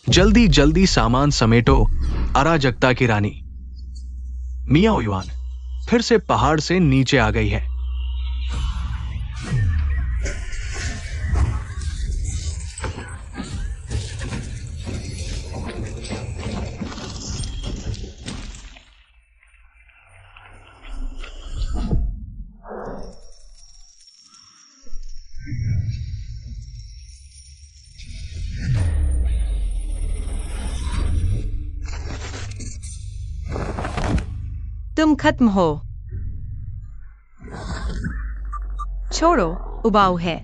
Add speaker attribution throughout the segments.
Speaker 1: जल्दी जल्दी सामान समेटो, अराजकता की रानी। मियाओ युआन फिर से पहाड़ से नीचे आ गई है।
Speaker 2: तुम खत्म हो। छोड़ो, उबाऊ है।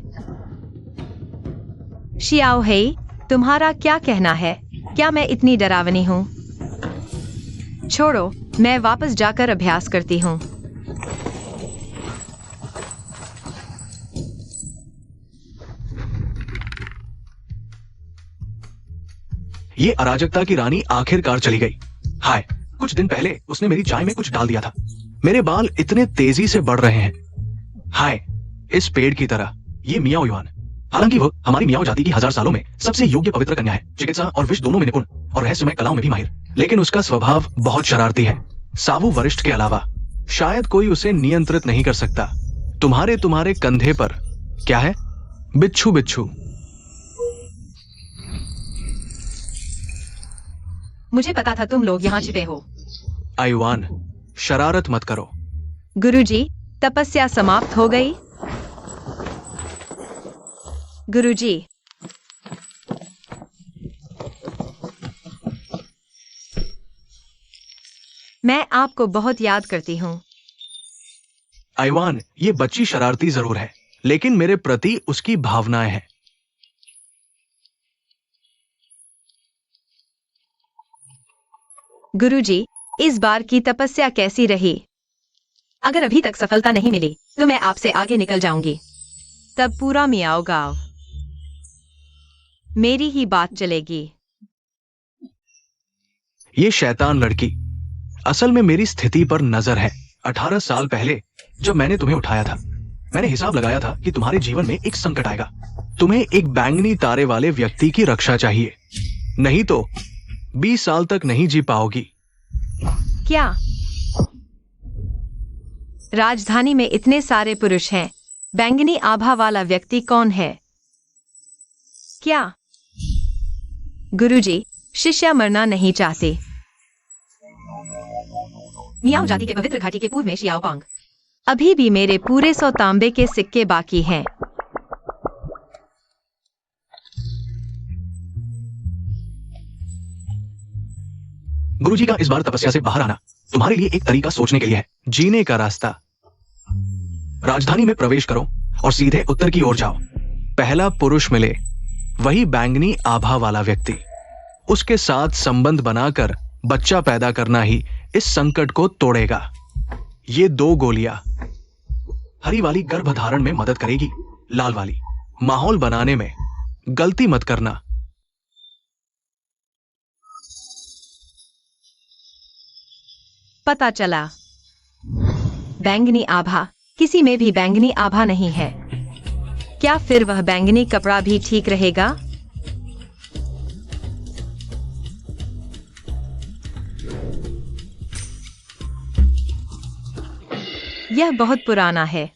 Speaker 2: शियाओ हेई, तुम्हारा क्या कहना है? क्या मैं इतनी डरावनी हूँ? छोड़ो, मैं वापस जाकर अभ्यास करती हूँ।
Speaker 1: ये अराजकता की रानी आखिरकार चली गई। हाय, कुछ दिन पहले उसने मेरी चाय में कुछ डाल दिया था। मेरे बाल इतने तेजी से बढ़ रहे हैं। हाय, इस पेड़ की तरह। ये मियाओ युआन, हालांकि वो हमारी मियाओ जाति की 1000 सालों में सबसे योग्य पवित्र कन्या है, चिकित्सा और विष दोनों में निपुण और रहस्यमय कलाओं में भी माहिर, लेकिन उसका स्वभाव बहुत शरारती है। सावु वरिष्ठ के अलावा शायद कोई उसे नियंत्रित नहीं कर सकता। तुम्हारे कंधे पर क्या है? बिच्छू बिच्छू।
Speaker 2: मुझे पता था तुम लोग यहाँ छिपे हो।
Speaker 1: आयुआन, शरारत मत करो।
Speaker 2: गुरुजी, तपस्या समाप्त हो गई। गुरुजी, मैं आपको बहुत याद करती हूँ।
Speaker 1: आयुआन, ये बच्ची शरारती जरूर है, लेकिन मेरे प्रति उसकी भावनाएं हैं।
Speaker 2: गुरुजी, इस बार की तपस्या कैसी रही? अगर अभी तक सफलता नहीं मिली तो मैं आपसे आगे निकल जाऊंगी। तब पूरा मियाओ गांव मेरी ही बात चलेगी।
Speaker 1: ये शैतान लड़की असल में मेरी स्थिति पर नजर है। 18 साल पहले जब मैंने तुम्हें उठाया था, मैंने हिसाब लगाया था कि तुम्हारे जीवन में एक संकट आएगा। तुम्हें एक बैंगनी तारे वाले व्यक्ति की रक्षा चाहिए, नहीं तो 20 साल तक नहीं जी पाओगी।
Speaker 2: क्या? राजधानी में इतने सारे पुरुष हैं, बैंगनी आभा वाला व्यक्ति कौन है? क्या? गुरुजी, शिष्या मरना नहीं चाहते। मियाओ जाति के पवित्र घाटी के पूर्व में शियाओपांग। अभी भी मेरे पूरे 100 तांबे के सिक्के बाकी हैं।
Speaker 1: गुरुजी का इस बार तपस्या से बाहर आना तुम्हारे लिए एक तरीका सोचने के लिए है। जीने का रास्ता। राजधानी में प्रवेश करो और सीधे उत्तर की ओर जाओ। पहला पुरुष मिले, वही बैंगनी आभा वाला व्यक्ति, उसके साथ संबंध बनाकर बच्चा पैदा करना ही इस संकट को तोड़ेगा। ये 2 गोलियां, हरी वाली गर्भधारण में मदद करेगी, लाल वाली माहौल बनाने में। गलती मत करना।
Speaker 2: पता चला, बैंगनी आभा किसी में भी बैंगनी आभा नहीं है। क्या फिर वह बैंगनी कपड़ा भी ठीक रहेगा? यह बहुत पुराना है।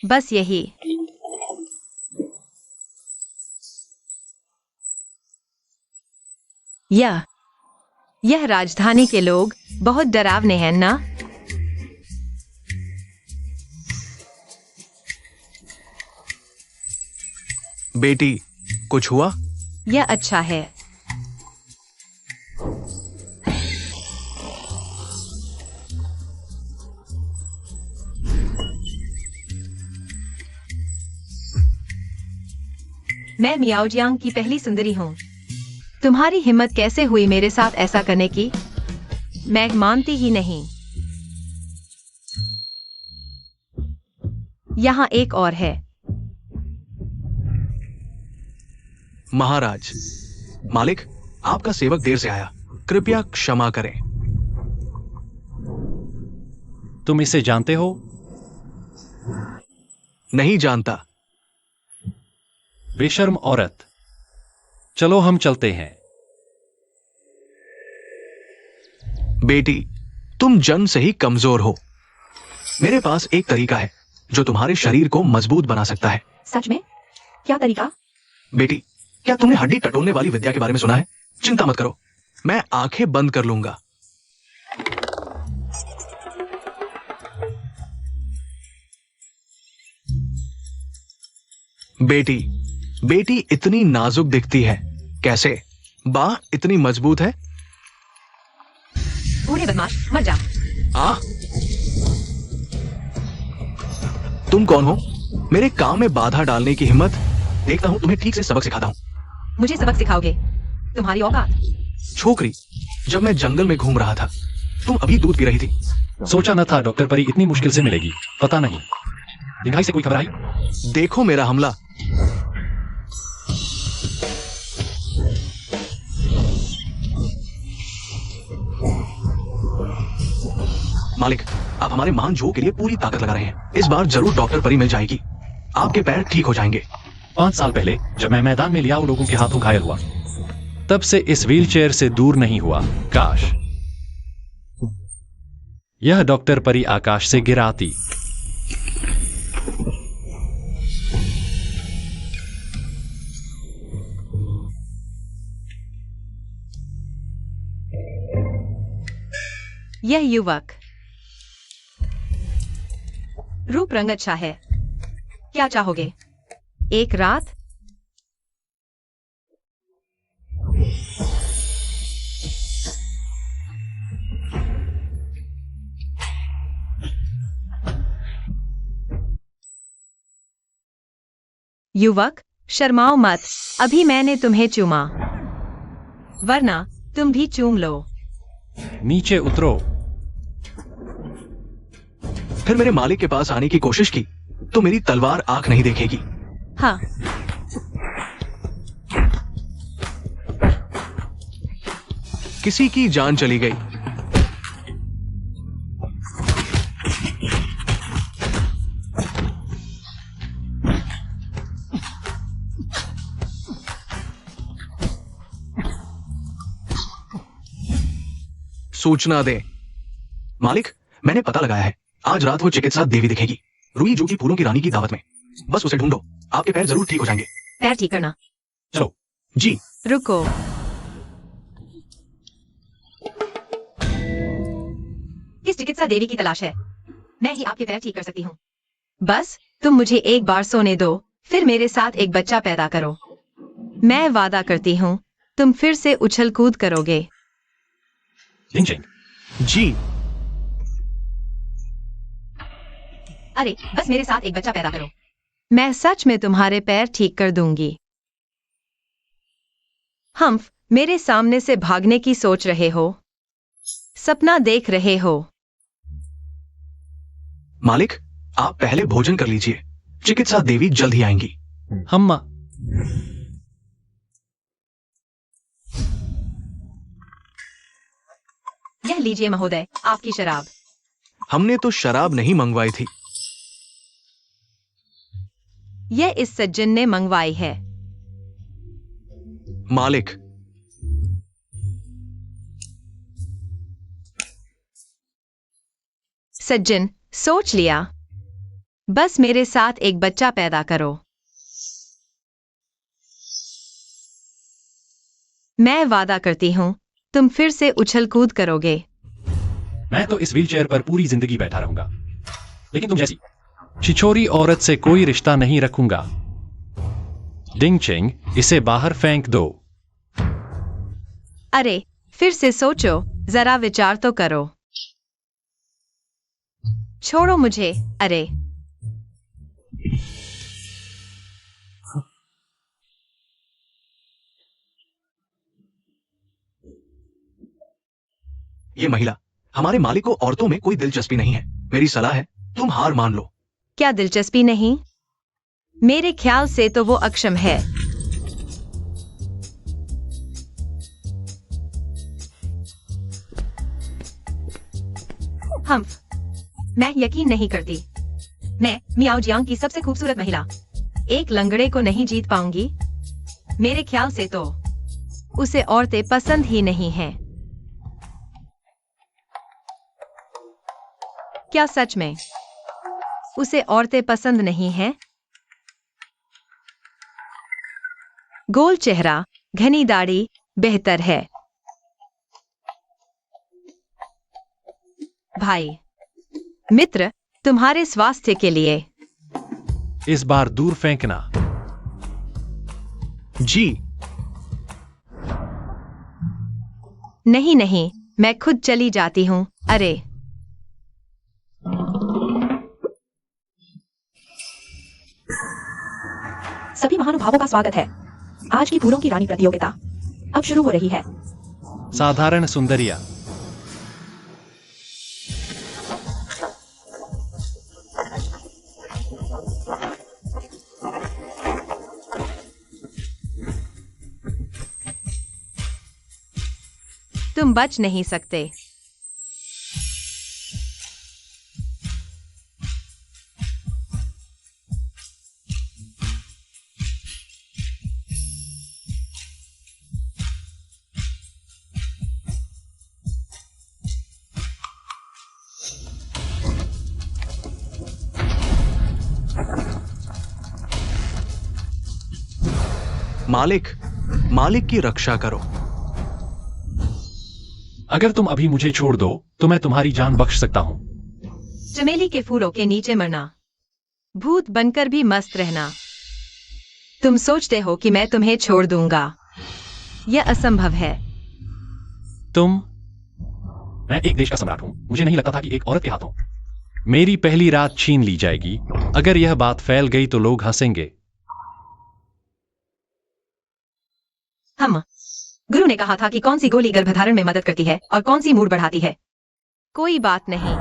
Speaker 2: बस यही। यह राजधानी के लोग बहुत डरावने हैं ना?
Speaker 1: बेटी, कुछ हुआ?
Speaker 2: यह अच्छा है। मैं मियाओजियांग की पहली सुंदरी हूँ। तुम्हारी हिम्मत कैसे हुई मेरे साथ ऐसा करने की? मैं मानती ही नहीं। यहाँ एक और है।
Speaker 1: महाराज, मालिक, आपका सेवक देर से आया, कृपया क्षमा करें।
Speaker 3: तुम इसे जानते हो?
Speaker 1: नहीं जानता।
Speaker 3: बेशर्म औरत। चलो हम चलते हैं।
Speaker 1: बेटी, तुम जन्म से ही कमजोर हो। मेरे पास एक तरीका है जो तुम्हारे शरीर को मजबूत बना सकता है।
Speaker 2: सच में? क्या तरीका?
Speaker 1: बेटी, क्या तुमने हड्डी टटोलने वाली विद्या के बारे में सुना है? चिंता मत करो, मैं आंखें बंद कर लूंगा। बेटी, बेटी इतनी नाजुक दिखती है, कैसे? बाह इतनी मजबूत है।
Speaker 2: बूढ़े बदमाश, मर जा।
Speaker 1: आ? तुम कौन हो? मेरे काम में बाधा डालने की हिम्मत? देखता हूं तुम्हें ठीक से सबक सिखाता हूं।
Speaker 2: मुझे सबक सिखाओगे? तुम्हारी औकात?
Speaker 1: छोकरी, जब मैं जंगल में घूम रहा था, तुम अभी दूध पी रही थी।
Speaker 3: सोचा न था डॉक्टर परी इतनी मुश्किल से मिलेगी। पता नहीं दिखाई से कोई खबर आई?
Speaker 1: देखो मेरा हमला। मालिक, आप हमारे महान जो के लिए पूरी ताकत लगा रहे हैं। इस बार जरूर डॉक्टर परी मिल जाएगी। आपके पैर ठीक हो जाएंगे।
Speaker 3: 5 साल पहले जब मैं मैदान में लियाओ लोगों के हाथों घायल हुआ, तब से इस व्हीलचेयर से दूर नहीं हुआ। काश यह डॉक्टर परी आकाश से गिर आती।
Speaker 2: यह युवक रूप रंग अच्छा है। क्या चाहोगे? एक रात? युवक, शर्माओ मत। अभी मैंने तुम्हें चूमा, वरना तुम भी चूम लो।
Speaker 3: नीचे उतरो।
Speaker 1: फिर मेरे मालिक के पास आने की कोशिश की तो मेरी तलवार आंख नहीं देखेगी।
Speaker 2: हाँ,
Speaker 1: किसी की जान चली गई। सूचना दें। मालिक, मैंने पता लगाया है, आज रात वो चिकित्सा देवी दिखेगी, रुई जो की फूलों की रानी की दावत में। बस उसे ढूंढो, आपके पैर जरूर ठीक हो जाएंगे।
Speaker 2: पैर ठीक करना।
Speaker 3: चलो।
Speaker 1: जी।
Speaker 2: रुको। किस चिकित्सा देवी की तलाश है? मैं ही आपके पैर ठीक कर सकती हूँ। बस तुम मुझे एक बार सोने दो, फिर मेरे साथ एक बच्चा पैदा करो। मैं वादा करती हूँ तुम फिर से उछल कूद करोगे।
Speaker 3: डिंग-चिंग।
Speaker 1: जी।
Speaker 2: अरे बस मेरे साथ एक बच्चा पैदा करो। मैं सच में तुम्हारे पैर ठीक कर दूंगी। हम्फ, मेरे सामने से भागने की सोच रहे हो? सपना देख रहे हो?
Speaker 1: मालिक, आप पहले भोजन कर लीजिए, चिकित्सा देवी जल्द ही आएंगी।
Speaker 3: हम्मा।
Speaker 2: यह लीजिए महोदय, आपकी शराब।
Speaker 1: हमने तो शराब नहीं मंगवाई थी।
Speaker 2: यह इस सज्जन ने मंगवाई है।
Speaker 1: मालिक,
Speaker 2: सज्जन, सोच लिया? बस मेरे साथ एक बच्चा पैदा करो। मैं वादा करती हूँ तुम फिर से उछल कूद करोगे।
Speaker 3: मैं तो इस व्हीलचेयर पर पूरी जिंदगी बैठा रहूंगा, लेकिन तुम जैसी छिछोरी औरत से कोई रिश्ता नहीं रखूंगा। डिंग-चिंग, इसे बाहर फेंक दो।
Speaker 2: अरे फिर से सोचो, जरा विचार तो करो। छोड़ो मुझे। अरे
Speaker 1: ये महिला, हमारे मालिक को औरतों में कोई दिलचस्पी नहीं है। मेरी सलाह है तुम हार मान लो।
Speaker 2: क्या दिलचस्पी नहीं? मेरे ख्याल से तो वो अक्षम है। हम्फ, मैं यकीन नहीं करती। मैं मियाओ जियांग की सबसे खूबसूरत महिला एक लंगड़े को नहीं जीत पाऊंगी। मेरे ख्याल से तो उसे औरतें पसंद ही नहीं हैं। क्या सच में उसे औरतें पसंद नहीं हैं? गोल चेहरा, घनी दाढ़ी बेहतर है। भाई मित्र, तुम्हारे स्वास्थ्य के लिए।
Speaker 3: इस बार दूर फेंकना।
Speaker 1: जी।
Speaker 2: नहीं नहीं, मैं खुद चली जाती हूँ। अरे
Speaker 4: सभी महानुभावों का स्वागत है। आज की फूलों की रानी प्रतियोगिता अब शुरू हो रही है।
Speaker 3: साधारण सुंदरिया।
Speaker 2: तुम बच नहीं सकते।
Speaker 1: मालिक, मालिक की रक्षा करो।
Speaker 3: अगर तुम अभी मुझे छोड़ दो तो मैं तुम्हारी जान बख्श सकता हूं।
Speaker 2: चमेली के फूलों के नीचे मरना, भूत बनकर भी मस्त रहना। तुम सोचते हो कि मैं तुम्हें छोड़ दूंगा? यह असंभव है।
Speaker 3: मैं एक देश का सम्राट हूं। मुझे नहीं लगता था कि एक औरत के हाथों मेरी पहली रात छीन ली जाएगी। अगर यह बात फैल गई तो लोग हंसेंगे।
Speaker 2: गुरु ने कहा था कि कौन सी गोली गर्भधारण में मदद करती है और कौन सी मूड बढ़ाती है। कोई बात नहीं।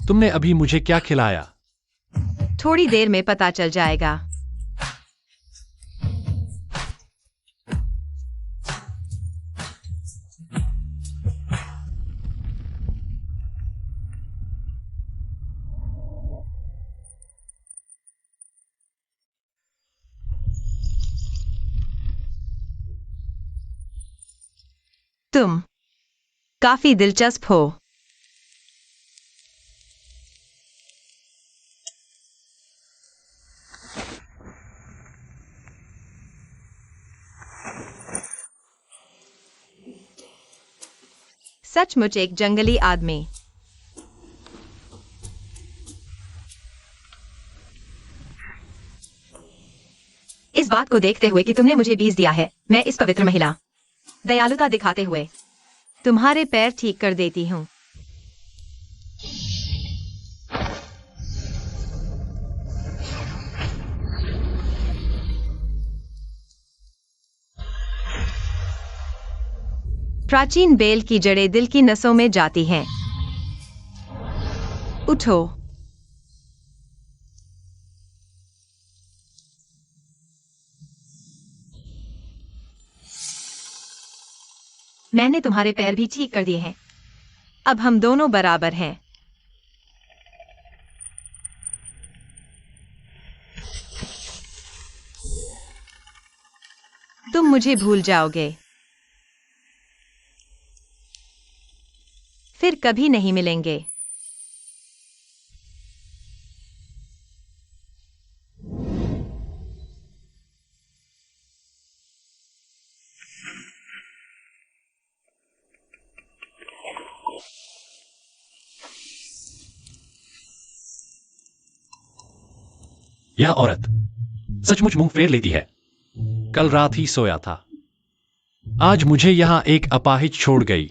Speaker 3: तुमने अभी मुझे क्या खिलाया?
Speaker 2: थोड़ी देर में पता चल जाएगा। तुम काफी दिलचस्प हो। सचमुच एक जंगली आदमी। इस बात को देखते हुए कि तुमने मुझे बीज दिया है, मैं इस पवित्र महिला दयालुता दिखाते हुए तुम्हारे पैर ठीक कर देती हूँ। प्राचीन बेल की जड़ें दिल की नसों में जाती हैं। उठो। मैंने तुम्हारे पैर भी ठीक कर दिए हैं। अब हम दोनों बराबर हैं। तुम मुझे भूल जाओगे, फिर कभी नहीं मिलेंगे।
Speaker 3: यह औरत सचमुच मुंह फेर लेती है। कल रात ही सोया था, आज मुझे यहां एक अपाहिज छोड़ गई।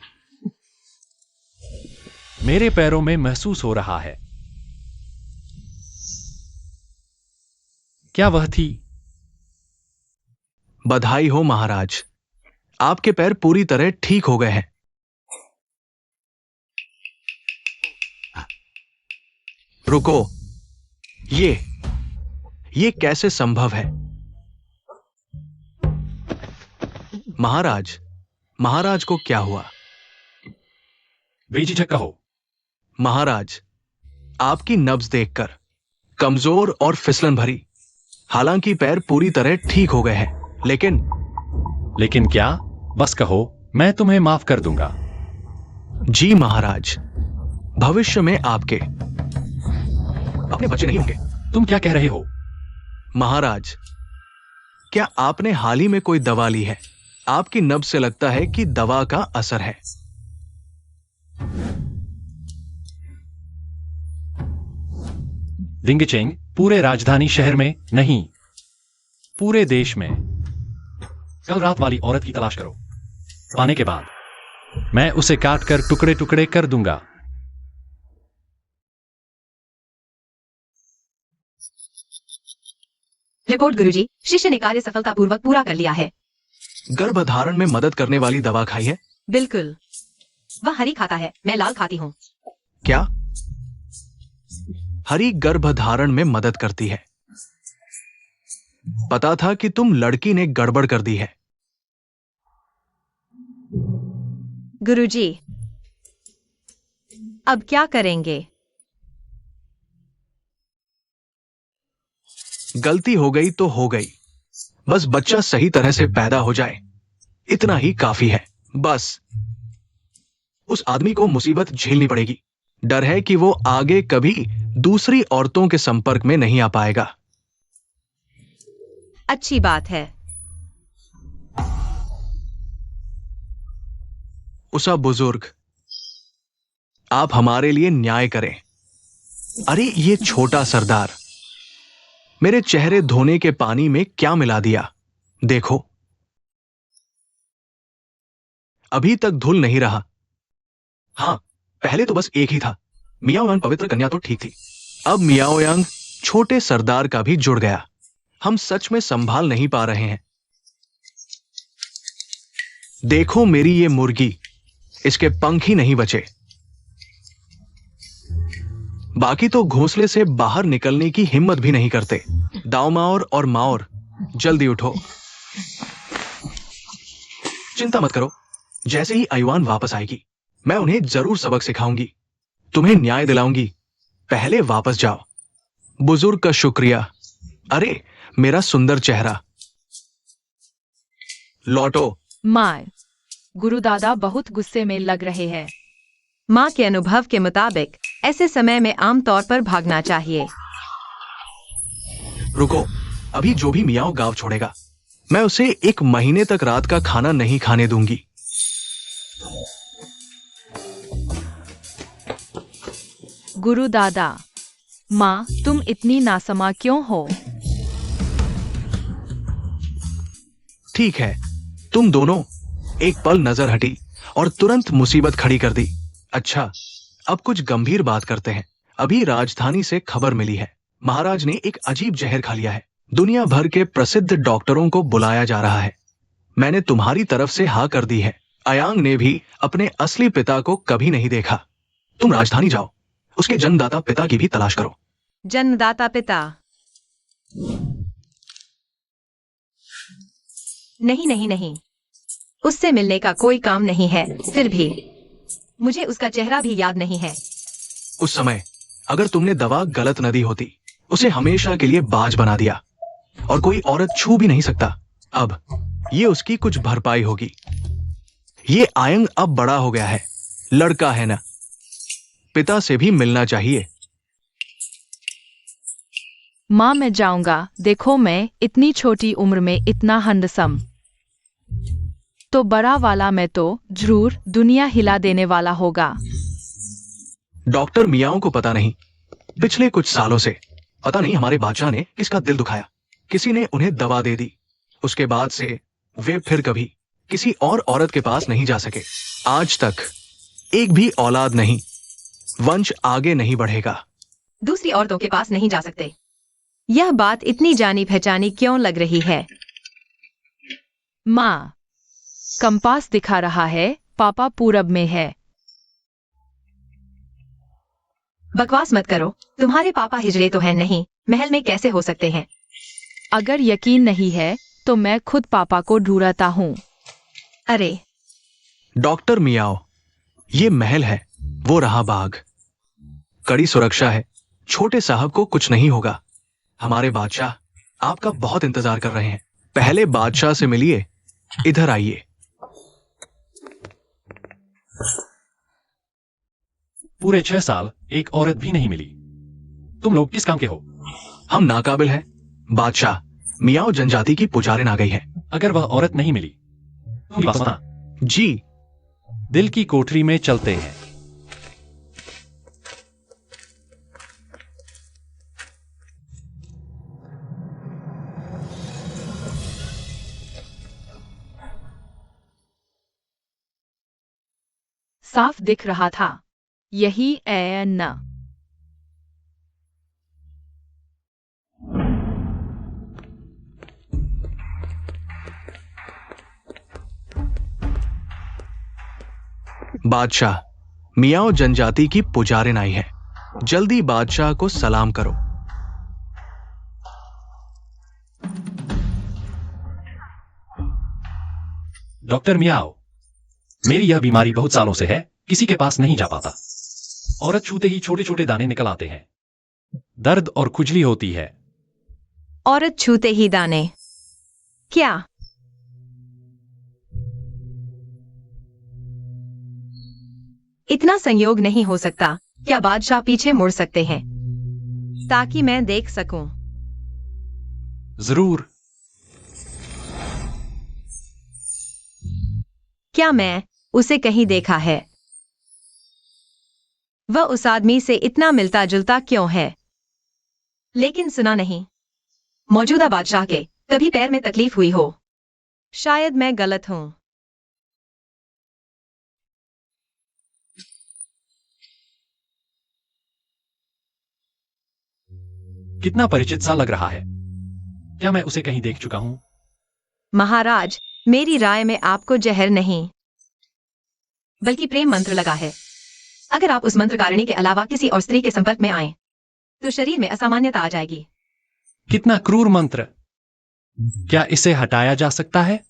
Speaker 3: मेरे पैरों में महसूस हो रहा है। क्या वह थी?
Speaker 1: बधाई हो महाराज, आपके पैर पूरी तरह ठीक हो गए हैं। रुको, ये कैसे संभव है? महाराज, महाराज को क्या हुआ?
Speaker 3: बेझिझक कहो।
Speaker 1: महाराज, आपकी नब्ज देखकर कमजोर और फिसलन भरी, हालांकि पैर पूरी तरह ठीक हो गए हैं,
Speaker 3: लेकिन क्या? बस कहो, मैं तुम्हें माफ कर दूंगा।
Speaker 1: जी महाराज, भविष्य में आपके अपने बच्चे नहीं होंगे।
Speaker 3: तुम क्या कह रहे हो?
Speaker 1: महाराज, क्या आपने हाल ही में कोई दवा ली है? आपकी नब्ज से लगता है कि दवा का असर है।
Speaker 3: दिंगचेंग पूरे राजधानी शहर में नहीं, पूरे देश में कल रात वाली औरत की तलाश करो। पाने के बाद मैं उसे काट कर टुकड़े टुकड़े कर दूंगा।
Speaker 2: रिपोर्ट गुरुजी, शिष्य ने कार्य सफलतापूर्वक पूरा कर लिया है।
Speaker 1: गर्भधारण में मदद करने वाली दवा खाई है?
Speaker 2: बिल्कुल। वह हरी खाता है, मैं लाल खाती हूँ।
Speaker 1: क्या? हरी गर्भधारण में मदद करती है? पता था कि तुम लड़की ने गड़बड़ कर दी है।
Speaker 2: गुरुजी, अब क्या करेंगे?
Speaker 1: गलती हो गई तो हो गई, बस बच्चा सही तरह से पैदा हो जाए, इतना ही काफी है। बस उस आदमी को मुसीबत झेलनी पड़ेगी। डर है कि वो आगे कभी दूसरी औरतों के संपर्क में नहीं आ पाएगा।
Speaker 2: अच्छी बात है।
Speaker 1: उसा बुजुर्ग, आप हमारे लिए न्याय करें। अरे ये छोटा सरदार, मेरे चेहरे धोने के पानी में क्या मिला दिया? देखो, अभी तक धुल नहीं रहा। हाँ, पहले तो बस एक ही था। मियाओयांग पवित्र कन्या तो ठीक थी, अब मियाओयांग छोटे सरदार का भी जुड़ गया। हम सच में संभाल नहीं पा रहे हैं। देखो मेरी ये मुर्गी, इसके पंख ही नहीं बचे। बाकी तो घोंसले से बाहर निकलने की हिम्मत भी नहीं करते। दाओमाओर और माओर, जल्दी उठो। चिंता मत करो, जैसे ही आयुआन वापस आएगी मैं उन्हें जरूर सबक सिखाऊंगी, तुम्हें न्याय दिलाऊंगी। पहले वापस जाओ। बुजुर्ग का शुक्रिया। अरे मेरा सुंदर चेहरा, लौटो।
Speaker 5: माँ, गुरुदादा बहुत गुस्से में लग रहे हैं।
Speaker 2: माँ के अनुभव के मुताबिक ऐसे समय में आमतौर पर भागना चाहिए।
Speaker 1: रुको, अभी जो भी मियाओ गांव छोड़ेगा मैं उसे 1 महीने तक रात का खाना नहीं खाने दूंगी।
Speaker 5: गुरुदादा, माँ तुम इतनी नासमा क्यों हो?
Speaker 1: ठीक है, तुम दोनों। एक पल नजर हटी और तुरंत मुसीबत खड़ी कर दी। अच्छा, अब कुछ गंभीर बात करते हैं। अभी राजधानी से खबर मिली है, महाराज ने एक अजीब जहर खा लिया है। दुनिया भर के प्रसिद्ध डॉक्टरों को बुलाया जा रहा है। मैंने तुम्हारी तरफ से हाँ कर दी है। अयांग ने भी अपने असली पिता को कभी नहीं देखा। तुम राजधानी जाओ, उसके जन्मदाता पिता की भी तलाश करो।
Speaker 2: जन्मदाता पिता? नहीं नहीं नहीं, उससे मिलने का कोई काम नहीं है। फिर भी मुझे उसका चेहरा भी याद नहीं है।
Speaker 1: उस समय अगर तुमने दवा गलत न दी होती, उसे हमेशा के लिए बाज बना दिया और कोई औरत छू भी नहीं सकता। अब ये उसकी कुछ भरपाई होगी। ये आयंग अब बड़ा हो गया है, लड़का है ना, पिता से भी मिलना चाहिए।
Speaker 5: माँ मैं जाऊंगा। देखो मैं इतनी छोटी उम्र में इतना हैंडसम, तो बड़ा वाला मैं तो जरूर दुनिया हिला देने वाला होगा।
Speaker 1: डॉक्टर मियाओं को पता नहीं, पिछले कुछ सालों से पता नहीं हमारे बादशाह ने किसका दिल दुखाया। किसी ने उन्हें दवा दे दी, उसके बाद से वे फिर कभी किसी और औरत के पास नहीं जा सके। आज तक एक भी औलाद नहीं, वंश आगे नहीं बढ़ेगा।
Speaker 2: दूसरी औरतों के पास नहीं जा सकते। यह बात इतनी जानी पहचानी क्यों लग रही है?
Speaker 5: माँ, कंपास दिखा रहा है, पापा पूरब में है।
Speaker 2: बकवास मत करो, तुम्हारे पापा हिजड़े तो हैं नहीं, महल में कैसे हो सकते हैं?
Speaker 5: अगर यकीन नहीं है तो मैं खुद पापा को ढूंढता हूँ।
Speaker 2: अरे,
Speaker 1: डॉक्टर मियाओ, ये महल है, वो रहा बाग। कड़ी सुरक्षा है, छोटे साहब को कुछ नहीं होगा। हमारे बादशाह आपका बहुत इंतजार कर रहे हैं। पहले बादशाह से मिलिए, इधर आइए।
Speaker 3: पूरे 6 साल एक औरत भी नहीं मिली। तुम लोग किस काम के हो?
Speaker 1: हम नाकाबिल हैं। बादशाह, मियाओ जनजाति की पुजारिन आ गई है।
Speaker 3: अगर वह औरत नहीं मिली, तुम बात सुना।
Speaker 1: जी।
Speaker 3: दिल की कोठरी में चलते हैं।
Speaker 5: साफ दिख रहा था। यही ए न।
Speaker 1: बादशाह, मियाओ जनजाति की पुजारिन आई है। जल्दी बादशाह को सलाम करो।
Speaker 3: डॉक्टर मियाओ, मेरी यह बीमारी बहुत सालों से है, किसी के पास नहीं जा पाता। औरत छूते ही छोटे छोटे दाने निकल आते हैं। दर्द और खुजली होती है।
Speaker 2: औरत छूते ही दाने? क्या? इतना संयोग नहीं हो सकता। क्या बादशाह पीछे मुड़ सकते हैं ताकि मैं देख सकूं?
Speaker 3: जरूर।
Speaker 2: क्या मैं उसे कहीं देखा है? वह उस आदमी से इतना मिलता जुलता क्यों है? लेकिन सुना नहीं। मौजूदा बादशाह के कभी पैर में तकलीफ हुई हो? शायद मैं गलत हूं।
Speaker 3: कितना परिचित सा लग रहा है। क्या मैं उसे कहीं देख चुका हूं?
Speaker 2: महाराज, मेरी राय में आपको जहर नहीं बल्कि प्रेम मंत्र लगा है। अगर आप उस मंत्रकारिणी के अलावा किसी और स्त्री के संपर्क में आए तो शरीर में असामान्यता आ जाएगी।
Speaker 3: कितना क्रूर मंत्र। क्या इसे हटाया जा सकता है?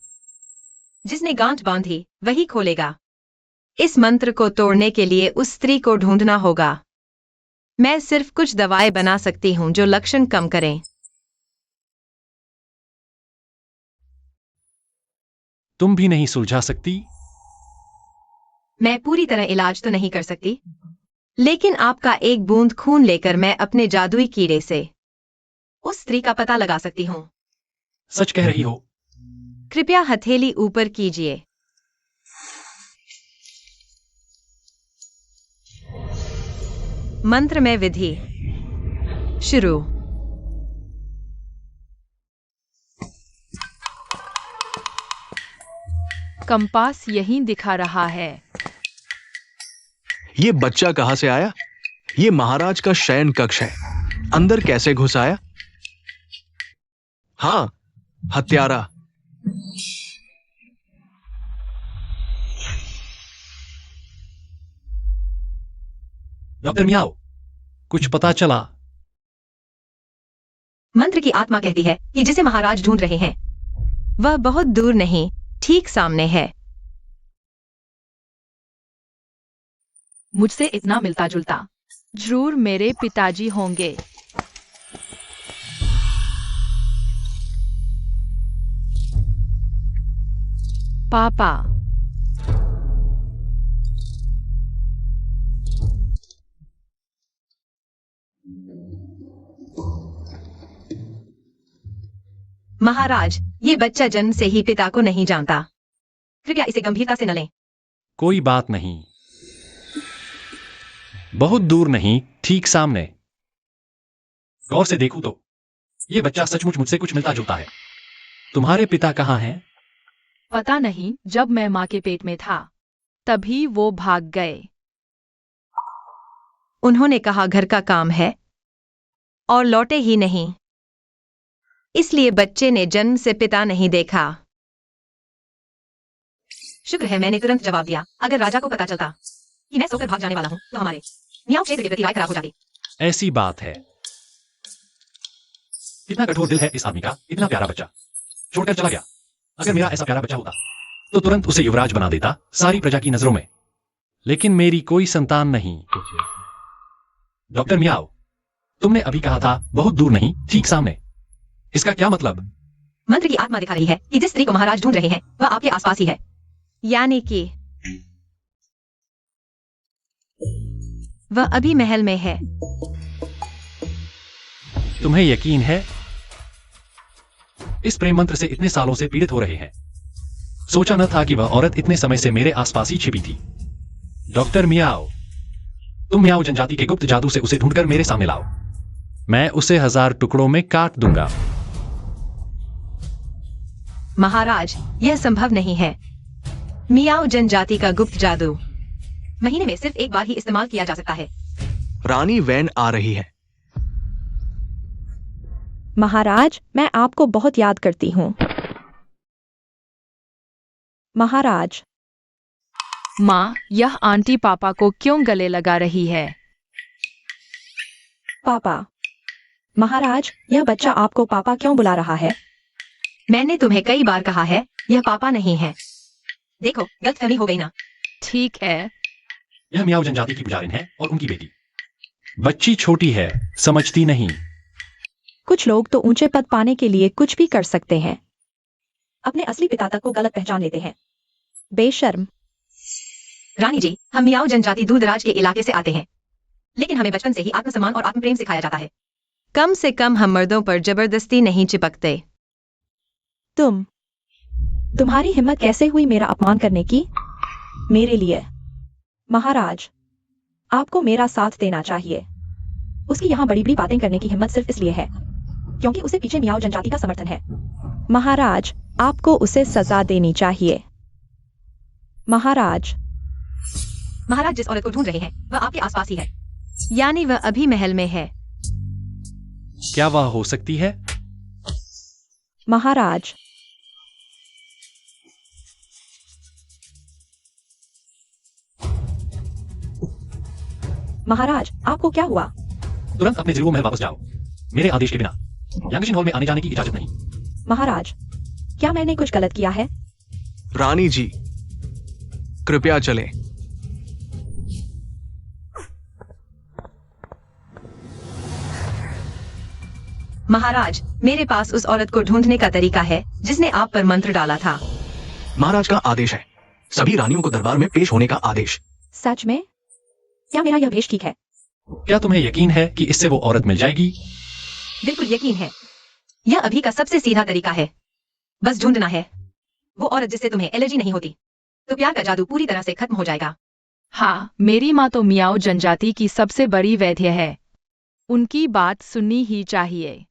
Speaker 2: जिसने गांठ बांधी वही खोलेगा। इस मंत्र को तोड़ने के लिए उस स्त्री को ढूंढना होगा। मैं सिर्फ कुछ दवाएं बना सकती हूं जो लक्षण कम करें।
Speaker 3: तुम भी नहीं सुलझा सकती?
Speaker 2: मैं पूरी तरह इलाज तो नहीं कर सकती, लेकिन आपका एक बूंद खून लेकर मैं अपने जादुई कीड़े से उस स्त्री का पता लगा सकती हूं।
Speaker 3: सच कह रही हो?
Speaker 2: कृपया हथेली ऊपर कीजिए। मंत्र में विधि शुरू।
Speaker 5: कंपास यहीं दिखा रहा है।
Speaker 1: ये बच्चा कहां से आया? ये महाराज का शयन कक्ष है। अंदर कैसे घुस आया? हाँ, हत्यारा।
Speaker 3: डॉक्टर मियाओ, कुछ पता चला?
Speaker 2: मंत्र की आत्मा कहती है कि जिसे महाराज ढूंढ रहे हैं वह बहुत दूर नहीं, ठीक सामने है।
Speaker 5: मुझसे इतना मिलता जुलता। जरूर मेरे पिताजी होंगे। पापा।
Speaker 2: महाराज, ये बच्चा जन्म से ही पिता को नहीं जानता। कृपया इसे गंभीरता से न लें।
Speaker 3: कोई बात नहीं। बहुत दूर नहीं, ठीक सामने। गौर से देखूं तो ये बच्चा सचमुच मुझसे कुछ मिलता जुलता है। तुम्हारे पिता कहाँ हैं?
Speaker 5: पता नहीं, जब मैं माँ के पेट में था तभी वो भाग गए।
Speaker 2: उन्होंने कहा घर का काम है और लौटे ही नहीं। इसलिए बच्चे ने जन्म से पिता नहीं देखा। शुक्र है मैंने तुरंत जवाब दिया। अगर राजा को पता चलता कि मैं सोकर भाग जाने वाला हूं तो हमारे मियाओ क्षेत्र के प्रति राय खराब हो जाती।
Speaker 3: ऐसी बात है। कितना कठोर दिल है इस आदमी का। इतना प्यारा बच्चा छोड़कर चला गया। अगर मेरा ऐसा प्यारा बच्चा होता तो तुरंत उसे युवराज बना देता सारी प्रजा की नजरों में। लेकिन मेरी कोई संतान नहीं। डॉक्टर मियाओ, तुमने अभी कहा था बहुत दूर नहीं, ठीक सामने। इसका क्या मतलब?
Speaker 2: मंत्र की आत्मा दिखा रही है कि जिस स्त्री को महाराज ढूंढ रहे हैं वह आपके आसपास ही है। यानी कि वह अभी महल में है।
Speaker 3: तुम्हें यकीन है? इस प्रेम मंत्र से इतने सालों से पीड़ित हो रहे हैं। सोचा न था कि वह औरत इतने समय से मेरे आसपास ही छिपी थी। डॉक्टर मियाओ, तुम मियाओ जनजाति के गुप्त जादू से उसे ढूंढकर मेरे सामने लाओ। मैं उसे 1000 टुकड़ों में काट दूंगा।
Speaker 2: महाराज, यह संभव नहीं है। मियाओ जनजाति का गुप्त जादू महीने में सिर्फ एक बार ही इस्तेमाल किया जा सकता है।
Speaker 1: रानी वैन आ रही है।
Speaker 4: महाराज, मैं आपको बहुत याद करती हूँ। महाराज,
Speaker 5: माँ, यह आंटी पापा को क्यों गले लगा रही है?
Speaker 4: पापा। महाराज, यह बच्चा आपको पापा क्यों बुला रहा है?
Speaker 2: मैंने तुम्हें कई बार कहा है यह पापा नहीं है। देखो, गलतफहमी हो गई ना।
Speaker 5: ठीक है।
Speaker 3: यह मियाओ जनजाति की पुजारिन है और उनकी बेटी। बच्ची छोटी है, समझती नहीं।
Speaker 4: कुछ लोग तो ऊंचे पद पाने के लिए कुछ भी कर सकते हैं, अपने असली पिता तक को गलत पहचान लेते हैं। बेशर्म।
Speaker 2: रानी जी, हम मियाओ जनजाति दूर दराज के इलाके से आते हैं, लेकिन हमें बचपन से ही आत्मसम्मान और आत्मप्रेम सिखाया जाता है। कम से कम हम मर्दों पर जबरदस्ती नहीं चिपकते।
Speaker 4: तुम्हारी हिम्मत कैसे हुई मेरा अपमान करने की? मेरे लिए? महाराज, आपको मेरा साथ देना चाहिए। उसकी यहाँ बड़ी बड़ी बातें करने की हिम्मत सिर्फ इसलिए है क्योंकि उसे पीछे मियाओ जनजाति का समर्थन है। महाराज, आपको उसे सजा देनी चाहिए। महाराज,
Speaker 2: जिस औरत को ढूंढ रहे हैं वह आपके आसपास ही है। यानी वह अभी महल में है।
Speaker 3: क्या वह हो सकती है?
Speaker 4: महाराज, महाराज, आपको क्या हुआ?
Speaker 3: तुरंत अपने जिलों में वापस जाओ, मेरे आदेश के बिना। यांगशिन हॉल में आने जाने की इजाजत नहीं।
Speaker 4: महाराज, क्या मैंने कुछ गलत किया है?
Speaker 1: रानी जी, कृपया चलें।
Speaker 2: महाराज, मेरे पास उस औरत को ढूंढने का तरीका है जिसने आप पर मंत्र डाला था।
Speaker 1: महाराज का आदेश है, सभी रानियों को दरबार में पेश होने का आदेश।
Speaker 4: सच में? क्या मेरा यह भेष ठीक है?
Speaker 3: क्या तुम्हें यकीन है कि इससे वो औरत मिल जाएगी?
Speaker 2: बिल्कुल यकीन है। यह अभी का सबसे सीधा तरीका है। बस ढूंढना है वो औरत जिससे तुम्हें एलर्जी नहीं होती, तो प्यार का जादू पूरी तरह से खत्म हो जाएगा।
Speaker 5: हाँ, मेरी माँ तो मियाओ जनजाति की सबसे बड़ी वैद्य है। उनकी बात सुननी ही चाहिए।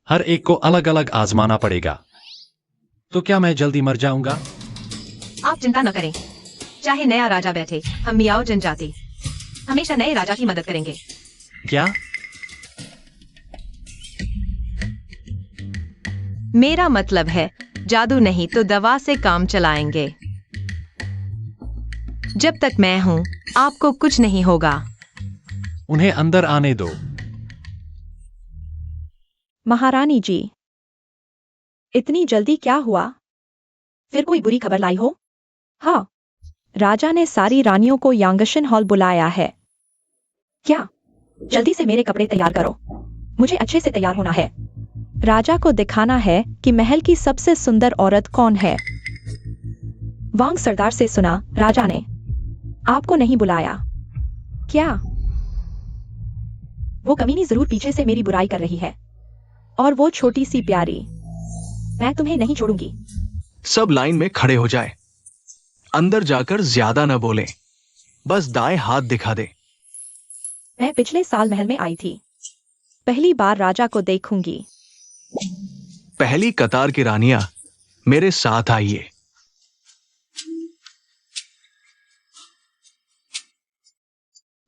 Speaker 3: हर एक को अलग अलग आजमाना पड़ेगा। तो क्या मैं जल्दी मर जाऊंगा?
Speaker 2: आप चिंता न करें, चाहे नया राजा बैठे, हम मियाओ जनजाति हमेशा नए राजा की मदद करेंगे।
Speaker 3: क्या?
Speaker 2: मेरा मतलब है जादू नहीं तो दवा से काम चलाएंगे। जब तक मैं हूं आपको कुछ नहीं होगा।
Speaker 3: उन्हें अंदर आने दो।
Speaker 4: महारानी जी, इतनी जल्दी क्या हुआ? फिर कोई बुरी खबर लाई हो? हाँ, राजा ने सारी रानियों को यांगशिन हॉल बुलाया है। क्या? जल्दी से मेरे कपड़े तैयार करो, मुझे अच्छे से तैयार होना है। राजा को दिखाना है कि महल की सबसे सुंदर औरत कौन है। वांग सरदार से सुना राजा ने आपको नहीं बुलाया। क्या? वो कमीनी जरूर पीछे से मेरी बुराई कर रही है। और वो छोटी सी प्यारी, मैं तुम्हें नहीं छोड़ूंगी।
Speaker 1: सब लाइन में खड़े हो जाए। अंदर जाकर ज्यादा न बोले, बस दाएं हाथ दिखा दे।
Speaker 4: मैं पिछले साल महल में आई थी, पहली बार राजा को देखूंगी।
Speaker 1: पहली कतार की रानियां मेरे साथ आइए।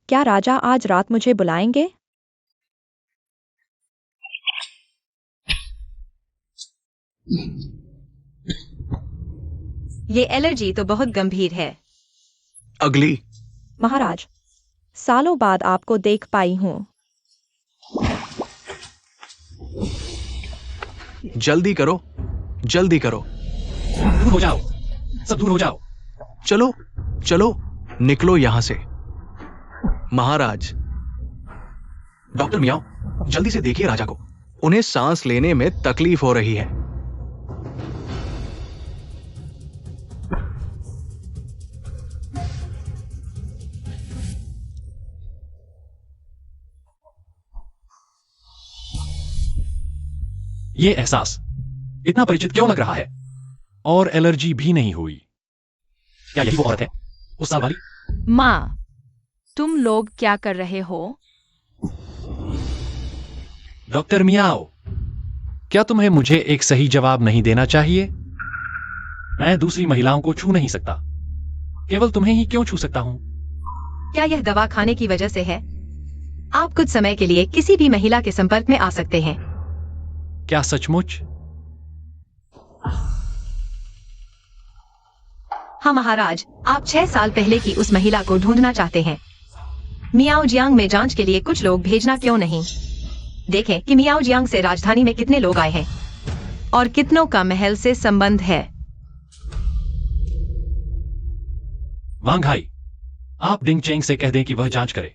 Speaker 4: क्या राजा आज रात मुझे बुलाएंगे?
Speaker 2: ये एलर्जी तो बहुत गंभीर है।
Speaker 1: अगली।
Speaker 4: महाराज, सालों बाद आपको देख पाई हूं।
Speaker 1: जल्दी करो, जल्दी करो।
Speaker 3: दूर हो जाओ। सब दूर हो जाओ।
Speaker 1: चलो चलो, निकलो यहां से। महाराज, डॉक्टर मियाओ, जल्दी से देखिए राजा को, उन्हें सांस लेने में तकलीफ हो रही है।
Speaker 3: ये एहसास इतना परिचित क्यों लग रहा है? और एलर्जी भी नहीं हुई। क्या यही वो औरत है, उस साल वाली?
Speaker 5: माँ, तुम लोग क्या कर रहे हो?
Speaker 3: डॉक्टर मियाओ, क्या तुम्हें मुझे एक सही जवाब नहीं देना चाहिए? मैं दूसरी महिलाओं को छू नहीं सकता, केवल तुम्हें ही क्यों छू सकता हूं?
Speaker 2: क्या यह दवा खाने की वजह से है? आप कुछ समय के लिए किसी भी महिला के संपर्क में आ सकते हैं।
Speaker 3: क्या सचमुच?
Speaker 2: हाँ महाराज, आप 6 साल पहले की उस महिला को ढूंढना चाहते हैं। मियाओ जियांग में जांच के लिए कुछ लोग भेजना क्यों नहीं? देखें कि मियाओ जियांग से राजधानी में कितने लोग आए हैं और कितनों का महल से संबंध है।
Speaker 3: वांग हाई, आप डिंग चेंग से कह दें कि वह जांच करे।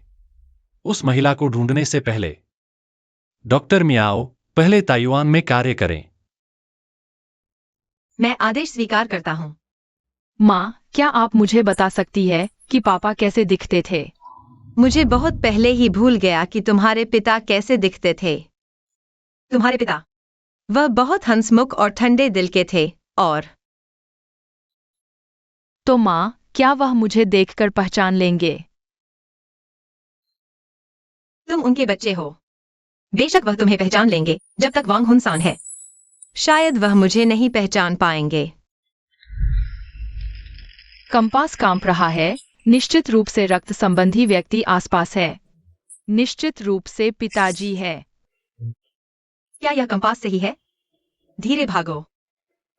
Speaker 3: उस महिला को ढूंढने से पहले डॉक्टर मियाओ पहले ताइवान में कार्य करें।
Speaker 2: मैं आदेश स्वीकार करता हूँ।
Speaker 5: माँ, क्या आप मुझे बता सकती है कि पापा कैसे दिखते थे?
Speaker 2: मुझे बहुत पहले ही भूल गया कि तुम्हारे पिता कैसे दिखते थे। तुम्हारे पिता? वह बहुत हंसमुख और ठंडे दिल के थे। और
Speaker 5: तो माँ, क्या वह मुझे देखकर पहचान लेंगे?
Speaker 2: तुम उनके बच्चे हो। बेशक वह तुम्हें पहचान लेंगे जब तक वांग हुनसान है। शायद वह मुझे नहीं पहचान पाएंगे।
Speaker 5: कंपास कांप रहा है। निश्चित रूप से रक्त संबंधी व्यक्ति आसपास है। निश्चित रूप से पिताजी है।
Speaker 2: क्या यह कंपास सही है? धीरे भागो।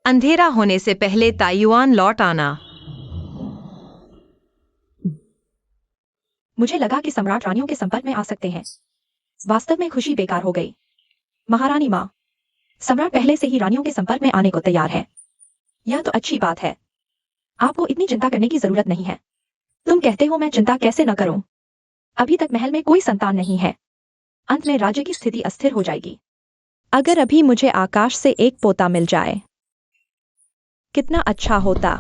Speaker 2: अंधेरा होने से पहले ताइवान लौट आना।
Speaker 4: मुझे लगा कि सम्राट रानियों के संपर्क में आ सकते हैं। वास्तव में खुशी बेकार हो गई। महारानी माँ, सम्राट पहले से ही रानियों के संपर्क में आने को तैयार है। यह तो अच्छी बात है। आपको इतनी चिंता करने की जरूरत नहीं है। तुम कहते हो मैं चिंता कैसे न करूं? अभी तक महल में कोई संतान नहीं है। अंत में राज्य की स्थिति अस्थिर हो जाएगी। अगर अभी मुझे आकाश से एक पोता मिल जाए, कितना अच्छा होता।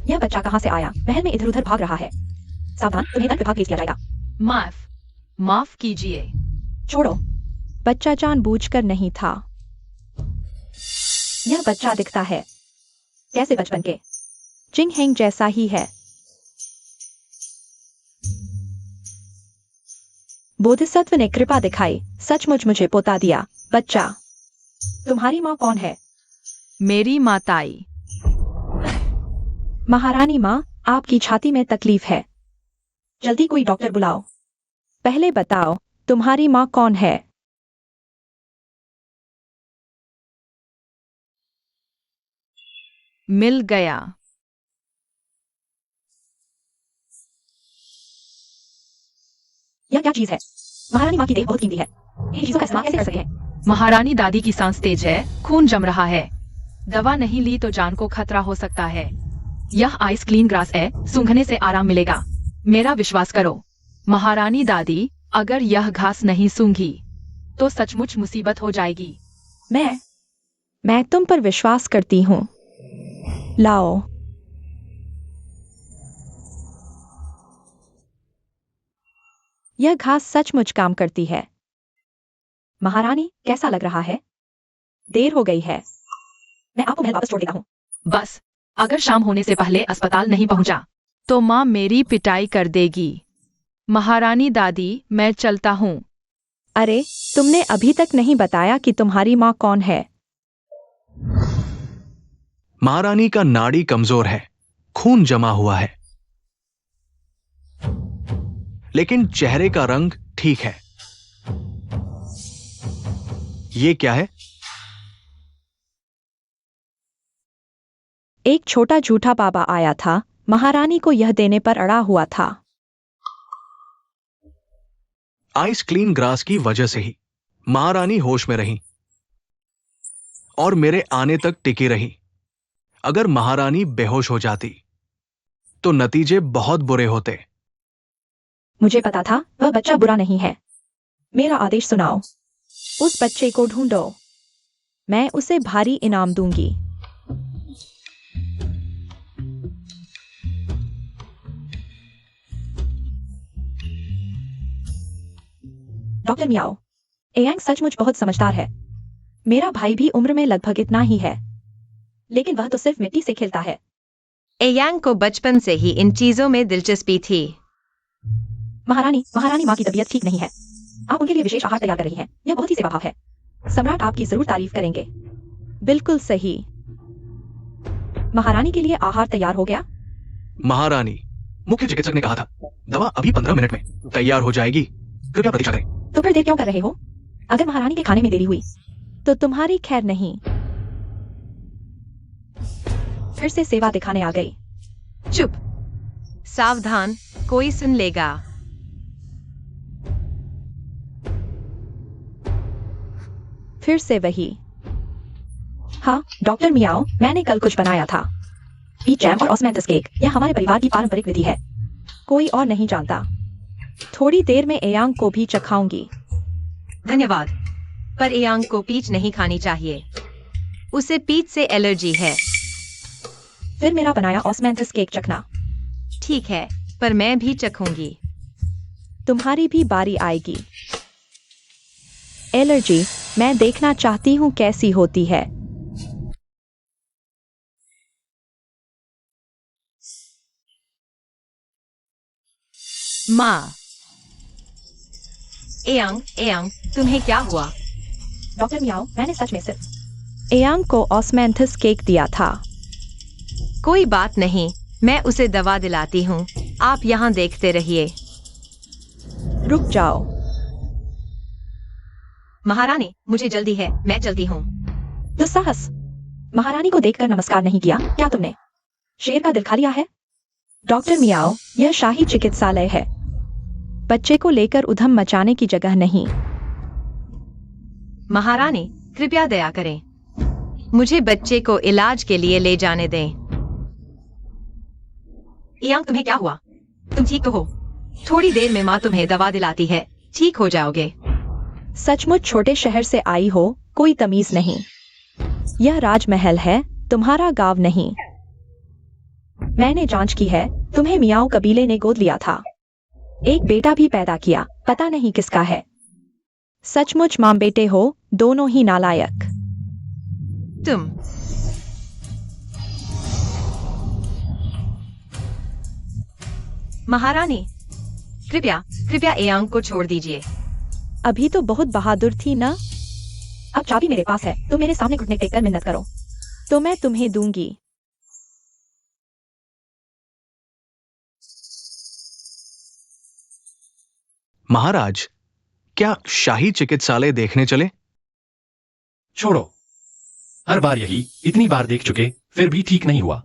Speaker 4: यह बच्चा कहां से आया? महल में इधर उधर भाग रहा है। सावधान, तुम्हें दंड विभाग भेज दिया जाएगा।
Speaker 5: माफ कीजिए।
Speaker 4: छोड़ो, बच्चा जानबूझकर नहीं था। यह बच्चा दिखता है कैसे बचपन के जिंग हेंग जैसा ही है। बोधिसत्व ने कृपा दिखाई, सचमुच मुझे पोता दिया। बच्चा, तुम्हारी माँ कौन है?
Speaker 5: मेरी माताई।
Speaker 4: महारानी माँ, आपकी छाती में तकलीफ है। जल्दी कोई डॉक्टर बुलाओ। पहले बताओ, तुम्हारी माँ कौन है?
Speaker 5: मिल गया।
Speaker 4: यह क्या चीज है? महारानी माँ की देह बहुत कीमती है। इन चीजों का इस्तेमाल कैसे कर सकते हैं?
Speaker 5: महारानी दादी की सांस तेज है, खून जम रहा है। दवा नहीं ली तो जान को खतरा हो सकता है। यह आइस क्लीन ग्रास है, सूंघने से आराम मिलेगा। मेरा विश्वास करो महारानी दादी, अगर यह घास नहीं सूंघी तो सचमुच मुसीबत हो जाएगी।
Speaker 4: मैं तुम पर विश्वास करती हूँ। लाओ। यह घास सचमुच काम करती है। महारानी, कैसा लग रहा है? देर हो गई है। मैं आपको महल वापस छोड़ देता हूँ।
Speaker 5: बस, अगर शाम होने से पहले अस्पताल नहीं पहुंचा तो माँ मेरी पिटाई कर देगी। महारानी दादी, मैं चलता हूँ।
Speaker 4: अरे, तुमने अभी तक नहीं बताया कि तुम्हारी माँ कौन है।
Speaker 1: महारानी का नाड़ी कमजोर है, खून जमा हुआ है, लेकिन चेहरे का रंग ठीक है। ये क्या है?
Speaker 4: एक छोटा झूठा बाबा आया था, महारानी को यह देने पर अड़ा हुआ था।
Speaker 1: आइस क्लीन ग्रास की वजह से ही महारानी होश में रही और मेरे आने तक टिकी रही। अगर महारानी बेहोश हो जाती तो नतीजे बहुत बुरे होते।
Speaker 4: मुझे पता था वह बच्चा बुरा नहीं है। मेरा आदेश सुनाओ। उस बच्चे को ढूंढो। मैं उसे भारी इनाम दूंगी। डॉक्टर मियाओ, एयांग सचमुच बहुत समझदार है। मेरा भाई भी उम्र में लगभग इतना ही है, लेकिन वह तो सिर्फ मिट्टी से खेलता है।
Speaker 2: एयांग को बचपन से ही इन चीजों में दिलचस्पी थी।
Speaker 4: महारानी माँ की तबीयत ठीक नहीं है। आप उनके लिए विशेष आहार तैयार कर रही हैं। यह बहुत ही सेवाभाव है। सम्राट आपकी जरूर तारीफ करेंगे। बिल्कुल सही। महारानी के लिए आहार तैयार हो गया।
Speaker 1: महारानी, मुख्य चिकित्सक ने कहा था दवा अभी 15 मिनट में तैयार हो जाएगी, कृपया प्रतीक्षा करें।
Speaker 4: तो फिर देर क्यों कर रहे हो? अगर महारानी के खाने में देरी हुई तो तुम्हारी खैर नहीं। फिर से सेवा दिखाने आ गई।
Speaker 2: चुप, सावधान, कोई सुन लेगा।
Speaker 4: फिर से वही। हाँ डॉक्टर मियाओ, मैंने कल कुछ बनाया था। पीच जैम और ऑस्मेंथस केक। यह हमारे परिवार की पारंपरिक विधि है। कोई और नहीं जानता। थोड़ी देर में एयांग को भी चखाऊंगी।
Speaker 2: धन्यवाद, पर एयांग को पीच नहीं खानी चाहिए। उसे पीच से एलर्जी है।
Speaker 4: फिर मेरा बनाया ऑस्मेंथस केक चखना।
Speaker 2: ठीक है, पर मैं भी चखूंगी।
Speaker 4: तुम्हारी भी बारी आएगी। एलर्जी, मैं देखना चाहती हूँ कैसी होती है।
Speaker 2: माँ। एयांग, तुम्हें क्या हुआ?
Speaker 4: डॉक्टर मियाओ, मैंने सच में सिर्फ एयांग को ऑस्मेंथस केक दिया था।
Speaker 2: कोई बात नहीं, मैं उसे दवा दिलाती हूँ। आप यहाँ देखते रहिए।
Speaker 4: रुक जाओ।
Speaker 2: महारानी, मुझे जल्दी है, मैं चलती हूँ।
Speaker 4: दुस्साहस। महारानी को देखकर नमस्कार नहीं किया क्या तुमने? शेर का दिल खा लिया है? डॉक्टर मियाओ, यह शाही चिकित्सालय है। बच्चे को लेकर उधम मचाने की जगह नहीं।
Speaker 2: महारानी, कृपया दया करें। मुझे बच्चे को इलाज के लिए ले जाने दें। एयांग, तुम्हें क्या हुआ? तुम ठीक तो हो? थोड़ी देर में माँ तुम्हें दवा दिलाती है, ठीक हो जाओगे।
Speaker 4: सचमुच छोटे शहर से आई हो, कोई तमीज नहीं। यह राजमहल है, तुम्हारा गांव नहीं। मैंने जांच की है, तुम्हें मियाओ कबीले ने गोद लिया था। एक बेटा भी पैदा किया, पता नहीं किसका है। सचमुच मां बेटे हो, दोनों ही नालायक।
Speaker 2: तुम। महारानी, कृपया एयांग को छोड़ दीजिए।
Speaker 4: अभी तो बहुत बहादुर थी ना? अब चाबी मेरे पास है, तुम मेरे सामने घुटने टेक कर मिन्नत करो तो मैं तुम्हें दूंगी।
Speaker 1: महाराज, क्या शाही चिकित्सालय देखने चले?
Speaker 3: छोड़ो, हर बार यही, इतनी बार देख चुके, फिर भी ठीक नहीं हुआ।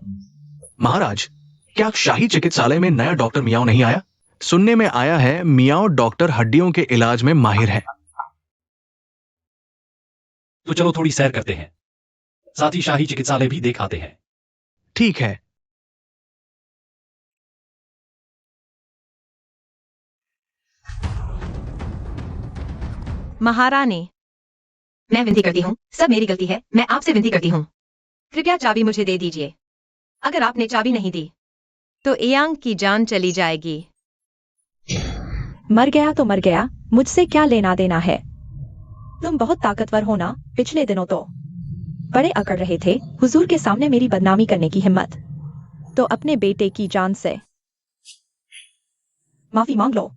Speaker 1: महाराज, क्या शाही चिकित्सालय में नया डॉक्टर मियाओ नहीं आया? सुनने में आया है मियाओ डॉक्टर हड्डियों के इलाज में माहिर है।
Speaker 3: तो चलो थोड़ी सैर करते हैं, साथ ही शाही चिकित्सालय भी देख आते हैं।
Speaker 1: ठीक है।
Speaker 2: महारानी, मैं विनती करती हूँ, सब मेरी गलती है, मैं आपसे विनती करती हूँ। कृपया चाबी मुझे दे दीजिए। अगर आपने चाबी नहीं दी तो एयांग की जान चली जाएगी।
Speaker 4: मर गया तो मर गया, मुझसे क्या लेना देना है। तुम बहुत ताकतवर हो ना? पिछले दिनों तो बड़े अकड़ रहे थे, हुजूर के सामने मेरी बदनामी करने की हिम्मत तो अपने बेटे की जान से। माफी मांग लो।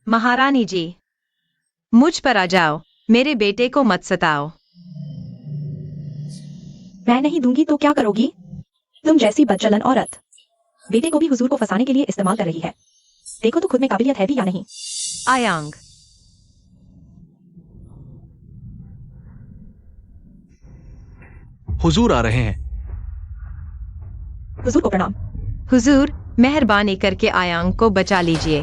Speaker 2: महारानी जी, मुझ पर आ जाओ, मेरे बेटे को मत सताओ।
Speaker 4: मैं नहीं दूंगी तो क्या करोगी? तुम जैसी बदचलन औरत बेटे को भी हुजूर को फंसाने के लिए इस्तेमाल कर रही है। देखो तो खुद में काबिलियत है भी या नहीं।
Speaker 2: आयांग,
Speaker 1: हुजूर आ रहे हैं।
Speaker 4: हुजूर को प्रणाम।
Speaker 2: हुजूर, मेहरबानी करके आयांग को बचा लीजिए।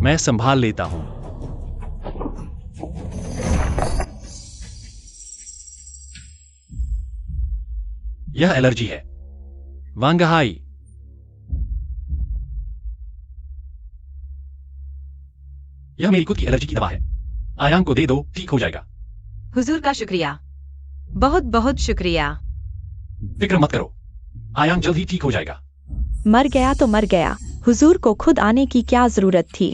Speaker 3: मैं संभाल लेता हूं। यह एलर्जी है। वांगहाई। यह मेरी खुद की एलर्जी की दवा है। आयांग को दे दो, ठीक हो जाएगा।
Speaker 2: हुजूर का शुक्रिया, बहुत बहुत शुक्रिया।
Speaker 3: फिक्र मत करो, आयांग जल्द ही ठीक हो जाएगा।
Speaker 4: मर गया तो मर गया, हुजूर को खुद आने की क्या जरूरत थी।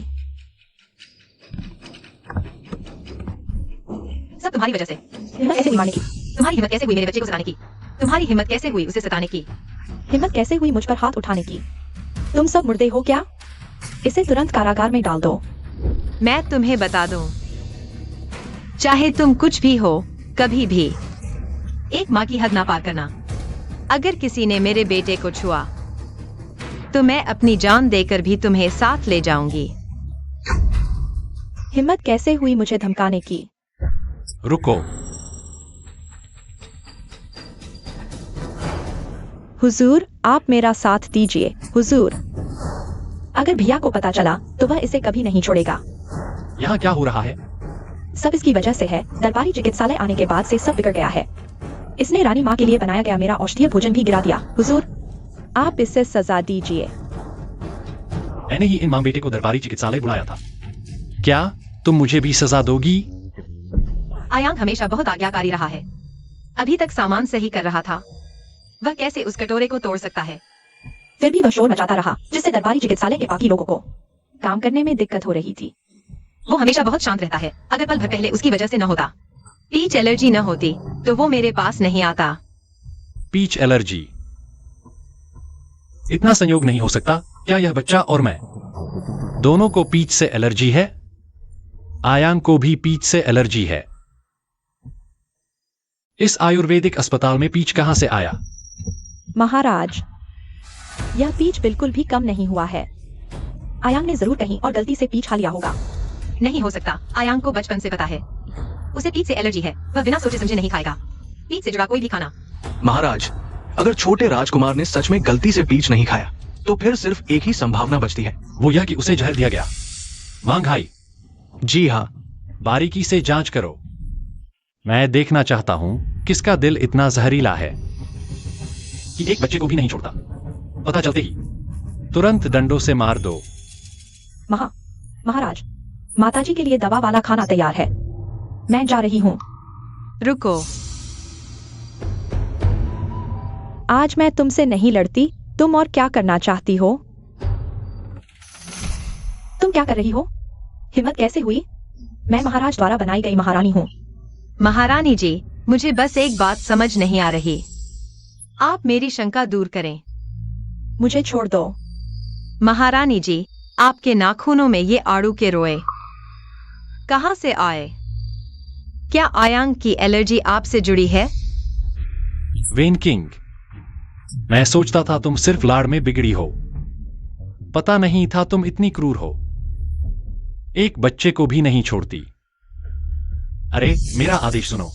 Speaker 2: सब तुम्हारी वजह से। हिम्मत कैसे हुई मारने की? तुम्हारी हिम्मत कैसे हुई मेरे बच्चे को सताने की? तुम्हारी हिम्मत कैसे हुई उसे सताने की?
Speaker 4: हिम्मत कैसे हुई मुझ पर हाथ उठाने की? तुम सब मुर्दे हो क्या? इसे तुरंत कारागार में डाल दो।
Speaker 2: मैं तुम्हें बता दूं, चाहे तुम कुछ भी हो, कभी भी एक माँ की हद ना पार करना। अगर किसी ने मेरे बेटे को छुआ तो मैं अपनी जान देकर भी तुम्हें साथ ले जाऊंगी।
Speaker 4: हिम्मत कैसे हुई मुझे धमकाने की?
Speaker 3: रुको।
Speaker 4: हुजूर, आप मेरा साथ दीजिए। हुजूर, अगर भैया को पता चला तो वह इसे कभी नहीं छोड़ेगा।
Speaker 3: यहाँ क्या हो रहा है?
Speaker 4: सब इसकी वजह से है। दरबारी चिकित्सालय आने के बाद से सब बिगड़ गया है। इसने रानी माँ के लिए बनाया गया मेरा औषधीय भोजन भी गिरा दिया। हुजूर, आप इसे सजा दीजिए।
Speaker 3: मैंने ही इन मां बेटे को दरबारी चिकित्सालय बुलाया था। क्या तुम मुझे भी सजा दोगी?
Speaker 2: आयांग हमेशा बहुत आज्ञाकारी रहा है। अभी तक सामान सही कर रहा था, वह कैसे उस कटोरे को तोड़ सकता है?
Speaker 4: फिर भी वह शोर मचाता रहा, जिससे दरबारी चिकित्सालय के बाकी लोगों को काम करने में दिक्कत हो रही थी।
Speaker 2: वो हमेशा बहुत शांत रहता है। अगर पल भर पहले उसकी वजह से न होता, पीच एलर्जी न होती, तो वो मेरे पास नहीं आता।
Speaker 3: Peach allergy? इतना संयोग नहीं हो सकता। क्या यह बच्चा और मैं दोनों को पीच से एलर्जी है? आयांग को भी पीच से एलर्जी है। इस आयुर्वेदिक अस्पताल में पीच कहां से आया?
Speaker 4: महाराज, यह पीच बिल्कुल भी कम नहीं हुआ है। आयांग ने जरूर कहीं और गलती से पीच खा लिया होगा।
Speaker 2: नहीं हो सकता। आयांग को बचपन से पता है उसे पीच से एलर्जी है। वह बिना सोचे समझे नहीं खाएगा पीच से जुड़ा कोई भी खाना।
Speaker 1: महाराज, अगर छोटे राजकुमार ने सच में गलती से पीच नहीं खाया तो फिर सिर्फ एक ही संभावना बचती है।
Speaker 3: वो यह कि उसे जहर दिया गया। वांगहाई,
Speaker 1: जी हाँ।
Speaker 3: बारीकी से जांच करो। मैं देखना चाहता हूं किसका दिल इतना जहरीला है कि एक बच्चे को भी नहीं छोड़ता। पता चलते ही तुरंत डंडों से मार दो।
Speaker 4: महाराज, माताजी के लिए दवा वाला खाना तैयार है। मैं जा रही हूँ।
Speaker 2: रुको,
Speaker 4: आज मैं तुमसे नहीं लड़ती। तुम और क्या करना चाहती हो? तुम क्या कर रही हो? हिम्मत कैसे हुई? मैं महाराज द्वारा बनाई गई महारानी हूँ।
Speaker 2: महारानी जी, मुझे बस एक बात समझ नहीं आ रही। आप मेरी शंका दूर करें।
Speaker 4: मुझे छोड़ दो।
Speaker 2: महारानी जी, आपके नाखूनों में ये आड़ू के रोए कहां से आए? क्या आयांग की एलर्जी आपसे जुड़ी है?
Speaker 3: वेन किंग, मैं सोचता था तुम सिर्फ लाड़ में बिगड़ी हो। पता नहीं था तुम इतनी क्रूर हो। एक बच्चे को भी नहीं छोड़ती। अरे मेरा आदेश सुनो।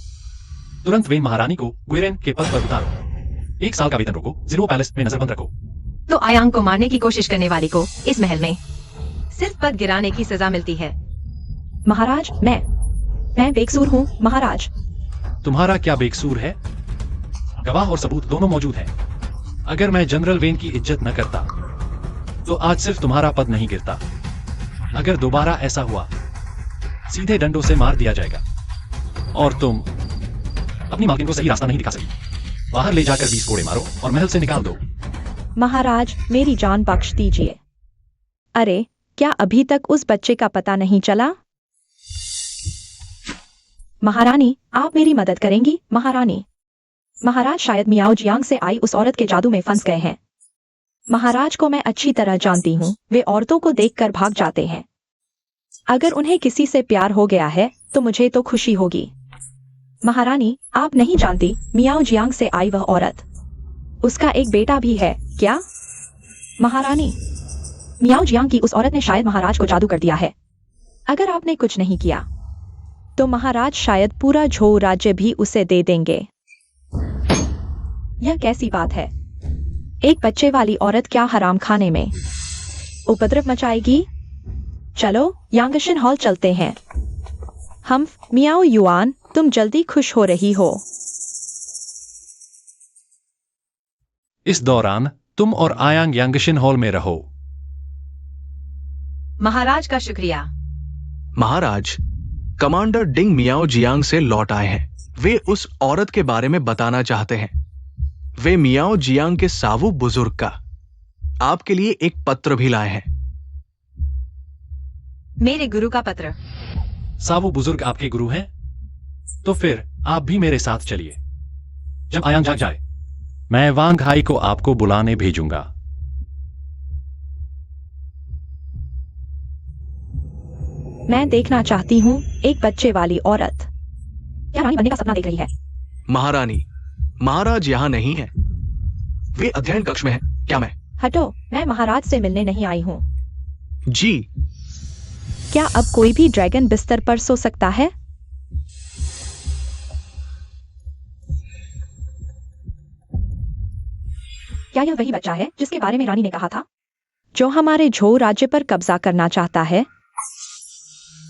Speaker 3: तुरंत वेन महारानी को ग्वेरेन के पद पर उतारो। 1 साल का वेतन रोको। जीरो पैलेस में नजरबंद रखो।
Speaker 2: तो आयांग को मारने की कोशिश करने वाली को इस महल में सिर्फ पद गिराने की सजा मिलती है।
Speaker 4: महाराज, मैं बेकसूर हूँ। महाराज,
Speaker 3: तुम्हारा क्या बेकसूर है? गवाह और सबूत दोनों मौजूद हैं। अगर मैं जनरल वेन की इज्जत न करता तो आज सिर्फ तुम्हारा पद नहीं गिरता। अगर दोबारा ऐसा हुआ, सीधे डंडों से मार दिया जाएगा और तुम अपनी मालकिन को सही रास्ता नहीं दिखा सकी। बाहर ले जाकर 20 कोड़े मारो और महल से निकाल दो।
Speaker 4: महाराज, मेरी जान बख्श दीजिए। अरे, क्या अभी तक उस बच्चे का पता नहीं चला? महारानी, आप मेरी मदद करेंगी? महारानी, महाराज शायद मियाओ जियांग से आई उस औरत के जादू में फंस गए हैं। महाराज को मैं अच्छी तरह जानती हूँ। वे औरतों को देखकर भाग जाते हैं। अगर उन्हें किसी से प्यार हो गया है तो मुझे तो खुशी होगी। महारानी, आप नहीं जानती, मियाओ जियांग से आई वह औरत, उसका एक बेटा भी है क्या? महारानी, मियाओ जियांग की उस औरत ने शायद महाराज को जादू कर दिया है। अगर आपने कुछ नहीं किया तो महाराज शायद पूरा झो राज्य भी उसे दे देंगे। यह कैसी बात है? एक बच्चे वाली औरत क्या हराम खाने में उपद्रव मचाएगी? चलो यांगशन हॉल चलते हैं। हम मियाओ युआन, तुम जल्दी खुश हो रही हो।
Speaker 3: इस दौरान तुम और आयांग यांगशिन हॉल में रहो।
Speaker 2: महाराज का शुक्रिया।
Speaker 1: महाराज, कमांडर डिंग मियाओ जियांग से लौट आए हैं। वे उस औरत के बारे में बताना चाहते हैं। वे मियाओ जियांग के सावु बुजुर्ग का आपके लिए एक पत्र भी लाए हैं।
Speaker 2: मेरे गुरु का पत्र।
Speaker 3: सावु बुजुर्ग आपके गुरु हैं? तो फिर आप भी मेरे साथ चलिए। जब आयांग जाग जाए, मैं वांग हाई को आपको बुलाने भेजूंगा।
Speaker 4: मैं देखना चाहती हूँ एक बच्चे वाली औरत क्या रानी बनने का सपना देख रही है।
Speaker 1: महारानी, महाराज यहाँ नहीं है। वे अध्ययन कक्ष में हैं। क्या मैं?
Speaker 4: हटो, मैं महाराज से मिलने नहीं आई हूँ।
Speaker 1: जी।
Speaker 4: क्या अब कोई भी ड्रैगन बिस्तर पर सो सकता है? क्या यह वही बच्चा है जिसके बारे में रानी ने कहा था, जो हमारे झो राज्य पर कब्जा करना चाहता है?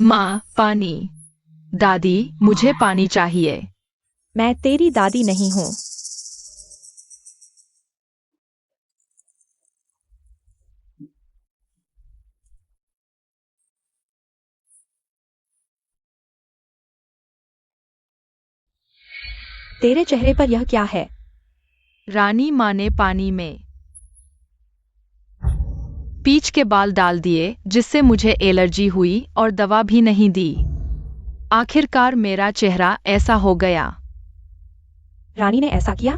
Speaker 5: माँ, पानी। दादी, मुझे पानी चाहिए।
Speaker 4: मैं तेरी दादी नहीं हूँ। तेरे चेहरे पर यह क्या है?
Speaker 5: रानी माँ ने पानी में पीच के बाल डाल दिए, जिससे मुझे एलर्जी हुई और दवा भी नहीं दी। आखिरकार मेरा चेहरा ऐसा हो गया।
Speaker 4: रानी ने ऐसा किया?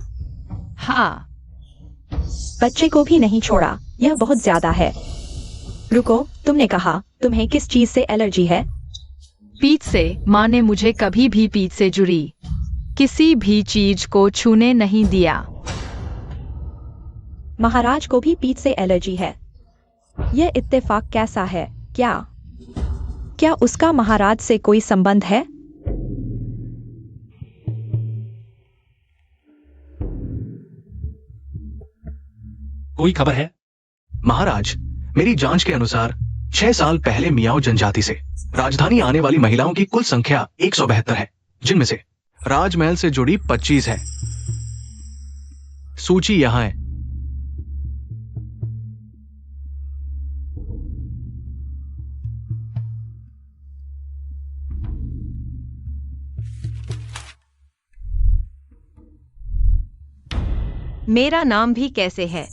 Speaker 5: हाँ।
Speaker 4: बच्चे को भी नहीं छोड़ा। यह बहुत ज्यादा है। रुको, तुमने कहा तुम्हें किस चीज से एलर्जी है?
Speaker 5: पीठ से। माँ ने मुझे कभी भी पीठ से जुड़ी किसी भी चीज को छूने नहीं दिया।
Speaker 4: महाराज को भी पीठ से एलर्जी है। यह इत्तेफाक कैसा है? क्या उसका महाराज से कोई संबंध है?
Speaker 3: कोई खबर है?
Speaker 1: महाराज, मेरी जांच के अनुसार 6 साल पहले मियाओ जनजाति से राजधानी आने वाली महिलाओं की कुल संख्या 172 है, जिनमें से राजमहल से जुड़ी 25 है। सूची यहां है।
Speaker 2: मेरा नाम भी कैसे है?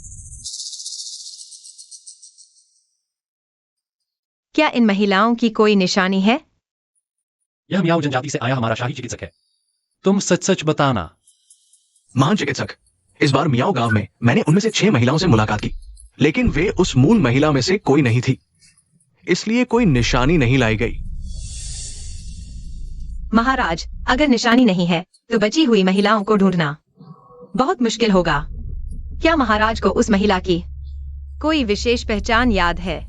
Speaker 2: क्या इन महिलाओं की कोई निशानी है?
Speaker 3: यह मियाओ जनजाति से आया हमारा शाही चिकित्सक है। तुम सच सच बताना।
Speaker 1: महान चिकित्सक, इस बार मियाओ गांव में मैंने उनमें से 6 महिलाओं से मुलाकात की, लेकिन वे उस मूल महिला में से कोई नहीं थी, इसलिए कोई निशानी नहीं लाई गई।
Speaker 2: महाराज, अगर निशानी नहीं है तो बची हुई महिलाओं को ढूंढना बहुत मुश्किल होगा। क्या महाराज को उस महिला की कोई विशेष पहचान याद है?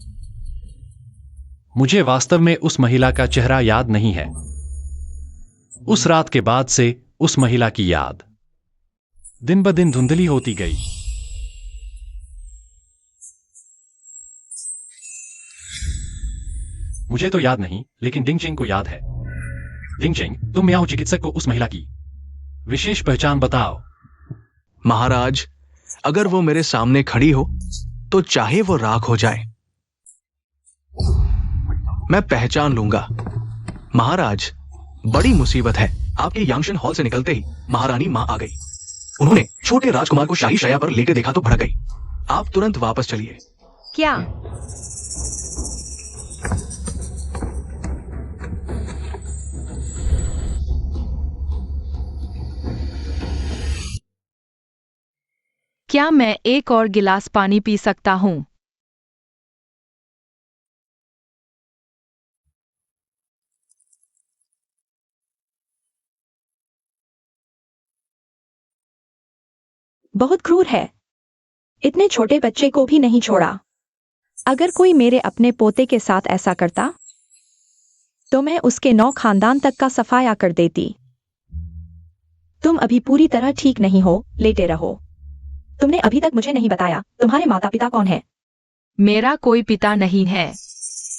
Speaker 3: मुझे वास्तव में उस महिला का चेहरा याद नहीं है। उस रात के बाद से उस महिला की याद दिन ब दिन धुंधली होती गई। मुझे तो याद नहीं, लेकिन डिंगचेंग को याद है। डिंगचेंग, तुम मियाओ चिकित्सक को उस महिला की विशेष पहचान बताओ।
Speaker 1: महाराज, अगर वो मेरे सामने खड़ी हो तो चाहे वो राख हो जाए, मैं पहचान लूंगा। महाराज, बड़ी मुसीबत है। आपके यांगशन हॉल से निकलते ही महारानी मां आ गई। उन्होंने छोटे राजकुमार को शाही शैया पर लेटे देखा तो भड़क गई। आप तुरंत वापस चलिए।
Speaker 2: क्या?
Speaker 5: क्या मैं एक और गिलास पानी पी सकता हूँ?
Speaker 4: बहुत क्रूर है। इतने छोटे बच्चे को भी नहीं छोड़ा। अगर कोई मेरे अपने पोते के साथ ऐसा करता तो मैं उसके 9 खानदान तक का सफाया कर देती। तुम अभी पूरी तरह ठीक नहीं हो, लेटे रहो। तुमने अभी तक मुझे नहीं बताया तुम्हारे माता पिता कौन है?
Speaker 5: मेरा कोई पिता नहीं है।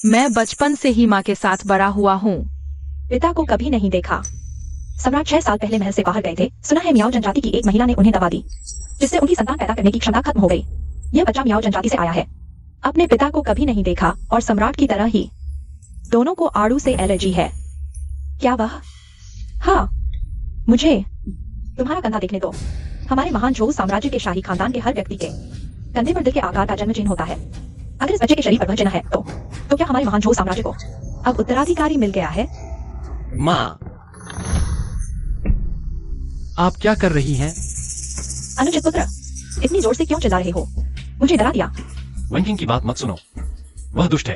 Speaker 5: मैं बचपन से ही माँ के साथ बड़ा हुआ हूँ।
Speaker 4: पिता को कभी नहीं देखा। सम्राट 6 साल पहले महल से बाहर गए थे। सुना है मियाओ जनजाति की एक महिला ने उन्हें दबा दी। जिससे उनकी संतान पैदा करने की क्षमता खत्म हो गई। यह बच्चा मियाओ जनजाति से आया है। अपने पिता को कभी नहीं देखा और सम्राट की तरह ही दोनों को आड़ू से एलर्जी है। क्या वह? हाँ, मुझे तुम्हारा कंधा देखने दो। हमारे महान झोऊ साम्राज्य के शाही खानदान के हर व्यक्ति के कंधे पर दिल के आकार का जन्म चिन्ह होता है। अगर इस बच्चे के शरीर पर वह चिन्ह है तो क्या हमारे महान झोऊ साम्राज्य को अब उत्तराधिकारी मिल गया है?
Speaker 3: माँ, आप क्या कर रही हैं?
Speaker 4: अनुचित पुत्र, इतनी जोर से क्यों चिल्ला रहे हो? मुझे डरा दिया।
Speaker 3: वंकिंग की बात मत सुनो, वह दुष्ट है।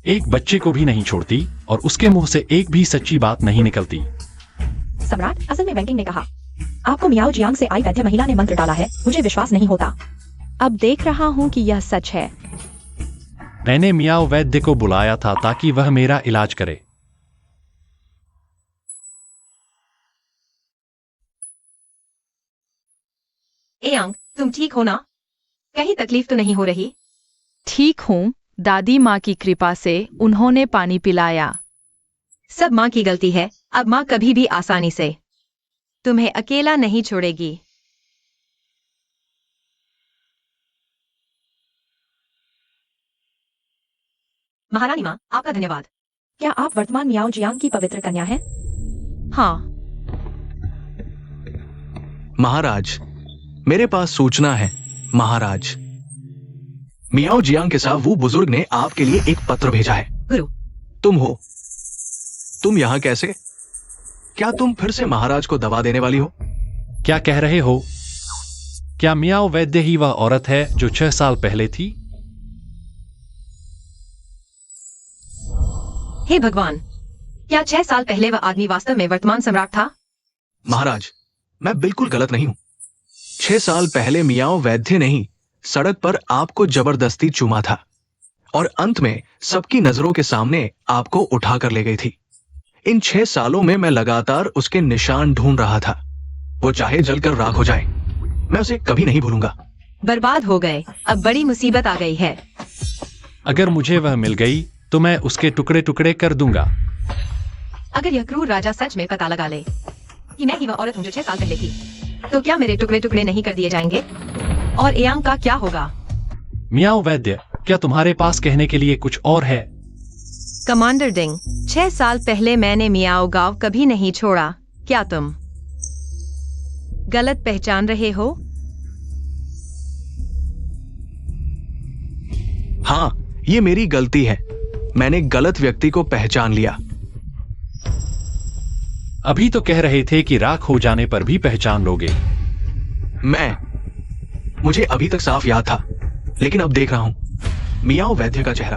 Speaker 3: एक बच्चे को भी नहीं छोड़ती और उसके मुंह से एक भी सच्ची बात नहीं निकलती।
Speaker 4: सम्राट, असल में वैंकिंग ने कहा आपको मियाओ जियांग से आई वैद्य महिला ने मंत्र डाला है। मुझे विश्वास नहीं होता। अब देख रहा हूँ कि यह सच है।
Speaker 3: मैंने मियाओ वैद्य को बुलाया था ताकि वह मेरा इलाज करे।
Speaker 2: एयांग, तुम ठीक हो ना? कहीं तकलीफ तो नहीं हो रही?
Speaker 5: ठीक हूँ, दादी माँ की कृपा से उन्होंने पानी पिलाया।
Speaker 2: सब माँ की गलती है। अब माँ कभी भी आसानी से तुम्हें अकेला नहीं छोड़ेगी। महारानी माँ, आपका धन्यवाद।
Speaker 4: क्या आप वर्तमान मियाओ जियांग की पवित्र कन्या हैं?
Speaker 5: हाँ,
Speaker 1: महाराज, मेरे पास सूचना है। महाराज, मियाओ जियांग के साथ वो बुजुर्ग ने आपके लिए एक पत्र भेजा है।
Speaker 2: गुरु,
Speaker 1: तुम हो? तुम यहाँ कैसे? क्या तुम फिर से महाराज को दवा देने वाली हो?
Speaker 3: क्या कह रहे हो? क्या मियाओ वैद्य ही वह औरत है जो 6 साल पहले थी?
Speaker 2: हे भगवान, क्या 6 साल पहले वह आदमी वास्तव में वर्तमान सम्राट था?
Speaker 1: महाराज, मैं बिल्कुल गलत नहीं हूं। 6 साल पहले मियाओ वैद्य ने ही सड़क पर आपको जबरदस्ती चूमा था और अंत में सबकी नजरों के सामने आपको उठाकर ले गई थी। इन 6 सालों में मैं लगातार उसके निशान ढूंढ रहा था। वो चाहे जलकर राख हो जाए, मैं उसे कभी नहीं भूलूंगा।
Speaker 2: बर्बाद हो गए। अब बड़ी मुसीबत आ गई है।
Speaker 3: अगर मुझे वह मिल गई तो मैं उसके टुकड़े टुकड़े कर दूंगा।
Speaker 2: अगर यह क्रूर राजा सच में पता लगा ले कि मैं ही वह औरत हूँ जो 6 साल पहले थी, तो क्या मेरे टुकड़े टुकड़े नहीं कर दिए जाएंगे? और एयांग का क्या होगा?
Speaker 3: मियाओ वैद्य, क्या तुम्हारे पास कहने के लिए कुछ और है?
Speaker 2: कमांडर डिंग, 6 साल पहले मैंने मियाओ गांव कभी नहीं छोड़ा। क्या तुम गलत पहचान रहे हो?
Speaker 1: हाँ, ये मेरी गलती है। मैंने गलत व्यक्ति को पहचान लिया।
Speaker 3: अभी तो कह रहे थे कि राख हो जाने पर भी पहचान लोगे।
Speaker 1: मुझे अभी तक साफ याद था, लेकिन अब देख रहा हूं मियाओ वैद्य का चेहरा,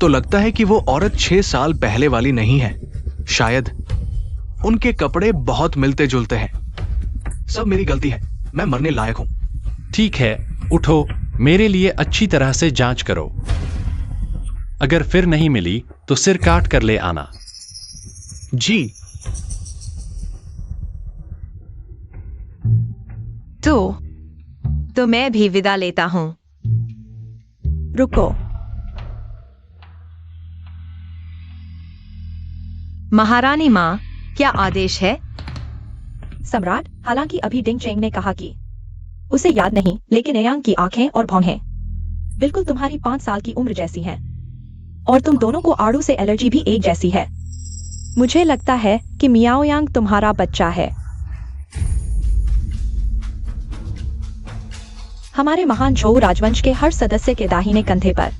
Speaker 1: तो लगता है कि वो औरत 6 साल पहले वाली नहीं है। शायद उनके कपड़े बहुत मिलते जुलते हैं। सब मेरी गलती है। मैं मरने लायक हूं।
Speaker 3: ठीक है, उठो, मेरे लिए अच्छी तरह से जांच करो। अगर फिर नहीं मिली तो सिर काट कर ले आना।
Speaker 1: जी।
Speaker 2: तो मैं भी विदा लेता हूं।
Speaker 4: रुको,
Speaker 2: महारानी माँ, क्या आदेश है?
Speaker 4: सम्राट, हालांकि अभी डिंग चेंग ने कहा कि उसे याद नहीं, लेकिन एयांग की आंखें और भौहें बिल्कुल तुम्हारी 5 साल की उम्र जैसी हैं। और तुम दोनों को आड़ू से एलर्जी भी एक जैसी है। मुझे लगता है कि मियाओ यांग तुम्हारा बच्चा है। हमारे महान झोऊ राजवंश के हर सदस्य के दाहिने कंधे पर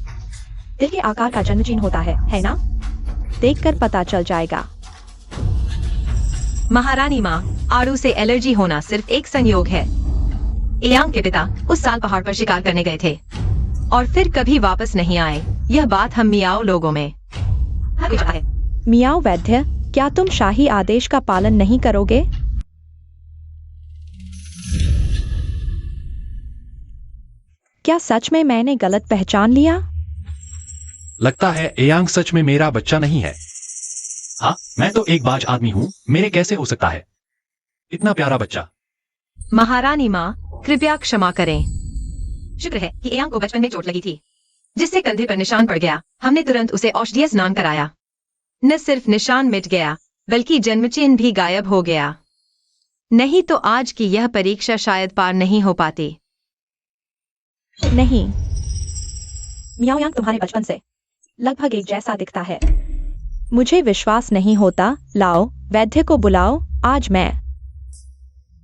Speaker 4: दिल के आकार का जन्म चिन्ह होता है ना? देखकर पता चल जाएगा।
Speaker 2: महारानी माँ, आड़ू से एलर्जी होना सिर्फ एक संयोग है। एयांग के पिता उस साल पहाड़ पर शिकार करने गए थे और फिर कभी वापस नहीं आए। यह बात हम मियाओ लोगों में है।
Speaker 4: मियाओ वैद्य, क्या तुम शाही आदेश का पालन नहीं करोगे? क्या सच में मैंने गलत पहचान लिया?
Speaker 3: लगता है एयांग सच में मेरा बच्चा नहीं है। हाँ, मैं तो एक बाज आदमी हूँ, मेरे कैसे हो सकता है इतना प्यारा बच्चा?
Speaker 2: महारानी माँ, कृपया क्षमा करें। शुक्र है कि एयांग को बचपन में चोट लगी थी, जिससे कंधे पर निशान पड़ गया। हमने तुरंत उसे औषधीय स्नान कराया। न सिर्फ निशान मिट गया, बल्कि जन्मचिन्ह भी गायब हो गया। नहीं तो आज की यह परीक्षा शायद पार नहीं हो पाती।
Speaker 4: नहीं, मियाओ यांग तुम्हारे बचपन से लगभग एक जैसा दिखता है। मुझे विश्वास नहीं होता। लाओ, वैद्य को बुलाओ। आज मैं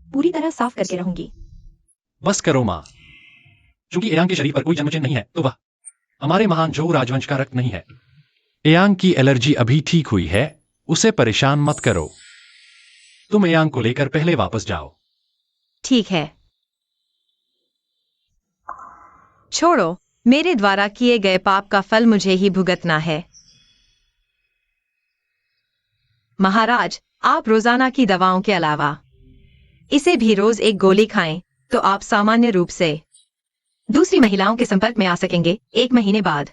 Speaker 4: पूरी तरह साफ करके रहूंगी।
Speaker 3: बस करो माँ। चूंकि एयांग के शरीर पर कोई जन्मचिन्ह नहीं है तो वह हमारे महान झोउ राजवंश का रक्त नहीं है। एयांग की एलर्जी अभी ठीक हुई है, उसे परेशान मत करो। तुम एयांग को लेकर पहले वापस जाओ।
Speaker 2: ठीक है, छोड़ो। मेरे द्वारा किए गए पाप का फल मुझे ही भुगतना है। महाराज, आप रोजाना की दवाओं के अलावा इसे भी रोज एक गोली खाएं तो आप सामान्य रूप से दूसरी महिलाओं के संपर्क में आ सकेंगे। 1 महीने बाद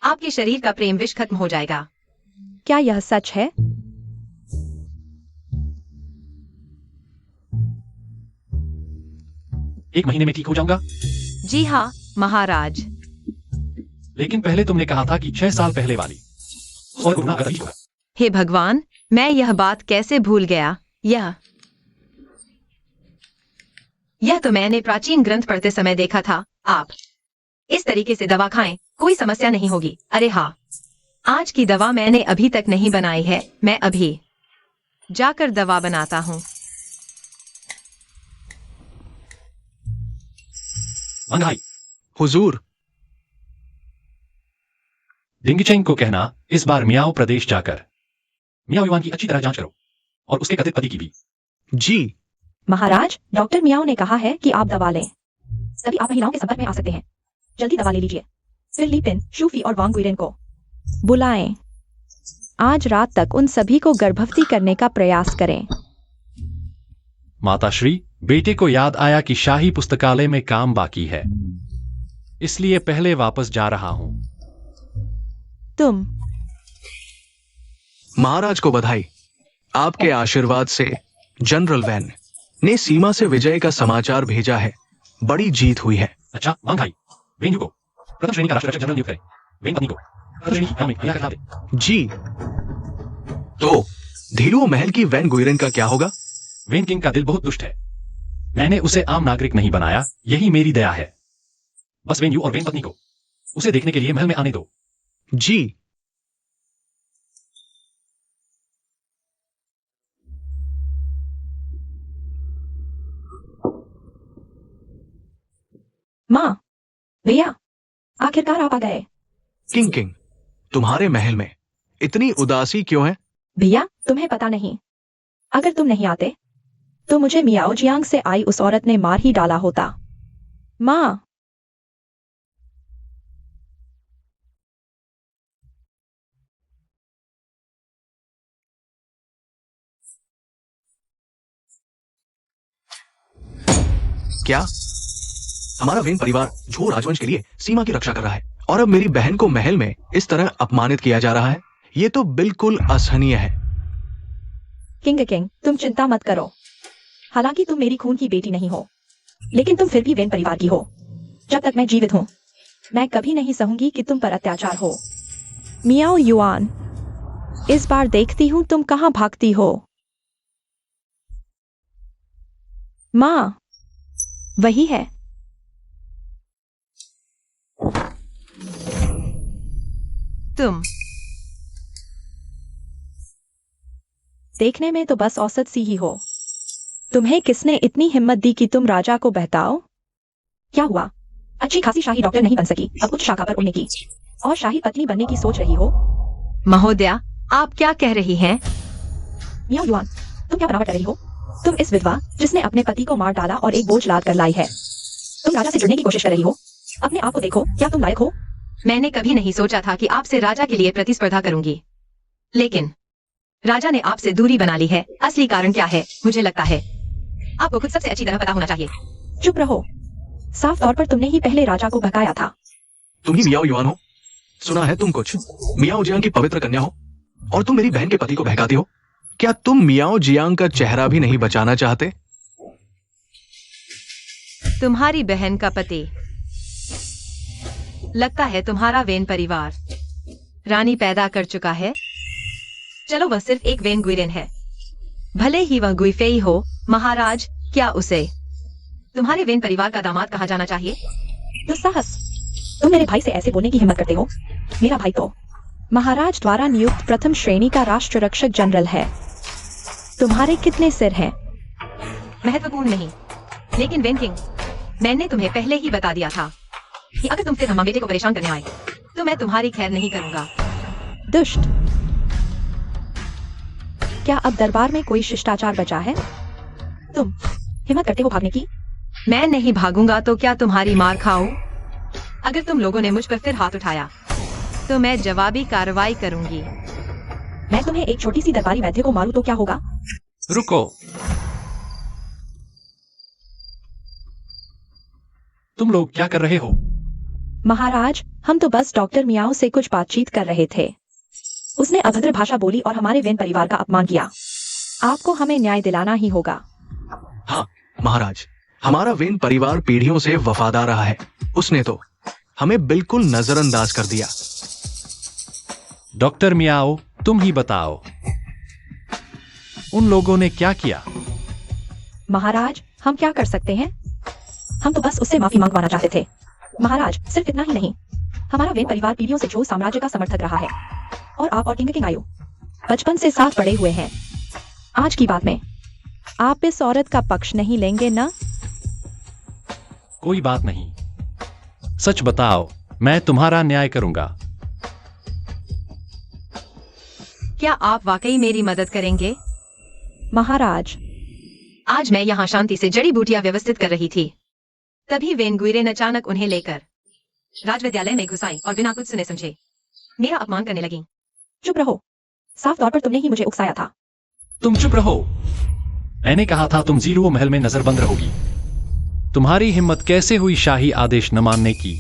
Speaker 2: आपके शरीर का प्रेम विष खत्म हो जाएगा।
Speaker 4: क्या यह सच है?
Speaker 3: एक महीने में ठीक हो जाऊंगा।
Speaker 2: जी हाँ महाराज।
Speaker 3: लेकिन पहले तुमने कहा था कि 6 साल पहले वाली और गुना अगर ठीक होगा।
Speaker 2: हे भगवान, मैं यह बात कैसे भूल गया। यह तो मैंने प्राचीन ग्रंथ पढ़ते समय देखा था। आप इस तरीके से दवा खाएं, कोई समस्या नहीं होगी। अरे हाँ, आज की दवा मैंने अभी तक नहीं बनाई है। मैं अभी जाकर दवा बनाता हूँ।
Speaker 3: मंगाई,
Speaker 1: हुजूर,
Speaker 3: डिंगचेंग को कहना इस बार मियाओ प्रदेश जाकर मियाओ युआन की अच्छी तरह जांच करो और उसके कथित पति की भी।
Speaker 1: जी।
Speaker 4: महाराज, डॉक्टर मियाओ ने कहा है कि आप दवा लें। सभी आप महिलाओं के संपर्क में आ सकते हैं। जल्दी दवा ले लीजिए। फिर लीपिन, शूफी और वांग गुइरेन को बुलाएं। आज रात तक उन सभी को गर्भवती करने का प्रयास करें।
Speaker 3: माताश्री, बेटे को याद आया कि शाही पुस्तकालय में काम बाकी है, इसलिए पहले वापस जा रहा हूं।
Speaker 4: तुम
Speaker 1: महाराज को बधाई। आपके आशीर्वाद से जनरल वैन ने सीमा से विजय का समाचार भेजा है। बड़ी जीत हुई है।
Speaker 3: अच्छा, वांग भाई, वेन को प्रथम श्रेणी का राष्ट्ररक्षक जनरल नियुक्त करें। वेन पत्नी को प्रथम श्रेणी की में महिला का दे।
Speaker 1: जी। तो धीरुओ महल की वैन गुइरेन का क्या होगा?
Speaker 3: वेन किंग का दिल बहुत दुष्ट है। मैंने उसे आम नागरिक नहीं बनाया, यही मेरी दया है। बस वेन यू और वेन पत्नी को उसे देखने के लिए महल में आने दो।
Speaker 1: जी।
Speaker 4: माँ, भैया, आखिरकार आप आ गए।
Speaker 1: किंग किंग, तुम्हारे महल में इतनी उदासी क्यों है?
Speaker 4: भैया, तुम्हें पता नहीं, अगर तुम नहीं आते तो मुझे मियाओ जियांग से आई उस औरत ने मार ही डाला होता। माँ,
Speaker 1: क्या? हमारा वेन परिवार झोउ राजवंश के लिए सीमा की रक्षा कर रहा है और अब मेरी बहन को महल में इस तरह अपमानित किया जा रहा है। ये तो बिल्कुल असहनीय है।
Speaker 4: किंग, तुम चिंता मत करो। हालांकि तुम मेरी खून की बेटी नहीं हो, लेकिन तुम फिर भी वेन परिवार की हो। जब तक मैं जीवित हूं, मैं कभी नहीं सहूंगी कि तुम पर अत्याचार हो। मियाओ युआन, इस बार देखती हूं तुम कहां भागती हो। माँ, वही है।
Speaker 2: तुम
Speaker 4: देखने में तो बस औसत सी ही हो। तुम्हें किसने इतनी हिम्मत दी कि तुम राजा को बहकाओ? क्या हुआ? अच्छी खासी शाही डॉक्टर नहीं बन सकी, अब उच्च शाखा पर उड़ने की और शाही पत्नी बनने की सोच रही हो?
Speaker 2: महोदया, आप क्या कह रही हैं?
Speaker 4: मियाओ युआन, तुम क्या बनावट कर रही हो? तुम इस विधवा जिसने अपने पति को मार डाला और एक बोझ लाद कर लाई है, तुम राजा से जुड़ने की कोशिश कर रही हो? अपने आप को देखो, क्या तुम लायक हो?
Speaker 2: मैंने कभी नहीं सोचा था कि आपसे राजा के लिए प्रतिस्पर्धा करूंगी, लेकिन राजा ने आपसे दूरी बना ली है। असली कारण क्या है? मुझे लगता है आपको खुद सबसे अच्छी तरह पता होना चाहिए।
Speaker 4: चुप रहो। साफ तौर पर तुमने ही पहले राजा को भगाया था।
Speaker 1: तुम ही मियाओ युआन हो। सुना है तुम कुछ मियाओ जियांग की पवित्र कन्या हो और तुम मेरी बहन के पति को बहकाती हो। क्या तुम मियाओ जियांग का चेहरा भी नहीं बचाना चाहते?
Speaker 2: तुम्हारी बहन का पति, लगता है तुम्हारा वेन परिवार रानी पैदा कर चुका है। चलो, वह सिर्फ एक वेन गुइरेन है। भले ही वह गुइफेई हो, महाराज, क्या उसे तुम्हारे वेन परिवार का दामाद कहा जाना चाहिए?
Speaker 4: दुस्साहस, तुम मेरे भाई से ऐसे बोलने की हिम्मत करते हो? मेरा भाई तो महाराज द्वारा नियुक्त प्रथम श्रेणी का राष्ट्र रक्षक जनरल है। तुम्हारे कितने सिर हैं?
Speaker 2: महत्वपूर्ण नहीं, लेकिन वेन किंग, मैंने तुम्हें पहले ही बता दिया था कि अगर तुम फिर हमारे बेटे को परेशान करने आए तो मैं तुम्हारी खैर नहीं करूंगा।
Speaker 4: दुष्ट, क्या अब दरबार में कोई शिष्टाचार बचा है? तुम हिम्मत करते हो भागने की?
Speaker 2: मैं नहीं भागूंगा तो क्या तुम्हारी मार खाऊं? अगर तुम लोगों ने मुझ पर फिर हाथ उठाया तो मैं जवाबी कार्रवाई करूंगी।
Speaker 4: मैं तुम्हें एक छोटी सी दरबारी वैद्य को मारूं तो क्या होगा?
Speaker 3: रुको, तुम लोग क्या कर रहे हो?
Speaker 4: महाराज, हम तो बस डॉक्टर मियाओ से कुछ बातचीत कर रहे थे। उसने अभद्र भाषा बोली और हमारे वेन परिवार का अपमान किया। आपको हमें न्याय दिलाना ही होगा।
Speaker 1: हाँ महाराज, हमारा वेन परिवार पीढ़ियों से वफादार रहा है। उसने तो हमें बिल्कुल नजरअंदाज कर दिया।
Speaker 3: डॉक्टर मियाओ, तुम ही बताओ, उन लोगों ने क्या किया?
Speaker 4: महाराज, हम क्या कर सकते हैं? हम तो बस उससे माफी मांगवाना चाहते थे। महाराज, सिर्फ इतना ही नहीं, हमारा वेन परिवार पीढ़ियों से जो साम्राज्य का समर्थक रहा है, और आप और किंग आयु बचपन से साथ पड़े हुए हैं। आज की बात में आप इस औरत का पक्ष नहीं लेंगे ना?
Speaker 3: कोई बात नहीं, सच बताओ, मैं तुम्हारा न्याय करूंगा।
Speaker 2: क्या आप वाकई मेरी मदद करेंगे?
Speaker 4: महाराज,
Speaker 2: आज मैं यहाँ शांति से जड़ी बूटियां व्यवस्थित कर रही थी, तभी वेन गुइरेन अचानक उन्हें लेकर राजविद्यालय में घुस आई और बिना कुछ सुने समझे मेरा अपमान करने लगी।
Speaker 4: चुप रहो, साफ तौर पर तुमने ही मुझे उकसाया था।
Speaker 3: तुम चुप रहो, मैंने कहा था तुम जीलुओ महल में नजरबंद रहोगी। तुम्हारी हिम्मत कैसे हुई शाही आदेश न मानने की?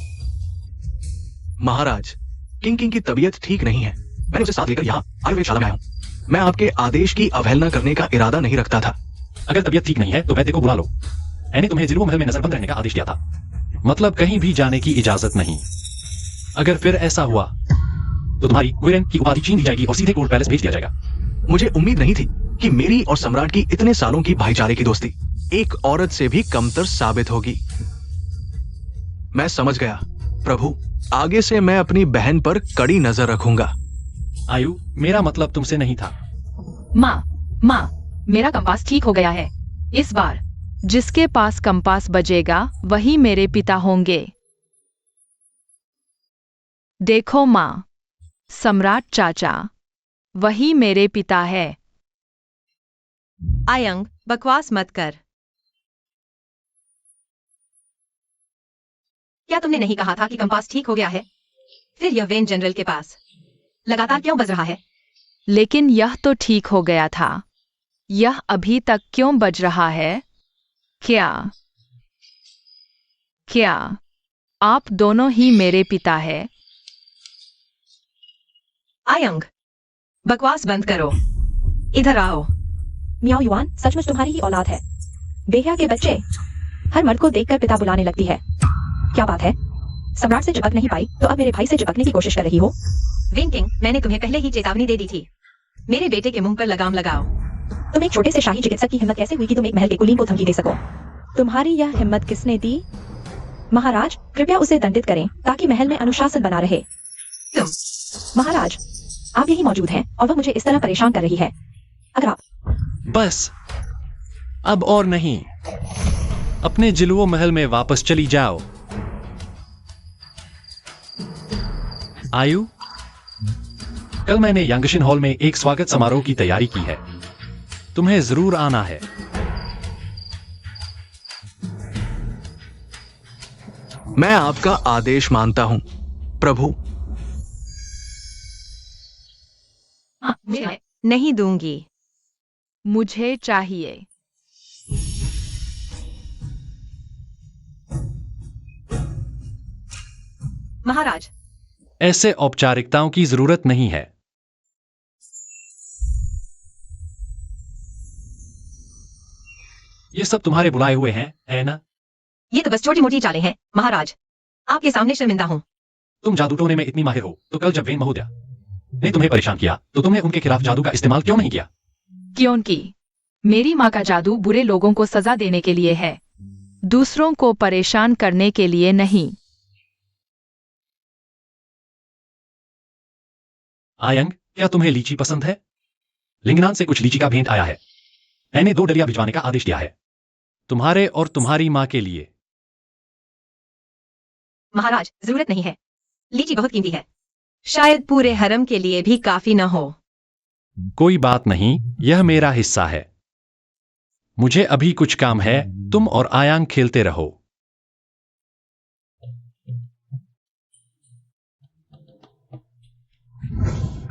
Speaker 1: महाराज, किंग की तबीयत ठीक नहीं है। मैंने उसे साथ लेकर यहाँ आयुर्वेदशाला में आया हूँ। मैं आपके आदेश की अवहेलना करने का इरादा नहीं रखता था।
Speaker 3: अगर तबीयत ठीक नहीं है तो वैद्य को बुला लो। मैंने तुम्हें जीलुओ महल में नजरबंद रहने का आदेश दिया था, मतलब कहीं भी जाने की इजाजत नहीं। अगर फिर ऐसा हुआ तो तुम्हारी गुइरेन की उपाधि छीन ली जाएगी और सीधे कोर्ट पैलेस भेज दिया जाएगा।
Speaker 1: मुझे उम्मीद नहीं थी कि मेरी और सम्राट की इतने सालों की भाईचारे की दोस्ती एक औरत से भी कमतर साबित होगी। मैं समझ गया प्रभु, आगे से मैं अपनी बहन पर कड़ी नजर रखूंगा।
Speaker 3: आयु, मेरा मतलब तुमसे नहीं था।
Speaker 5: माँ, मेरा कंपास ठीक हो गया है। इस बार जिसके पास कंपास बजेगा वही मेरे पिता होंगे। देखो माँ, सम्राट चाचा, वही मेरे पिता है।
Speaker 2: आयंग, बकवास मत कर। क्या तुमने नहीं कहा था कि कंपास ठीक हो गया है? फिर यह वेन जनरल के पास लगातार क्यों बज रहा है?
Speaker 5: लेकिन यह तो ठीक हो गया था, यह अभी तक क्यों बज रहा है? क्या आप दोनों ही मेरे पिता हैं?
Speaker 2: आयंग, बकवास बंद करो, इधर आओ।
Speaker 4: मियाओ युआन सचमुच तुम्हारी ही औलाद है। बेहिया के बच्चे हर मर्द को देखकर पिता बुलाने लगती है। क्या बात है, सम्राट से चिपक नहीं पाई तो अब मेरे भाई से चिपकने की कोशिश कर रही हो?
Speaker 2: वेन किंग, मैंने तुम्हें पहले ही चेतावनी दे दी थी, मेरे बेटे के मुंह पर लगाम लगाओ।
Speaker 4: तुम एक छोटे से शाही चिकित्सक की हिम्मत कैसे हुई कि तुम एक महल के कुलीन को धमकी दे सको? तुम्हारी यह हिम्मत किसने दी? महाराज, कृपया उसे दंडित करें ताकि महल में अनुशासन बना रहे।
Speaker 2: तुम
Speaker 4: महाराज, आप यही मौजूद हैं और वह मुझे इस तरह परेशान कर रही है। अगर आप
Speaker 3: बस, अब और नहीं, अपने जिलुओ महल में वापस चली जाओ। आयु, कल मैंने यांगशिन हॉल में एक स्वागत समारोह की तैयारी की है, तुम्हें जरूर आना है।
Speaker 1: मैं आपका आदेश मानता हूं प्रभु।
Speaker 2: नहीं दूंगी।
Speaker 5: मुझे चाहिए।
Speaker 2: महाराज,
Speaker 3: ऐसे औपचारिकताओं की जरूरत नहीं है। ये सब तुम्हारे बुलाए हुए हैं, है ना?
Speaker 2: ये तो बस छोटी मोटी चालें हैं महाराज, आपके सामने शर्मिंदा हूं।
Speaker 3: तुम जादू टोने में इतनी माहिर हो तो कल जब वेन महोदया ने तुम्हें परेशान किया तो तुमने उनके खिलाफ जादू का इस्तेमाल क्यों नहीं किया?
Speaker 5: क्योंकि मेरी माँ का जादू बुरे लोगों को सजा देने के लिए है, दूसरों को परेशान करने के लिए नहीं।
Speaker 3: आयंग, क्या तुम्हें लीची पसंद है? लिंगनान से कुछ लीची का भेंट आया है। मैंने 2 डलिया भिजवाने का आदेश दिया है, तुम्हारे और तुम्हारी माँ के लिए।
Speaker 2: महाराज, जरूरत नहीं है। लीची बहुत कीमती है, शायद पूरे हरम के लिए भी काफी न हो।
Speaker 3: कोई बात नहीं, यह मेरा हिस्सा है। मुझे अभी कुछ काम है, तुम और आयांग खेलते रहो।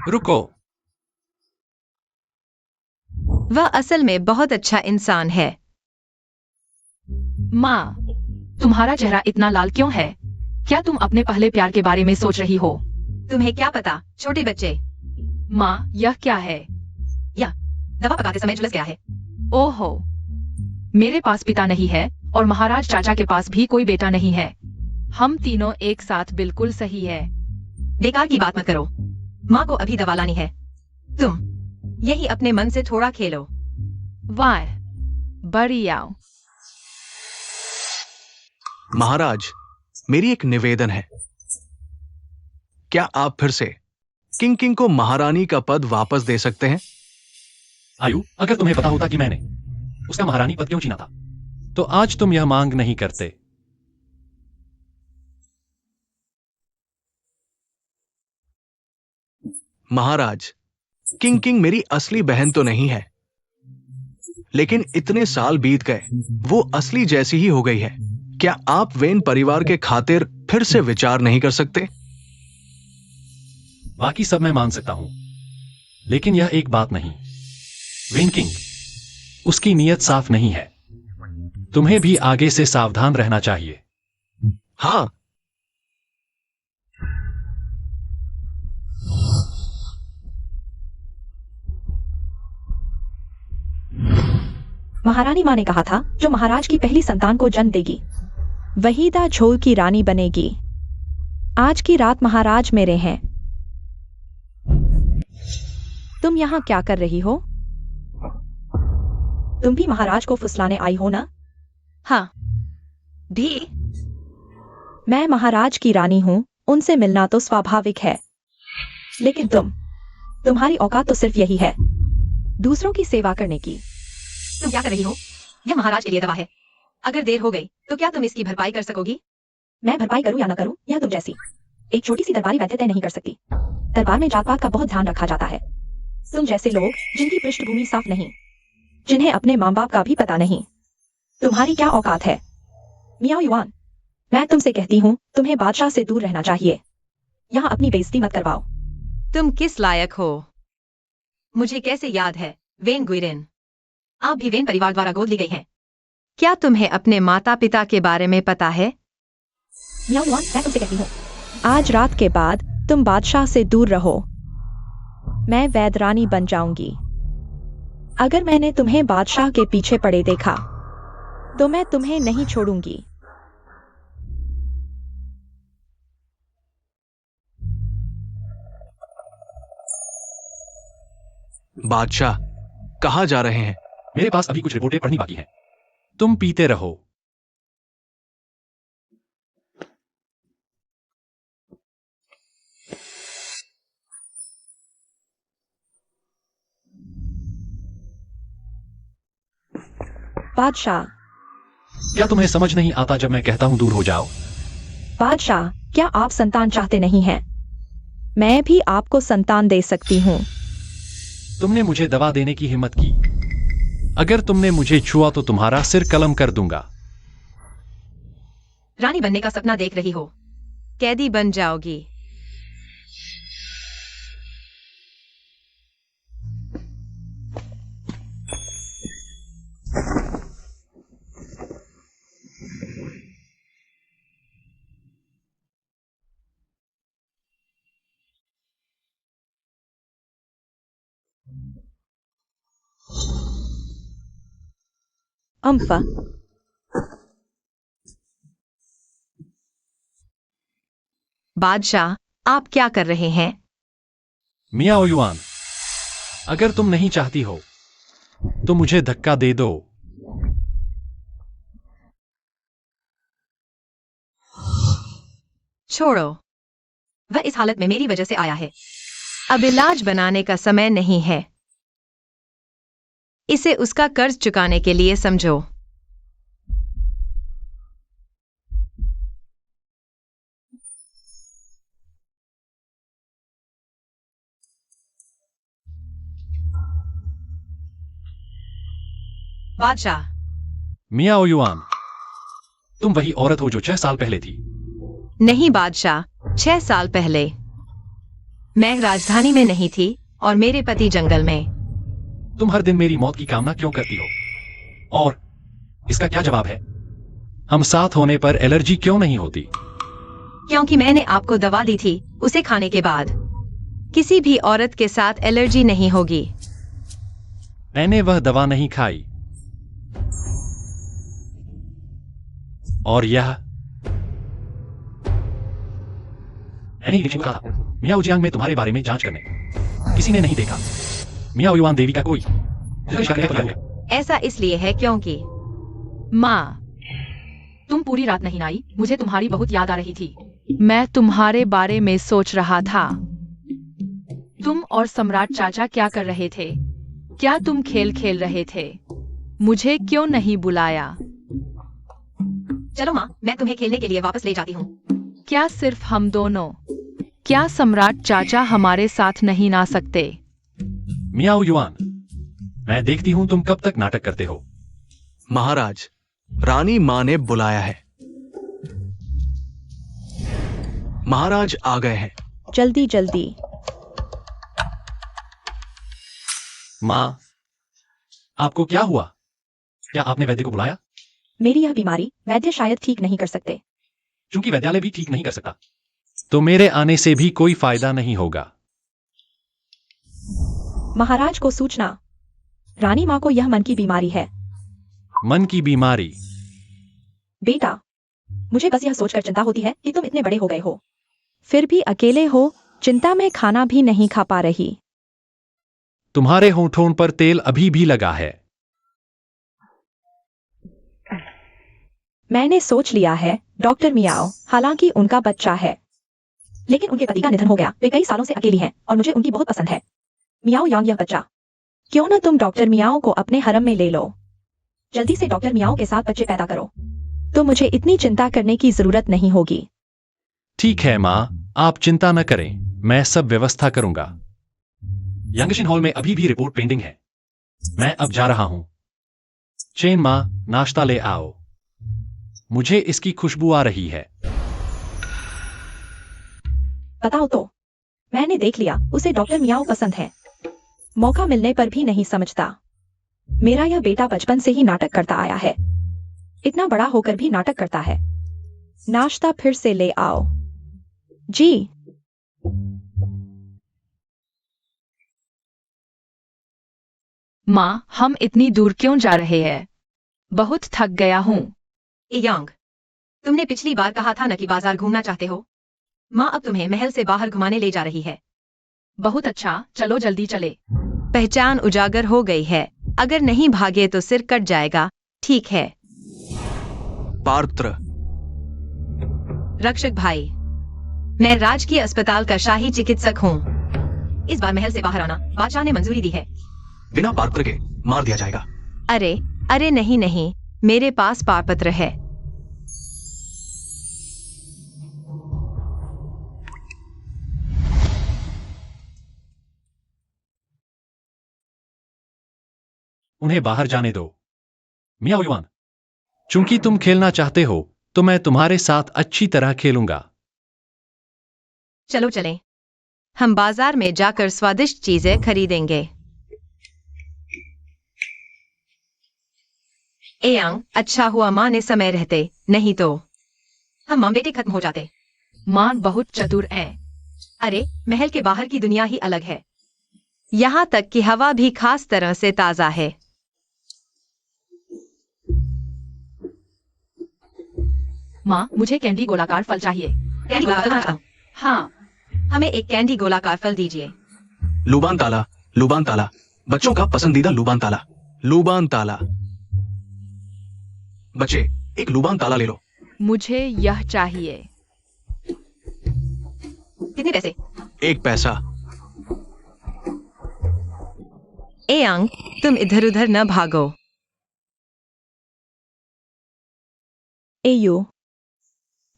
Speaker 3: रुको।
Speaker 2: वह असल में बहुत अच्छा इंसान है।
Speaker 5: माँ, तुम्हारा चेहरा इतना लाल क्यों है? क्या तुम अपने पहले प्यार के बारे में सोच रही हो?
Speaker 2: तुम्हें क्या पता, छोटे बच्चे।
Speaker 5: माँ, यह क्या है?
Speaker 2: दवा पकाते समय झुलस गया है।
Speaker 5: ओहो, मेरे पास पिता नहीं है और महाराज चाचा के पास भी कोई बेटा नहीं है। हम तीनों एक साथ बिल्कुल सही है।
Speaker 2: बेकार की बात मत करो, माँ को अभी दवा लानी है। तुम यही अपने मन से थोड़ा खेलो।
Speaker 5: वाह, बढ़िया।
Speaker 1: महाराज, मेरी एक निवेदन है। क्या आप फिर से किंग किंग को महारानी का पद वापस दे सकते हैं?
Speaker 3: आयु, अगर तुम्हें पता होता कि मैंने उसका महारानी पद क्यों छीना था, तो आज तुम यह मांग नहीं करते।
Speaker 1: महाराज, किंग किंग मेरी असली बहन तो नहीं है, लेकिन इतने साल बीत गए, वो असली जैसी ही हो गई है। क्या आप वेन परिवार के खातिर फिर से विचार नहीं कर सकते?
Speaker 3: बाकी सब मैं मान सकता हूं, लेकिन यह एक बात नहीं। वेन किंग, उसकी नीयत साफ नहीं है। तुम्हें भी आगे से सावधान रहना चाहिए।
Speaker 1: हाँ,
Speaker 4: महारानी माँ ने कहा था, जो महाराज की पहली संतान को जन्म देगी वही दा झोल की रानी बनेगी। आज की रात महाराज मेरे हैं। तुम यहाँ क्या कर रही हो? तुम भी महाराज को फुसलाने आई हो ना?
Speaker 2: हाँ, भी।
Speaker 4: मैं महाराज की रानी हूँ, उनसे मिलना तो स्वाभाविक है, लेकिन तुम्हारी औकात तो सिर्फ यही है, दूसरों की सेवा करने की।
Speaker 2: तुम क्या कर रही हो? यह महाराज के लिए दवा है। अगर देर हो गई तो क्या तुम इसकी भरपाई कर सकोगी?
Speaker 4: मैं भरपाई करूं या न करूं, यह तुम जैसी एक छोटी सी दरबारी वैद्य तय नहीं कर सकती। दरबार में जात पात का बहुत ध्यान रखा जाता है। तुम जैसे लोग जिनकी पृष्ठभूमि साफ नहीं, जिन्हें अपने माँ बाप का भी पता नहीं, तुम्हारी क्या औकात है? मियाओ युआन, मैं तुमसे कहती हूँ, तुम्हें बादशाह से दूर रहना चाहिए। यहाँ अपनी बेइज्जती मत करवाओ।
Speaker 2: तुम किस लायक हो? मुझे कैसे याद है, वेन गुइरेन। आप भी वेन परिवार द्वारा गोद ली गई हैं। क्या तुम्हें अपने माता पिता के बारे में पता है?
Speaker 4: मियाओ युआन, मैं तुमसे कहती हूँ, आज रात के बाद तुम बादशाह से दूर रहो। मैं वैद रानी बन जाऊंगी। अगर मैंने तुम्हें बादशाह के पीछे पड़े देखा तो मैं तुम्हें नहीं छोड़ूंगी।
Speaker 1: बादशाह, कहाँ जा रहे हैं?
Speaker 3: मेरे पास अभी कुछ रिपोर्टें पढ़नी बाकी हैं। तुम पीते रहो।
Speaker 4: बादशाह,
Speaker 3: क्या तुम्हें समझ नहीं आता जब मैं कहता हूं दूर हो जाओ?
Speaker 4: बादशाह, क्या आप संतान चाहते नहीं हैं? मैं भी आपको संतान दे सकती हूँ।
Speaker 3: तुमने मुझे दवा देने की हिम्मत की। अगर तुमने मुझे छुआ तो तुम्हारा सिर कलम कर दूंगा।
Speaker 2: रानी बनने का सपना देख रही हो, कैदी बन जाओगी।
Speaker 4: अम्फा,
Speaker 2: बादशाह, आप क्या कर रहे हैं?
Speaker 3: मियाओ युआन, अगर तुम नहीं चाहती हो तो मुझे धक्का दे दो।
Speaker 2: छोड़ो, वह इस हालत में मेरी वजह से आया है। अब इलाज बनाने का समय नहीं है। इसे उसका कर्ज चुकाने के लिए समझो। बादशाह,
Speaker 3: मियाओ युआन, तुम वही औरत हो जो 6 साल पहले थी।
Speaker 2: नहीं बादशाह, 6 साल पहले मैं राजधानी में नहीं थी और मेरे पति जंगल में।
Speaker 3: तुम हर दिन मेरी मौत की कामना क्यों करती हो? और इसका क्या जवाब है? हम साथ होने पर एलर्जी क्यों नहीं होती?
Speaker 2: क्योंकि मैंने आपको दवा दी थी, उसे खाने के बाद किसी भी औरत के साथ एलर्जी नहीं होगी।
Speaker 3: मैंने वह दवा नहीं खाई। और यह मैंने लिखने को कहा था, मियाओ जियांग में तुम्हारे बारे में जांच करने। किसी ने नहीं देखा। मियाओ युआन देवी का कोई
Speaker 2: ऐसा इसलिए है क्योंकि
Speaker 5: माँ, तुम पूरी रात नहीं आई। मुझे तुम्हारी बहुत याद आ रही थी। मैं तुम्हारे बारे में सोच रहा था। तुम और सम्राट चाचा क्या कर रहे थे? क्या तुम खेल खेल रहे थे? मुझे क्यों नहीं बुलाया?
Speaker 2: चलो माँ, मैं तुम्हें खेलने के लिए वापस ले जाती हूँ।
Speaker 5: क्या सिर्फ हम दोनों? क्या सम्राट चाचा हमारे साथ नहीं ना सकते?
Speaker 3: मियाओ युआन, मैं देखती हूं तुम कब तक नाटक करते हो।
Speaker 1: महाराज, रानी मां ने बुलाया है। महाराज आ गए हैं।
Speaker 4: जल्दी जल्दी।
Speaker 3: मां, आपको क्या हुआ? क्या आपने वैद्य को बुलाया?
Speaker 4: मेरी यह बीमारी वैद्य शायद ठीक नहीं कर सकते।
Speaker 3: क्योंकि वैद्यालय भी ठीक नहीं कर सकता, तो मेरे आने से भी कोई फायदा नहीं होगा।
Speaker 4: महाराज को सूचना। रानी माँ को यह मन की बीमारी है।
Speaker 3: मन की बीमारी?
Speaker 4: बेटा, मुझे बस यह सोचकर चिंता होती है कि तुम इतने बड़े हो गए हो, फिर भी अकेले हो, चिंता में खाना भी नहीं खा पा रही।
Speaker 3: तुम्हारे होठों पर तेल अभी भी लगा है।
Speaker 4: मैंने सोच लिया है डॉक्टर मियाओ। हालांकि उनका बच्चा है, लेकिन उनके पति का निधन हो गया। वे कई सालों से अकेली हैं और मुझे उनकी बहुत पसंद है। मियाओ यांग यह बच्चा, क्यों ना तुम डॉक्टर मियाओ को अपने हरम में ले लो। जल्दी से डॉक्टर मियाओ के साथ बच्चे पैदा करो, तो मुझे इतनी चिंता करने की जरूरत नहीं होगी।
Speaker 3: ठीक है मां, आप चिंता न करें, मैं सब व्यवस्था करूंगा। यंगशिन हॉल में अभी भी रिपोर्ट पेंडिंग है। मैं अब जा रहा हूं। चेन मां, नाश्ता ले आओ। मुझे इसकी खुशबू आ रही है।
Speaker 4: बताओ तो। मैंने देख लिया, उसे डॉक्टर मियाओ पसंद है। मौका मिलने पर भी नहीं समझता। मेरा यह बेटा बचपन से ही नाटक करता आया है, इतना बड़ा होकर भी नाटक करता है। नाश्ता फिर से ले आओ। जी।
Speaker 5: माँ, हम इतनी दूर क्यों जा रहे हैं? बहुत थक गया हूँ।
Speaker 2: यांग, तुमने पिछली बार कहा था न कि बाजार घूमना चाहते हो। माँ अब तुम्हें महल से बाहर घुमाने ले जा रही है।
Speaker 5: बहुत अच्छा, चलो जल्दी चले।
Speaker 2: पहचान उजागर हो गई है। अगर नहीं भागे तो सिर कट जाएगा। ठीक है
Speaker 1: पात्र।
Speaker 2: रक्षक भाई, मैं राजकीय अस्पताल का शाही चिकित्सक हूँ। इस बार महल से बाहर आना बादशाह ने मंजूरी दी है।
Speaker 1: बिना पात्र के मार दिया जाएगा।
Speaker 2: अरे अरे नहीं नहीं, मेरे पास पारपत्र है।
Speaker 3: उन्हें बाहर जाने दो। मियाओ युआन, चूंकि तुम खेलना चाहते हो तो मैं तुम्हारे साथ अच्छी तरह खेलूंगा।
Speaker 2: चलो चलें। हम बाजार में जाकर स्वादिष्ट चीजें खरीदेंगे। एयांग, अच्छा हुआ माँ ने समय रहते, नहीं तो हम माँ बेटे खत्म हो जाते।
Speaker 5: माँ बहुत चतुर है।
Speaker 2: अरे महल के बाहर की दुनिया ही अलग है। यहाँ तक कि हवा भी खास तरह से ताजा है।
Speaker 5: माँ, मुझे कैंडी गोलाकार फल चाहिए।
Speaker 2: कैंडी गोलाकार फल?
Speaker 5: हाँ।
Speaker 2: हमें एक कैंडी गोलाकार फल दीजिए।
Speaker 1: लुबान ताला, लुबान ताला, बच्चों का पसंदीदा लुबान ताला। लूबान ताला। बच्चे, एक लूबान ताला ले लो।
Speaker 5: मुझे यह चाहिए।
Speaker 2: कितने पैसे?
Speaker 1: 1 पैसा।
Speaker 2: एयांग, तुम इधर उधर न भागो।
Speaker 4: एयू,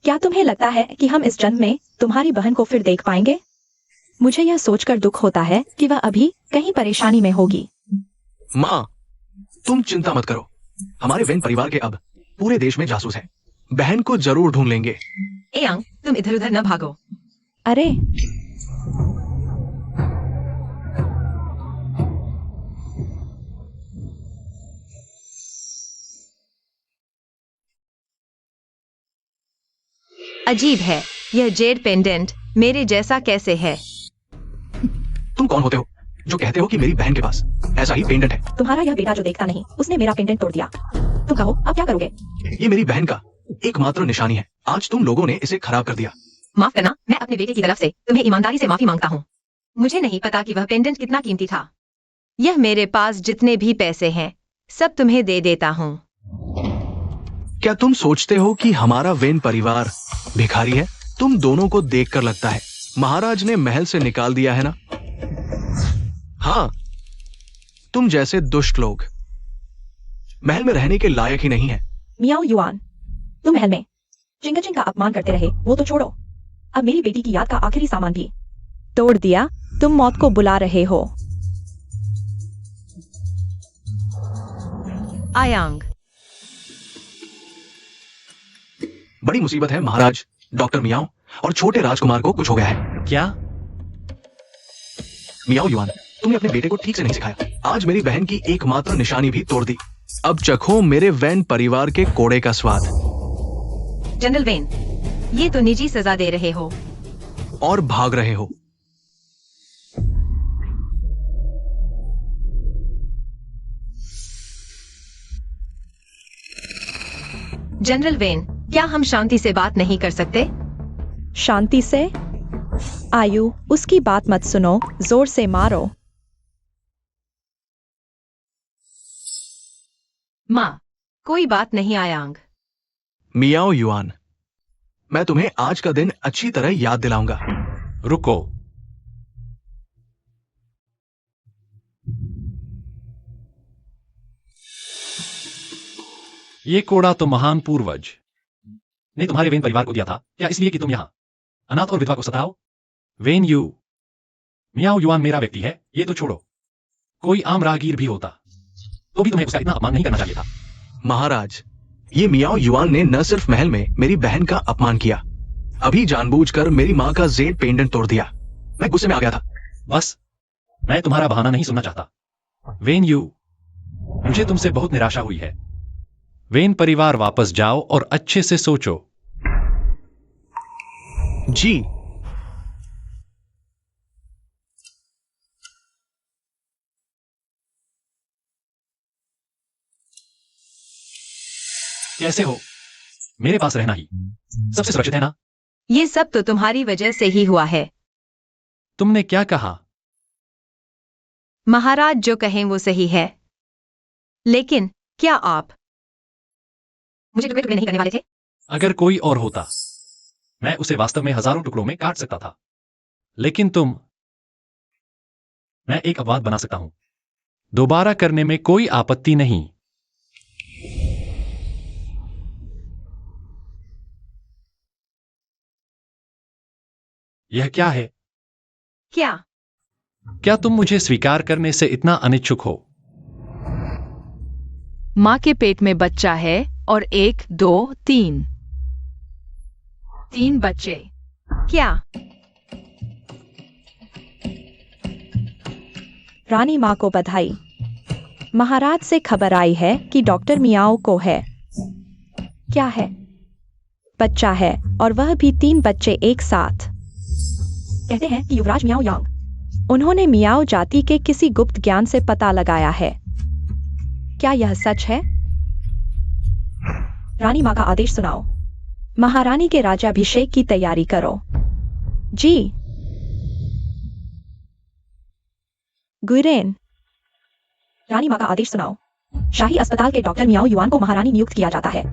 Speaker 4: क्या तुम्हें लगता है कि हम इस जन्म में तुम्हारी बहन को फिर देख पाएंगे? मुझे यह सोचकर दुख होता है कि वह अभी कहीं परेशानी में होगी।
Speaker 1: माँ, तुम चिंता मत करो। हमारे वेन परिवार के अब पूरे देश में जासूस हैं। बहन को जरूर ढूंढ लेंगे।
Speaker 2: एयांग, तुम इधर उधर न भागो।
Speaker 4: अरे,
Speaker 2: अजीब है, यह जेड पेंडेंट मेरे जैसा कैसे है?
Speaker 1: तुम कौन होते हो जो कहते हो कि मेरी बहन के पास ऐसा ही पेंडेंट है?
Speaker 4: तुम्हारा यह बेटा जो देखता नहीं, उसने मेरा पेंडेंट तोड़ दिया। तुम कहो, अब क्या करोगे?
Speaker 1: ये मेरी बहन का एकमात्र निशानी है। आज तुम लोगों ने इसे खराब कर दिया।
Speaker 2: माफ करना, मैं अपने बेटे की तरफ से तुम्हें ईमानदारी से माफी मांगता हूँ। मुझे नहीं पता कि वह पेंडेंट कितना कीमती था। यह मेरे पास जितने भी पैसे हैं सब तुम्हें दे देता हूँ।
Speaker 1: क्या तुम सोचते हो कि हमारा वेन परिवार भिखारी है? तुम दोनों को देखकर लगता है महाराज ने महल से निकाल दिया है ना? हाँ, तुम जैसे दुष्ट लोग महल में रहने के लायक ही नहीं है।
Speaker 4: मियाओ युआन, तुम महल में चिंगचिंग का अपमान करते रहे, वो तो छोड़ो, अब मेरी बेटी की याद का आखिरी सामान भी तोड़ दिया। तुम मौत को बुला रहे हो।
Speaker 2: आयांग,
Speaker 1: बड़ी मुसीबत है महाराज। डॉक्टर मियाओ और छोटे राजकुमार को कुछ हो गया है।
Speaker 3: क्या?
Speaker 1: मियाओ युआन, तुमने अपने बेटे को ठीक से नहीं सिखाया। आज मेरी बहन की एकमात्र निशानी भी तोड़ दी। अब चखो मेरे वैन परिवार के कोड़े का स्वाद।
Speaker 2: जनरल वेन, ये तो निजी सजा दे रहे हो
Speaker 1: और भाग रहे हो।
Speaker 2: जनरल वेन, क्या हम शांति से बात नहीं कर सकते?
Speaker 4: शांति से? आयु, उसकी बात मत सुनो, जोर से मारो।
Speaker 2: माँ, कोई बात नहीं आयांग।
Speaker 1: मियाओ युआन, मैं तुम्हें आज का दिन अच्छी तरह याद दिलाऊंगा।
Speaker 3: रुको। ये कोड़ा तो महान पूर्वज ने तुम्हारे वेन परिवार को दिया था, क्या इसलिए कि तुम यहां अनाथ और विधवा को सताओ? वेन यू, मियाओ युआन मेरा व्यक्ति है, ये तो छोड़ो। कोई आम राहगीर भी होता तो भी तुम्हें उसका इतना अपमान नहीं करना चाहिए था।
Speaker 1: महाराज, ये मियाओ युआन ने न सिर्फ महल में मेरी बहन का अपमान किया, अभी जानबूझकर मेरी माँ का जेड पेंडेंट तोड़ दिया। मैं गुस्से में आ गया था।
Speaker 3: बस, मैं तुम्हारा बहाना नहीं सुनना चाहता। वेन यू, मुझे तुमसे बहुत निराशा हुई है। वेन परिवार वापस जाओ और अच्छे से सोचो।
Speaker 1: जी।
Speaker 3: कैसे हो? मेरे पास रहना ही सबसे सुरक्षित है ना?
Speaker 2: ये सब तो तुम्हारी वजह से ही हुआ है।
Speaker 3: तुमने क्या कहा?
Speaker 2: महाराज जो कहें वो सही है, लेकिन क्या आप मुझे टुकड़े टुकड़े नहीं करने वाले थे?
Speaker 3: अगर कोई और होता, मैं उसे वास्तव में हजारों टुकड़ों में काट सकता था, लेकिन मैं एक अपवाद बना सकता हूं। दोबारा करने में कोई आपत्ति नहीं। यह क्या है? क्या तुम मुझे स्वीकार करने से इतना अनिच्छुक हो?
Speaker 5: माँ के पेट में बच्चा है और 1, 2, 3 बच्चे।
Speaker 2: क्या?
Speaker 4: रानी माँ को बधाई। महाराज से खबर आई है कि डॉक्टर मियाओ को है। क्या है? बच्चा है, और वह भी 3 बच्चे एक साथ। कहते हैं कि युवराज मियाओ यांग, उन्होंने मियाओ जाति के किसी गुप्त ज्ञान से पता लगाया है। क्या यह सच है? रानी माँ का आदेश सुनाओ। महारानी के राज्याभिषेक की तैयारी करो। जी। गुइरेन, रानी माँ का आदेश सुनाओ। शाही अस्पताल के डॉक्टर मियाओ युआन को महारानी नियुक्त किया जाता है।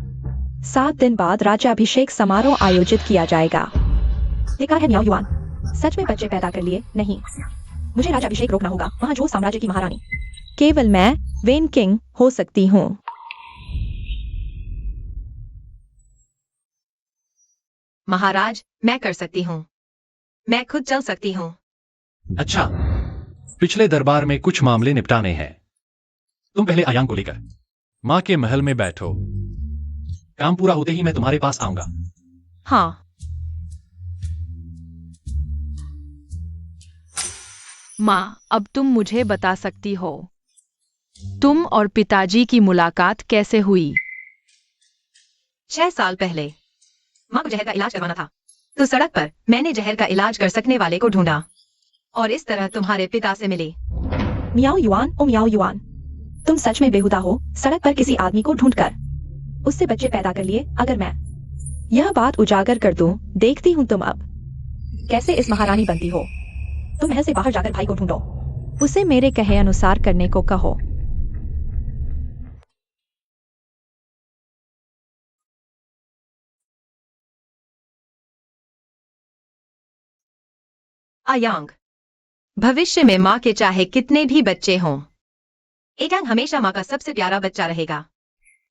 Speaker 4: 7 दिन बाद राज्याभिषेक समारोह आयोजित किया जाएगा। लिखा है मियाओ युआन। सच में बच्चे पैदा कर लिए? नहीं, मुझे राज्याभिषेक रोकना होगा। वहाँ जो साम्राज्य की महारानी केवल मैं वेन किंग हो सकती हूँ।
Speaker 2: महाराज, मैं कर सकती हूँ। मैं खुद चल सकती हूँ।
Speaker 3: अच्छा, पिछले दरबार में कुछ मामले निपटाने हैं। तुम पहले आयांग को लेकर माँ के महल में बैठो। काम पूरा होते ही मैं तुम्हारे पास आऊंगा।
Speaker 5: हाँ। माँ, अब तुम मुझे बता सकती हो, तुम और पिताजी की मुलाकात कैसे हुई?
Speaker 2: 6 साल पहले माँ को जहर का इलाज करवाना था, तो सड़क पर मैंने जहर का इलाज कर सकने वाले को ढूंढा और इस तरह तुम्हारे पिता से मिली।
Speaker 4: मियाओ युआन, ओ मियाओ युआन, तुम सच में बेहुदा हो। सड़क पर किसी आदमी को ढूंढकर उससे बच्चे पैदा कर लिए। अगर मैं यह बात उजागर कर दूं, देखती हूँ तुम अब कैसे इस महारानी बनती हो। तुम महल से बाहर जाकर भाई को ढूंढो, उसे मेरे कहे अनुसार करने को कहो।
Speaker 2: आयांग, भविष्य में माँ के चाहे कितने भी बच्चे हों, एयांग हमेशा माँ का सबसे प्यारा बच्चा रहेगा।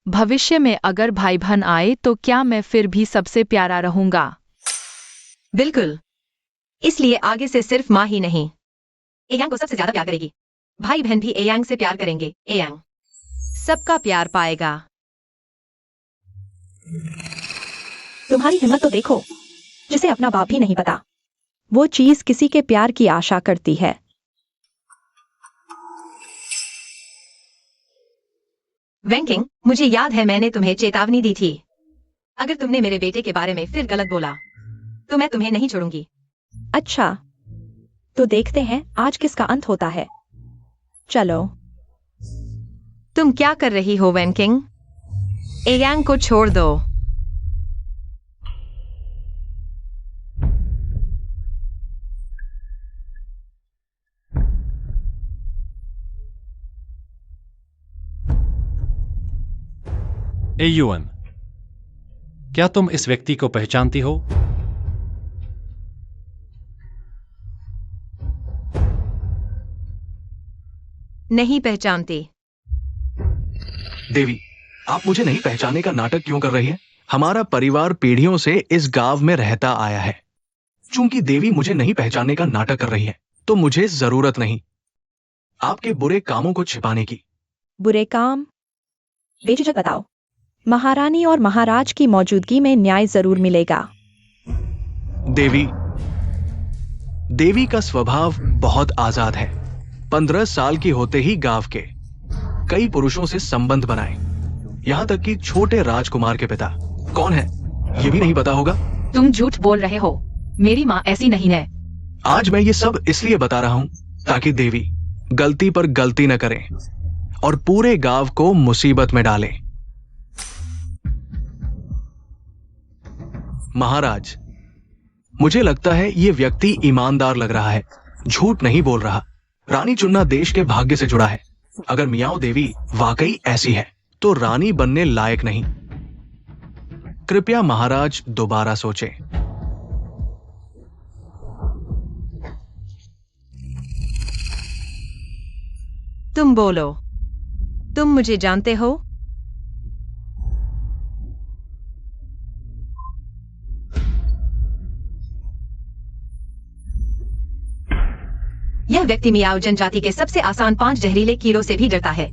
Speaker 5: भविष्य में अगर भाई बहन आए तो क्या मैं फिर भी सबसे प्यारा रहूंगा?
Speaker 2: बिल्कुल। इसलिए आगे से सिर्फ माँ ही नहीं, एयांग को सबसे ज्यादा प्यार करेगी। भाई बहन भी एयांग से प्यार करेंगे। एयांग सबका प्यार पाएगा।
Speaker 4: तुम्हारी हिम्मत तो देखो, जिसे अपना बाप भी नहीं पता, वो चीज किसी के प्यार की आशा करती है।
Speaker 2: वेंकिंग, मुझे याद है मैंने तुम्हें चेतावनी दी थी। अगर तुमने मेरे बेटे के बारे में फिर गलत बोला तो मैं तुम्हें नहीं छोड़ूंगी।
Speaker 4: अच्छा, तो देखते हैं आज किसका अंत होता है। चलो।
Speaker 2: तुम क्या कर रही हो वेंकिंग? एयांग को छोड़ दो।
Speaker 3: ए युअन, क्या तुम इस व्यक्ति को पहचानती हो?
Speaker 2: नहीं पहचानती।
Speaker 1: देवी, आप मुझे नहीं पहचानने का नाटक क्यों कर रही है? हमारा परिवार पीढ़ियों से इस गांव में रहता आया है। चूंकि देवी मुझे नहीं पहचानने का नाटक कर रही है, तो मुझे जरूरत नहीं आपके बुरे कामों को छिपाने की।
Speaker 4: बुरे काम? बेझिझक बताओ। महारानी और महाराज की मौजूदगी में न्याय जरूर मिलेगा।
Speaker 1: देवी का स्वभाव बहुत आजाद है। 15 साल की होते ही गांव के कई पुरुषों से संबंध बनाए, यहां तक कि छोटे राजकुमार के पिता कौन है ये भी नहीं पता होगा।
Speaker 5: तुम झूठ बोल रहे हो। मेरी माँ ऐसी नहीं है।
Speaker 1: आज मैं ये सब इसलिए बता रहा हूं ताकि देवी गलती पर गलती न करें और पूरे गांव को मुसीबत में डालें। महाराज, मुझे लगता है ये व्यक्ति ईमानदार लग रहा है, झूठ नहीं बोल रहा। रानी चुनना देश के भाग्य से जुड़ा है। अगर मियाओ देवी वाकई ऐसी है तो रानी बनने लायक नहीं। कृपया महाराज दोबारा सोचें।
Speaker 2: तुम बोलो, तुम मुझे जानते हो? यह व्यक्ति मियाओ जनजाति के सबसे आसान 5 जहरीले कीड़ों से भी डरता है।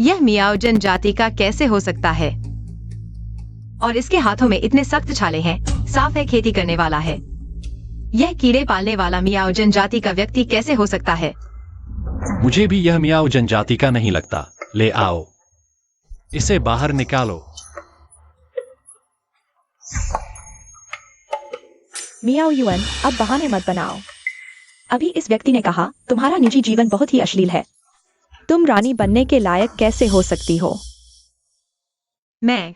Speaker 2: यह मियाओ जनजाति का कैसे हो सकता है? और इसके हाथों में इतने सख्त छाले हैं, साफ है खेती करने वाला है। यह कीड़े पालने वाला मियाओ जनजाति का व्यक्ति कैसे हो सकता है?
Speaker 3: मुझे भी यह मियाओ जनजाति का नहीं लगता। ले आओ, इसे बाहर निकालो।
Speaker 4: मियाओ युअन, अब बहाने मत बनाओ। अभी इस व्यक्ति ने कहा तुम्हारा निजी जीवन बहुत ही अश्लील है। तुम रानी बनने के लायक कैसे हो सकती हो?
Speaker 2: मैं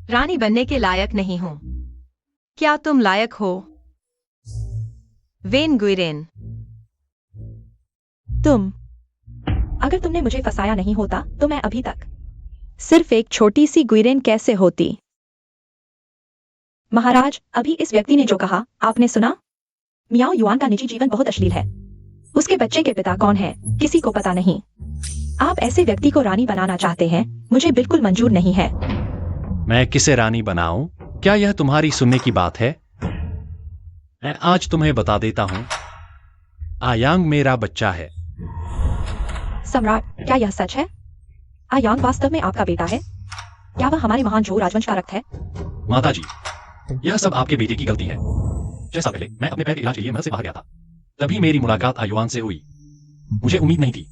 Speaker 2: रानी बनने के लायक नहीं हूं। क्या तुम लायक हो? वेन गुइरेन।
Speaker 4: तुम अगर तुमने मुझे फंसाया नहीं होता तो मैं अभी तक सिर्फ एक छोटी सी गुइरेन कैसे होती। महाराज, अभी इस व्यक्ति ने जो कहा आपने सुना? मियाओ युआन का निजी जीवन बहुत अश्लील है। उसके बच्चे के पिता कौन है किसी को पता नहीं। आप ऐसे व्यक्ति को रानी बनाना चाहते हैं, मुझे बिल्कुल मंजूर नहीं है।
Speaker 3: मैं किसे रानी बनाऊं? क्या यह तुम्हारी सुनने की बात है? मैं आज तुम्हें बता देता हूं, आयांग मेरा बच्चा है।
Speaker 4: सम्राट, क्या यह सच है? आयांग वास्तव में आपका बेटा है? क्या वह हमारे महान झो राजवंश का रक्त है?
Speaker 3: माताजी, यह सब आपके बेटे की गलती है। 6 साल पहले मैं अपने पैर के इलाज के लिए महल से बाहर गया था। तभी मेरी मुलाकात आयुआन से हुई। मुझे उम्मीद नहीं थी,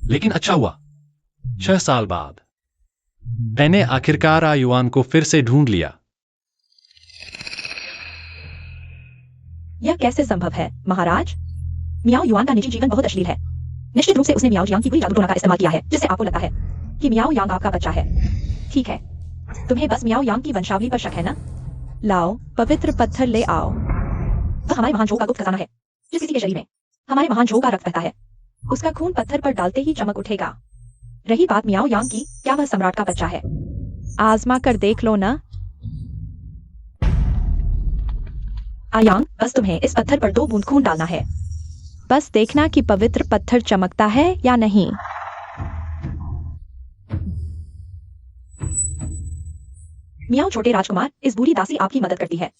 Speaker 3: लेकिन अच्छा हुआ। 6 साल बाद मैंने आखिरकार आयुआन को फिर से ढूंढ लिया।
Speaker 4: यह कैसे संभव है महाराज? मियाओ युआन का निजी जीवन बहुत अश्लील है। निश्चित रूप से उसने मियाओ यांग की बुरी जादू टोना का इस्तेमाल किया है, जिससे आपको लगता है कि मियाओ यांग आपका बच्चा है। ठीक है, तुम्हें बस मियाओ यांग की वंशावली पर शक है ना? लाओ, पवित्र पत्थर ले आओ। वह हमारे महान झो का गुप्त खजाना है। जिस किसी के शरीर में हमारे महान झो का रक्त बहता है, उसका खून पत्थर पर डालते ही चमक उठेगा। रही बात मियाओ यांग की, क्या वह सम्राट का बच्चा है? आजमा कर देख लो ना। आयांग, बस तुम्हें इस पत्थर पर 2 बूंद खून डालना है। बस देखना कि पवित्र पत्थर चमकता है या नहीं। मियाओ छोटे राजकुमार, इस बूढ़ी दासी आपकी मदद करती है।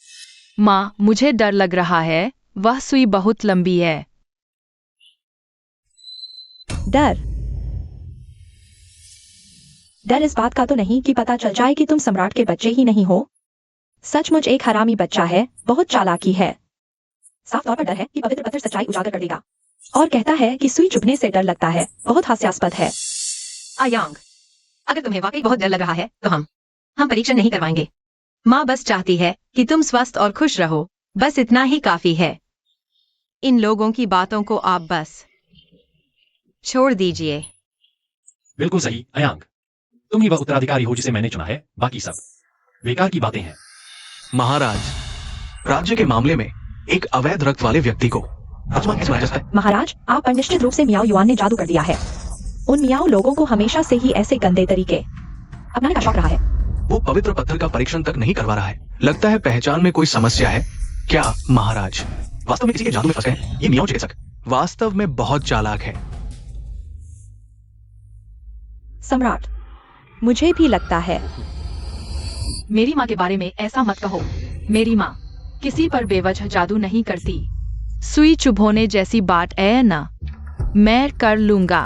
Speaker 5: माँ, मुझे डर लग रहा है। वह सुई बहुत लंबी है।
Speaker 4: डर? डर इस बात का तो नहीं कि पता चल जाए कि तुम सम्राट के बच्चे ही नहीं हो। सचमुच एक हरामी बच्चा है, बहुत चालाकी है। साफ तौर पर डर है कि पवित्र पत्थर सच्चाई उजागर कर देगा, और कहता है कि सुई चुभने से डर लगता है। बहुत हास्यास्पद है।
Speaker 2: आयांग, अगर तुम्हें वाकई बहुत डर लग रहा है तो हम परीक्षण नहीं करवाएंगे। माँ बस चाहती है कि तुम स्वस्थ और खुश रहो, बस इतना ही काफी है। इन लोगों की बातों को आप बस छोड़ दीजिए।
Speaker 3: बिल्कुल सही अयांग, तुम ही वह उत्तराधिकारी हो जिसे मैंने चुना है। बाकी सब बेकार की बातें हैं।
Speaker 1: महाराज, राज्य के मामले में एक अवैध रक्त वाले व्यक्ति को राजकुमार कैसे बनाया जा सकता है?
Speaker 4: महाराज, आप पर निश्चित रूप से मियाओ युआन ने जादू कर दिया है। उन मियाओ लोगों को हमेशा से ही ऐसे गंदे तरीके अपनाने का शौक रहा है।
Speaker 1: वो पवित्र पत्थर का परीक्षण तक नहीं करवा रहा है। लगता है पहचान में कोई समस्या है। क्या महाराज वास्तव में किसी के जादू में फंस गए हैं? ये मियाओ चिकित्सक वास्तव में बहुत चालाक है।
Speaker 4: सम्राट, मुझे भी लगता है।
Speaker 5: मेरी माँ के बारे में ऐसा मत कहो। मेरी माँ किसी पर बेवजह जादू नहीं करती। सुई चुभोने जैसी बात है ना, मैं कर लूंगा।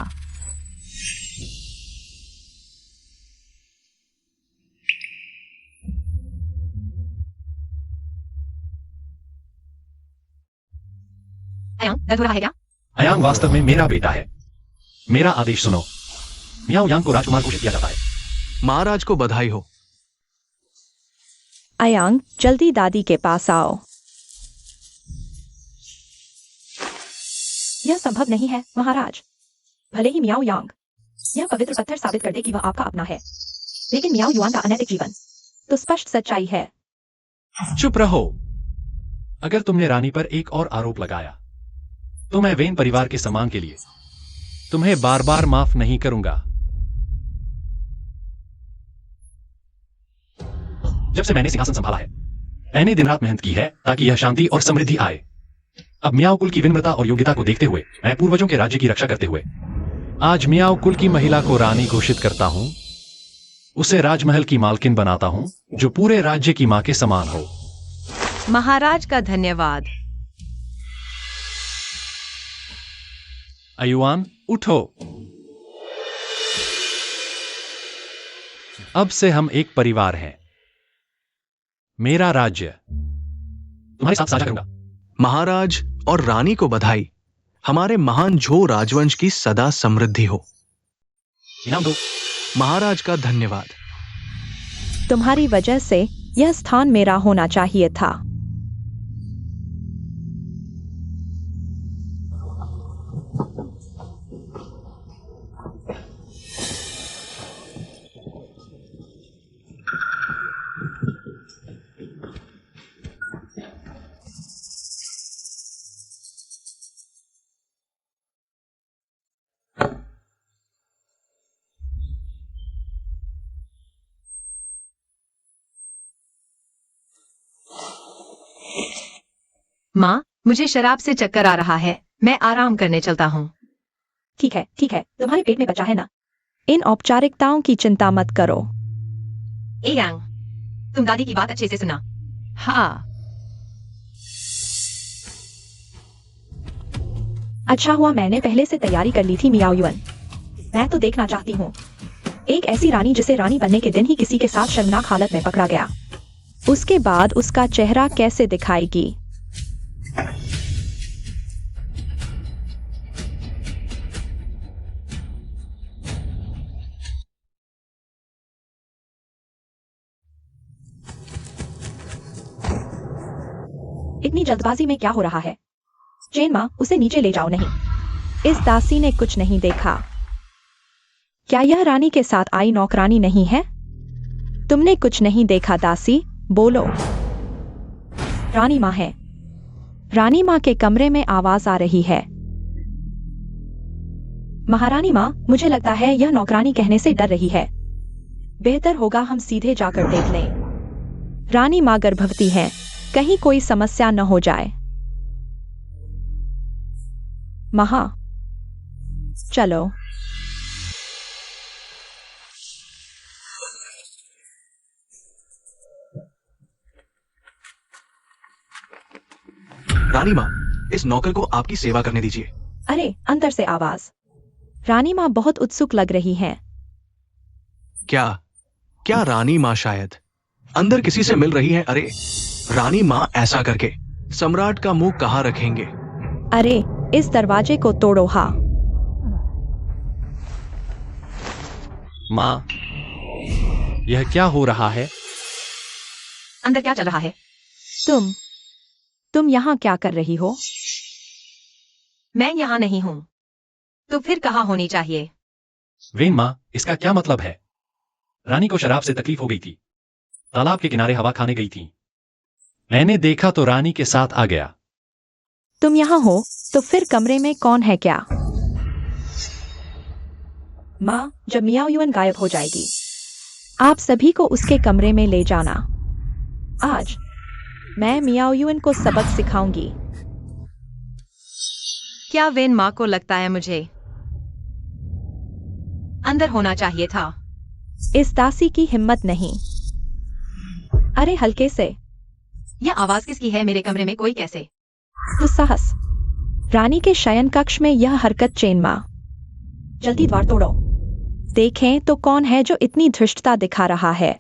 Speaker 2: आयांग, दर्द हो रहा है क्या?
Speaker 3: अयांग वास्तव में मेरा बेटा है। मेरा आदेश सुनो। मियाओ यांग को राजकुमार घोषित किया जाता है।
Speaker 1: महाराज को बधाई हो।
Speaker 4: आयांग, जल्दी दादी के पास आओ। यह संभव नहीं है महाराज। भले ही मियाओ यांग यह पवित्र पत्थर साबित कर दे कि वह आपका अपना है, लेकिन मियाओ युआन का अनैतिक जीवन तो स्पष्ट सच्चाई है।
Speaker 3: चुप रहो। अगर तुमने रानी पर एक और आरोप लगाया तो मैं वेन परिवार के सम्मान के लिए तुम्हें बार बार माफ नहीं करूंगा। जब से मैंने सिंहासन संभाला है, मैंने दिन रात मेहनत की है ताकि यह शांति और समृद्धि आए। अब मियाओ कुल की विनम्रता और योग्यता को देखते हुए, मैं पूर्वजों के राज्य की रक्षा करते हुए आज मियाओ कुल की महिला को रानी घोषित करता हूं। उसे राजमहल की मालकिन बनाता हूं, जो पूरे राज्य की मां के समान हो।
Speaker 2: महाराज का धन्यवाद।
Speaker 3: आयुआन, उठो। अब से हम एक परिवार हैं। मेरा राज्य तुम्हारे साथ साझा करूंगा।
Speaker 1: महाराज और रानी को बधाई। हमारे महान झो राजवंश की सदा समृद्धि हो।
Speaker 3: इनाम दो।
Speaker 1: महाराज का धन्यवाद।
Speaker 4: तुम्हारी वजह से यह स्थान मेरा होना चाहिए था।
Speaker 2: माँ, मुझे शराब से चक्कर आ रहा है, मैं आराम करने चलता हूँ।
Speaker 4: ठीक है, तुम्हारे पेट में बचा है ना। इन औपचारिकताओं की चिंता मत करो।
Speaker 2: ए यांग, तुम दादी की बात अच्छे से सुना।
Speaker 5: हाँ।
Speaker 4: अच्छा हुआ मैंने पहले से तैयारी कर ली थी मियाओ युअन। मैं तो देखना चाहती हूँ एक ऐसी रानी जिसे रानी बनने के दिन ही किसी के साथ शर्मनाक हालत में पकड़ा गया। उसके बाद उसका चेहरा कैसे दिखाएगी। इतनी जल्दबाजी में क्या हो रहा है? चेन माँ, उसे नीचे ले जाओ। नहीं। इस दासी ने कुछ नहीं देखा। क्या यह रानी के साथ आई नौकरानी नहीं है? तुमने कुछ नहीं देखा दासी, बोलो। रानी माँ है। रानी माँ के कमरे में आवाज आ रही है। महारानी माँ, मुझे लगता है यह नौकरानी कहने से डर रही है। बेहतर होगा हम सीधे जाकर देख लें। रानी माँ गर्भवती हैं, कहीं कोई समस्या न हो जाए। महा, चलो।
Speaker 1: रानी माँ, इस नौकर को आपकी सेवा करने दीजिए।
Speaker 4: अरे, अंदर से आवाज। रानी माँ बहुत उत्सुक लग रही हैं।
Speaker 1: क्या रानी माँ शायद अंदर किसी से मिल रही है? अरे रानी माँ, ऐसा करके सम्राट का मुंह कहाँ रखेंगे?
Speaker 4: अरे, इस दरवाजे को तोड़ो। हाँ।
Speaker 3: माँ, यह क्या हो रहा है?
Speaker 2: अंदर क्या चल रहा है?
Speaker 4: तुम यहाँ क्या कर रही हो?
Speaker 2: मैं यहाँ नहीं हूँ, तो फिर कहाँ होनी चाहिए?
Speaker 3: वेन माँ, इसका क्या मतलब है? रानी को शराब से तकलीफ हो गई थी, तालाब के किनारे हवा खाने गई थी। मैंने देखा तो रानी के साथ आ गया।
Speaker 4: तुम यहाँ हो तो फिर कमरे में कौन है क्या? माँ, जब मियाओ युअन गायब हो जाएगी, आप सभी को उसके कमरे में ले जाना। आज मैं मियाओ युअन को सबक सिखाऊंगी।
Speaker 2: क्या वेन माँ को लगता है मुझे अंदर होना चाहिए था?
Speaker 4: इस दासी की हिम्मत नहीं। अरे हल्के से।
Speaker 2: यह आवाज किसकी है? मेरे कमरे में कोई कैसे?
Speaker 4: दुस्साहस। रानी के शयन कक्ष में यह हरकत। चेन माँ, जल्दी द्वार तोड़ो। देखें तो कौन है जो इतनी धृष्टता दिखा रहा है।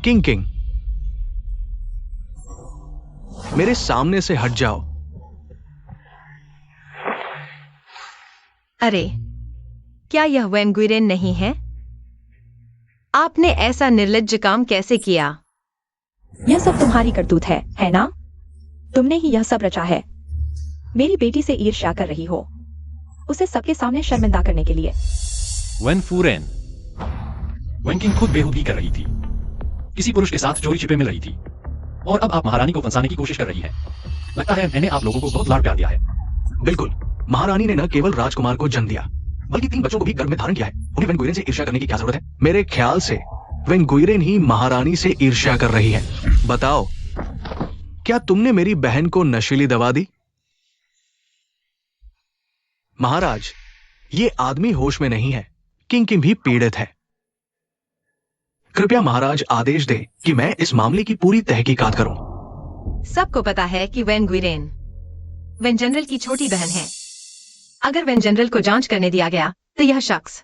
Speaker 1: किंग, मेरे सामने से हट जाओ।
Speaker 2: अरे, क्या यह वेन गुइरेन नहीं है? आपने ऐसा निर्लज्ज काम कैसे किया?
Speaker 4: यह सब तुम्हारी करतूत है ना? तुमने ही यह सब रचा है। मेरी बेटी से ईर्ष्या कर रही हो, उसे सबके सामने शर्मिंदा करने के लिए।
Speaker 3: वेन फूरेन, वेन किंग खुद बेहूदी कर रही थी, किसी पुरुष के साथ चोरी छिपे मिल रही थी, और अब आप महारानी को फंसाने की कोशिश कर रही हैं। लगता है मैंने आप लोगों को बहुत लाड प्यार दिया है।
Speaker 1: बिल्कुल, महारानी ने न केवल राजकुमार को जन्म दिया, बल्कि 3 बच्चों को भी गर्भ में धारण किया है। उन्हें वेन गुइरेन से ईर्ष्या करने की क्या जरूरत है? मेरे ख्याल से वेन गुइरेन ही महारानी से ईर्ष्या कर रही है। बताओ, क्या तुमने मेरी बहन को नशीली दवा दी? महाराज, ये आदमी होश में नहीं है। किंग भी पीड़ित है। कृपया महाराज आदेश दे कि मैं इस मामले की पूरी तहकीकात करूं।
Speaker 2: सबको पता है कि वेन गुइरेन वेन जनरल की छोटी बहन है। अगर वेन जनरल को जांच करने दिया गया तो यह शख्स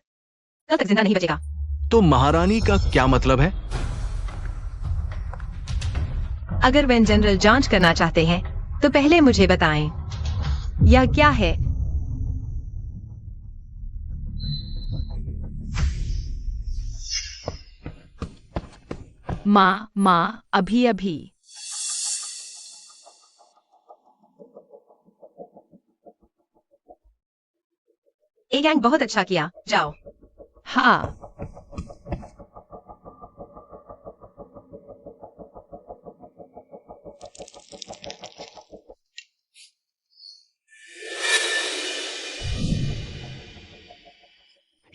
Speaker 2: कल तक जिंदा नहीं बचेगा।
Speaker 1: तो महारानी का क्या मतलब है?
Speaker 2: अगर वेन जनरल जांच करना चाहते हैं तो पहले मुझे बताएं, यह क्या है?
Speaker 5: माँ, अभी।
Speaker 2: ए गैंग, बहुत अच्छा किया, जाओ।
Speaker 5: हाँ।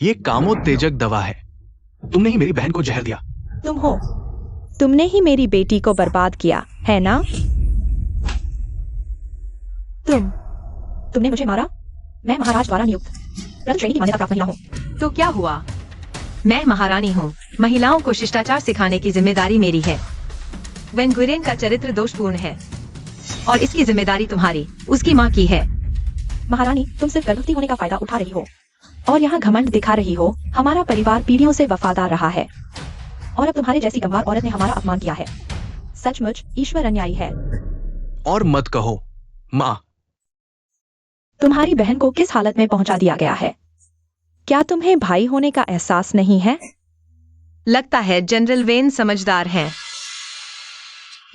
Speaker 1: ये कामोत्तेजक दवा है। तुमने ही मेरी बहन को जहर दिया।
Speaker 4: तुम हो। तुमने ही मेरी बेटी को बर्बाद किया, है ना? तुमने मुझे मारा। मैं महाराज द्वारा नियुक्त प्रथम श्रेणी की मान्यता प्राप्त महिला हूँ।
Speaker 2: तो क्या हुआ? मैं महारानी हूँ। महिलाओं को शिष्टाचार सिखाने की जिम्मेदारी मेरी है। वेन गुइरेन का चरित्र दोषपूर्ण है और इसकी जिम्मेदारी तुम्हारी, उसकी माँ की है।
Speaker 4: महारानी, तुम सिर्फ गर्भवती होने का फायदा उठा रही हो और यहाँ घमंड दिखा रही हो। हमारा परिवार पीढ़ियों से वफादार रहा है और अब तुम्हारे जैसी गंवार औरत ने हमारा अपमान किया है। सचमुच ईश्वर अन्यायी है।
Speaker 1: और मत कहो माँ।
Speaker 4: तुम्हारी बहन को किस हालत में पहुंचा दिया गया है? क्या तुम्हें भाई होने का एहसास नहीं है?
Speaker 2: लगता है जनरल वेन समझदार हैं।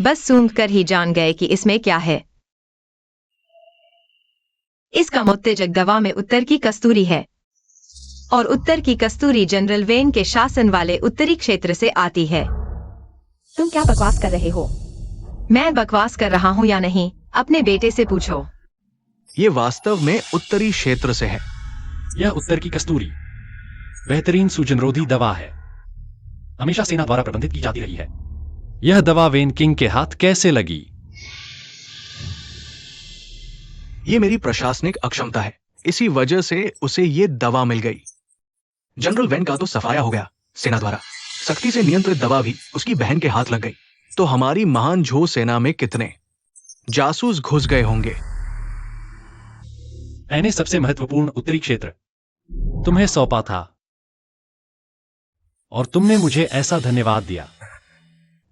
Speaker 2: बस सूंघ कर ही जान गए कि इसमें क्या है। इस कामोत्तेजक दवा में उत्तर की कस्तूरी है और उत्तर की कस्तूरी जनरल वेन के शासन वाले उत्तरी क्षेत्र से आती है।
Speaker 4: तुम क्या बकवास कर रहे हो?
Speaker 2: मैं बकवास कर रहा हूँ या नहीं, अपने बेटे से पूछो।
Speaker 1: ये वास्तव में उत्तरी क्षेत्र से है।
Speaker 3: यह उत्तर की कस्तूरी बेहतरीन सूजनरोधी दवा है। हमेशा सेना द्वारा प्रबंधित की जाती रही है। यह दवा वेन किंग के हाथ कैसे लगी?
Speaker 1: ये मेरी प्रशासनिक अक्षमता है। इसी वजह से उसे ये दवा मिल गई। जनरल वेन का तो सफाया हो गया। सेना द्वारा सख्ती से नियंत्रित दवा भी उसकी बहन के हाथ लग गई। तो हमारी महान झो सेना में कितने जासूस घुस गए होंगे।
Speaker 3: मैंने सबसे महत्वपूर्ण उत्तरी क्षेत्र तुम्हें सौंपा था और तुमने मुझे ऐसा धन्यवाद दिया।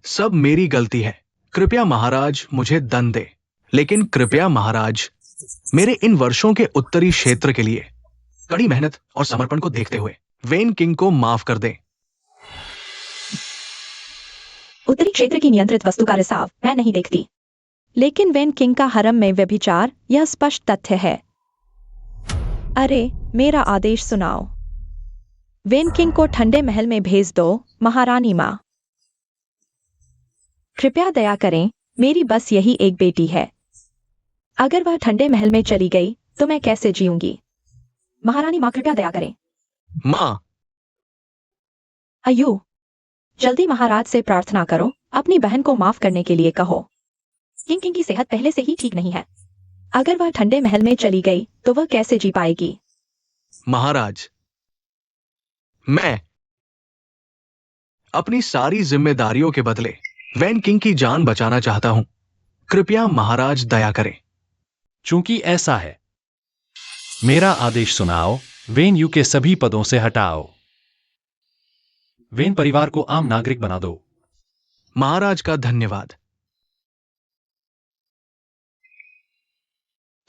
Speaker 1: सब मेरी गलती है। कृपया महाराज मुझे दंड दे, लेकिन कृपया महाराज मेरे इन वर्षों के उत्तरी क्षेत्र के लिए कड़ी मेहनत और समर्पण को देखते हुए वेन किंग को माफ कर दें।
Speaker 4: उत्तरी क्षेत्र की नियंत्रित वस्तु का रिसाव मैं नहीं देखती, लेकिन वेन किंग का हरम में व्यभिचार यह स्पष्ट तथ्य है। अरे, मेरा आदेश सुनाओ। वेन किंग को ठंडे महल में भेज दो, महारानी माँ। कृपया दया करें, मेरी बस यही एक बेटी है। अगर वह ठंडे महल में चली गई तो मैं कैसे जीऊंगी? महारानी माँ, कृपया दया करें।
Speaker 1: माँ।
Speaker 4: अय्यू, जल्दी महाराज से प्रार्थना करो, अपनी बहन को माफ करने के लिए कहो। किंग की सेहत पहले से ही ठीक नहीं है। अगर वह ठंडे महल में चली गई तो वह कैसे जी पाएगी?
Speaker 1: महाराज, मैं अपनी सारी जिम्मेदारियों के बदले वेन किंग की जान बचाना चाहता हूं। कृपया महाराज दया करें।
Speaker 3: चूंकि ऐसा है, मेरा आदेश सुनाओ। वेन यू के सभी पदों से हटाओ। वेन परिवार को आम नागरिक बना दो।
Speaker 1: महाराज का धन्यवाद।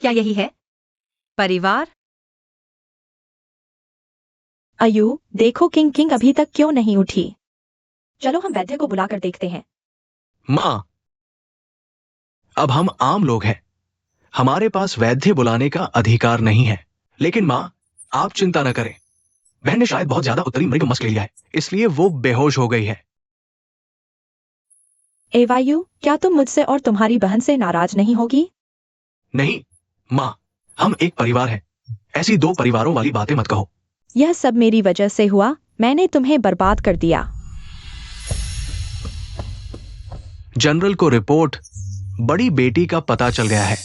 Speaker 2: क्या यही है परिवार?
Speaker 4: अय्यू, देखो किंग अभी तक क्यों नहीं उठी? चलो हम वैद्य को बुलाकर देखते हैं।
Speaker 1: मां, अब हम आम लोग हैं। हमारे पास वैद्य बुलाने का अधिकार नहीं है। लेकिन मां, आप चिंता न करें। बहन ने शायद बहुत ज्यादा उत्तरी मृग मस्क ले लिया है, इसलिए वो बेहोश हो गई है।
Speaker 4: एवायु, क्या तुम मुझसे और तुम्हारी बहन से नाराज नहीं होगी?
Speaker 1: नहीं मां, हम एक परिवार हैं। ऐसी दो परिवारों वाली बातें मत कहो।
Speaker 4: यह सब मेरी वजह से हुआ। मैंने तुम्हें बर्बाद कर दिया।
Speaker 1: जनरल को रिपोर्ट बड़ी बेटी का पता चल गया है।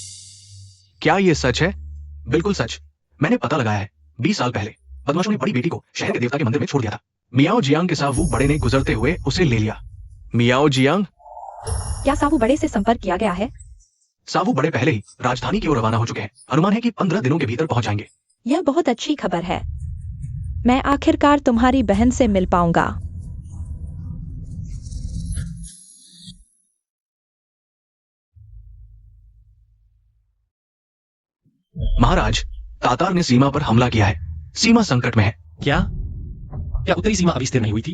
Speaker 1: क्या यह सच है? बिल्कुल सच। मैंने पता लगाया है। 20 साल पहले बदमाशों ने बड़ी बेटी को शहर के देवता के मंदिर में छोड़ दिया था। मियाओ जियांग के साथ वो बड़े ने गुजरते हुए उसे ले लिया। मियाओ जियांग?
Speaker 4: क्या सावु बड़े से संपर्क किया गया है?
Speaker 1: सावु बड़े पहले ही राजधानी की ओर रवाना हो चुके हैं। अनुमान है कि 15 दिनों के भीतर पहुंच जाएंगे।
Speaker 4: यह बहुत अच्छी खबर है। मैं आखिरकार तुम्हारी बहन से मिल पाऊंगा।
Speaker 1: महाराज, तातार ने सीमा पर हमला किया है। सीमा संकट में है।
Speaker 3: क्या उत्तरी सीमा अभी स्थिर नहीं हुई थी?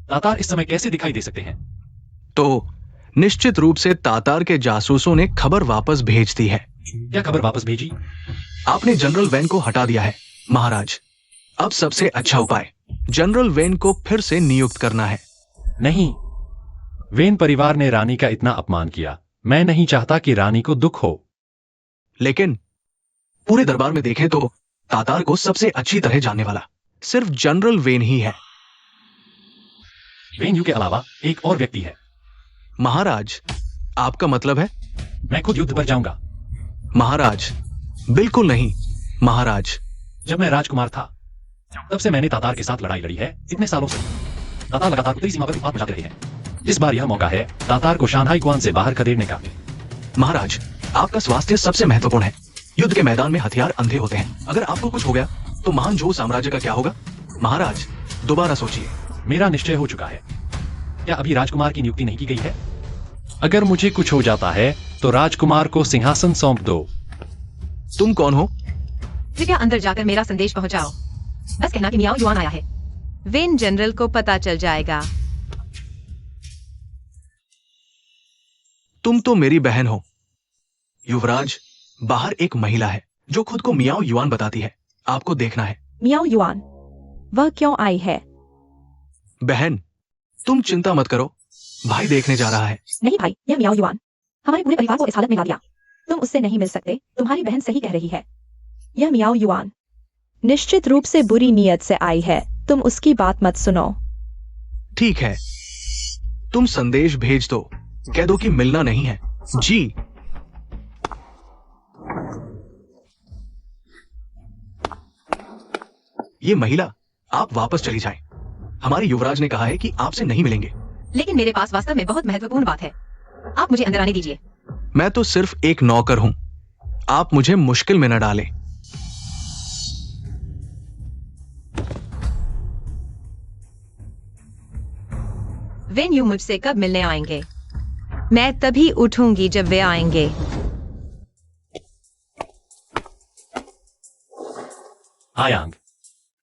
Speaker 3: तातार इस समय कैसे दिखाई दे सकते हैं?
Speaker 1: तो निश्चित रूप से तातार के जासूसों ने खबर वापस भेज दी है।
Speaker 3: क्या खबर वापस भेजी?
Speaker 1: आपने जनरल वेन को हटा दिया है महाराज। अब सबसे अच्छा उपाय जनरल वेन को फिर से नियुक्त करना है।
Speaker 3: नहीं, वेन परिवार ने रानी का इतना अपमान किया। मैं नहीं चाहता कि रानी को दुख हो।
Speaker 1: लेकिन पूरे दरबार में देखें तो तातार को सबसे अच्छी तरह जानने वाला सिर्फ जनरल वेन ही है।
Speaker 3: वेन यू के अलावा एक और व्यक्ति है।
Speaker 1: महाराज, आपका मतलब है?
Speaker 3: मैं खुद युद्ध पर जाऊंगा।
Speaker 1: महाराज, बिल्कुल नहीं महाराज।
Speaker 3: जब मैं राजकुमार था तब से मैंने तातार के साथ लड़ाई लड़ी है। इतने सालों से तातार लगातार उत्तरी सीमा पर उत्पात मचाते रहे हैं। इस बार यह मौका है तातार को शांघाई गुआन से बाहर खदेड़ने का।
Speaker 1: महाराज, आपका स्वास्थ्य सबसे महत्वपूर्ण है। युद्ध के मैदान में हथियार अंधे होते हैं। अगर आपको कुछ हो गया तो महान झू साम्राज्य का क्या होगा? महाराज, दोबारा सोचिए।
Speaker 3: मेरा निश्चय हो चुका है। क्या अभी राजकुमार की नियुक्ति नहीं की गई है? अगर मुझे कुछ हो जाता है तो राजकुमार को सिंहासन सौंप दो।
Speaker 1: तुम कौन हो?
Speaker 2: कृपया अंदर जाकर मेरा संदेश पहुंचाओ। बस कहना कि मियाओ युआन आया है। वेन जनरल को पता चल जाएगा।
Speaker 1: तुम तो मेरी बहन हो। युवराज, बाहर एक महिला है जो खुद को मियाओ युआन बताती है। आपको देखना है।
Speaker 4: मियाओ युआन, वह क्यों आई है?
Speaker 1: बहन, तुम चिंता मत करो, भाई देखने जा रहा है।
Speaker 4: नहीं भाई, यह मियाओ युआन हमारे पूरे परिवार को इस हालत में ला दिया। तुम उससे नहीं मिल सकते। तुम्हारी बहन सही कह रही है। यह मियाओ युआन निश्चित रूप से बुरी नीयत से आई है। तुम उसकी बात मत सुनो।
Speaker 1: ठीक है, तुम संदेश भेज दो, कह दो कि मिलना नहीं है। जी। ये महिला, आप वापस चली जाएं। हमारे युवराज ने कहा है कि आपसे नहीं मिलेंगे।
Speaker 2: लेकिन मेरे पास वास्तव में बहुत महत्वपूर्ण बात है। आप मुझे अंदर आने दीजिए।
Speaker 1: मैं तो सिर्फ एक नौकर हूं। आप मुझे मुश्किल में न डालें।
Speaker 2: वेन यू मुझसे कब मिलने आएंगे? मैं तभी उठूंगी जब वे आएंगे।
Speaker 3: आयांग,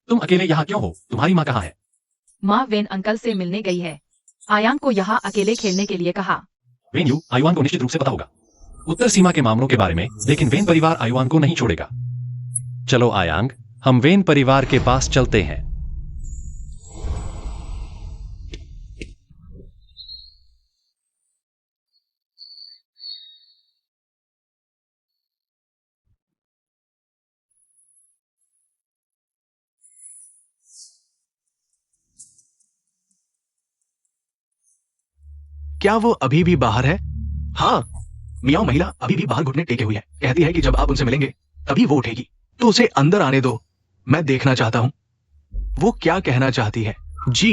Speaker 3: तुम अकेले यहाँ क्यों हो? तुम्हारी माँ कहाँ है?
Speaker 5: माँ वेन अंकल से मिलने गई है। आयांग को यहाँ अकेले खेलने के लिए कहा।
Speaker 3: वेन यू आयुआन को निश्चित रूप से पता होगा उत्तर सीमा के मामलों के बारे में, लेकिन वेन परिवार आयुआन को नहीं छोड़ेगा। चलो आयांग, हम वेन परिवार के पास चलते हैं।
Speaker 1: क्या वो अभी भी बाहर है? हाँ, मियाओ महिला अभी भी बाहर घुटने टेके हुई है। कहती है कि जब आप उनसे मिलेंगे तभी वो उठेगी। तो उसे अंदर आने दो, मैं देखना चाहता हूं वो क्या कहना चाहती है। जी।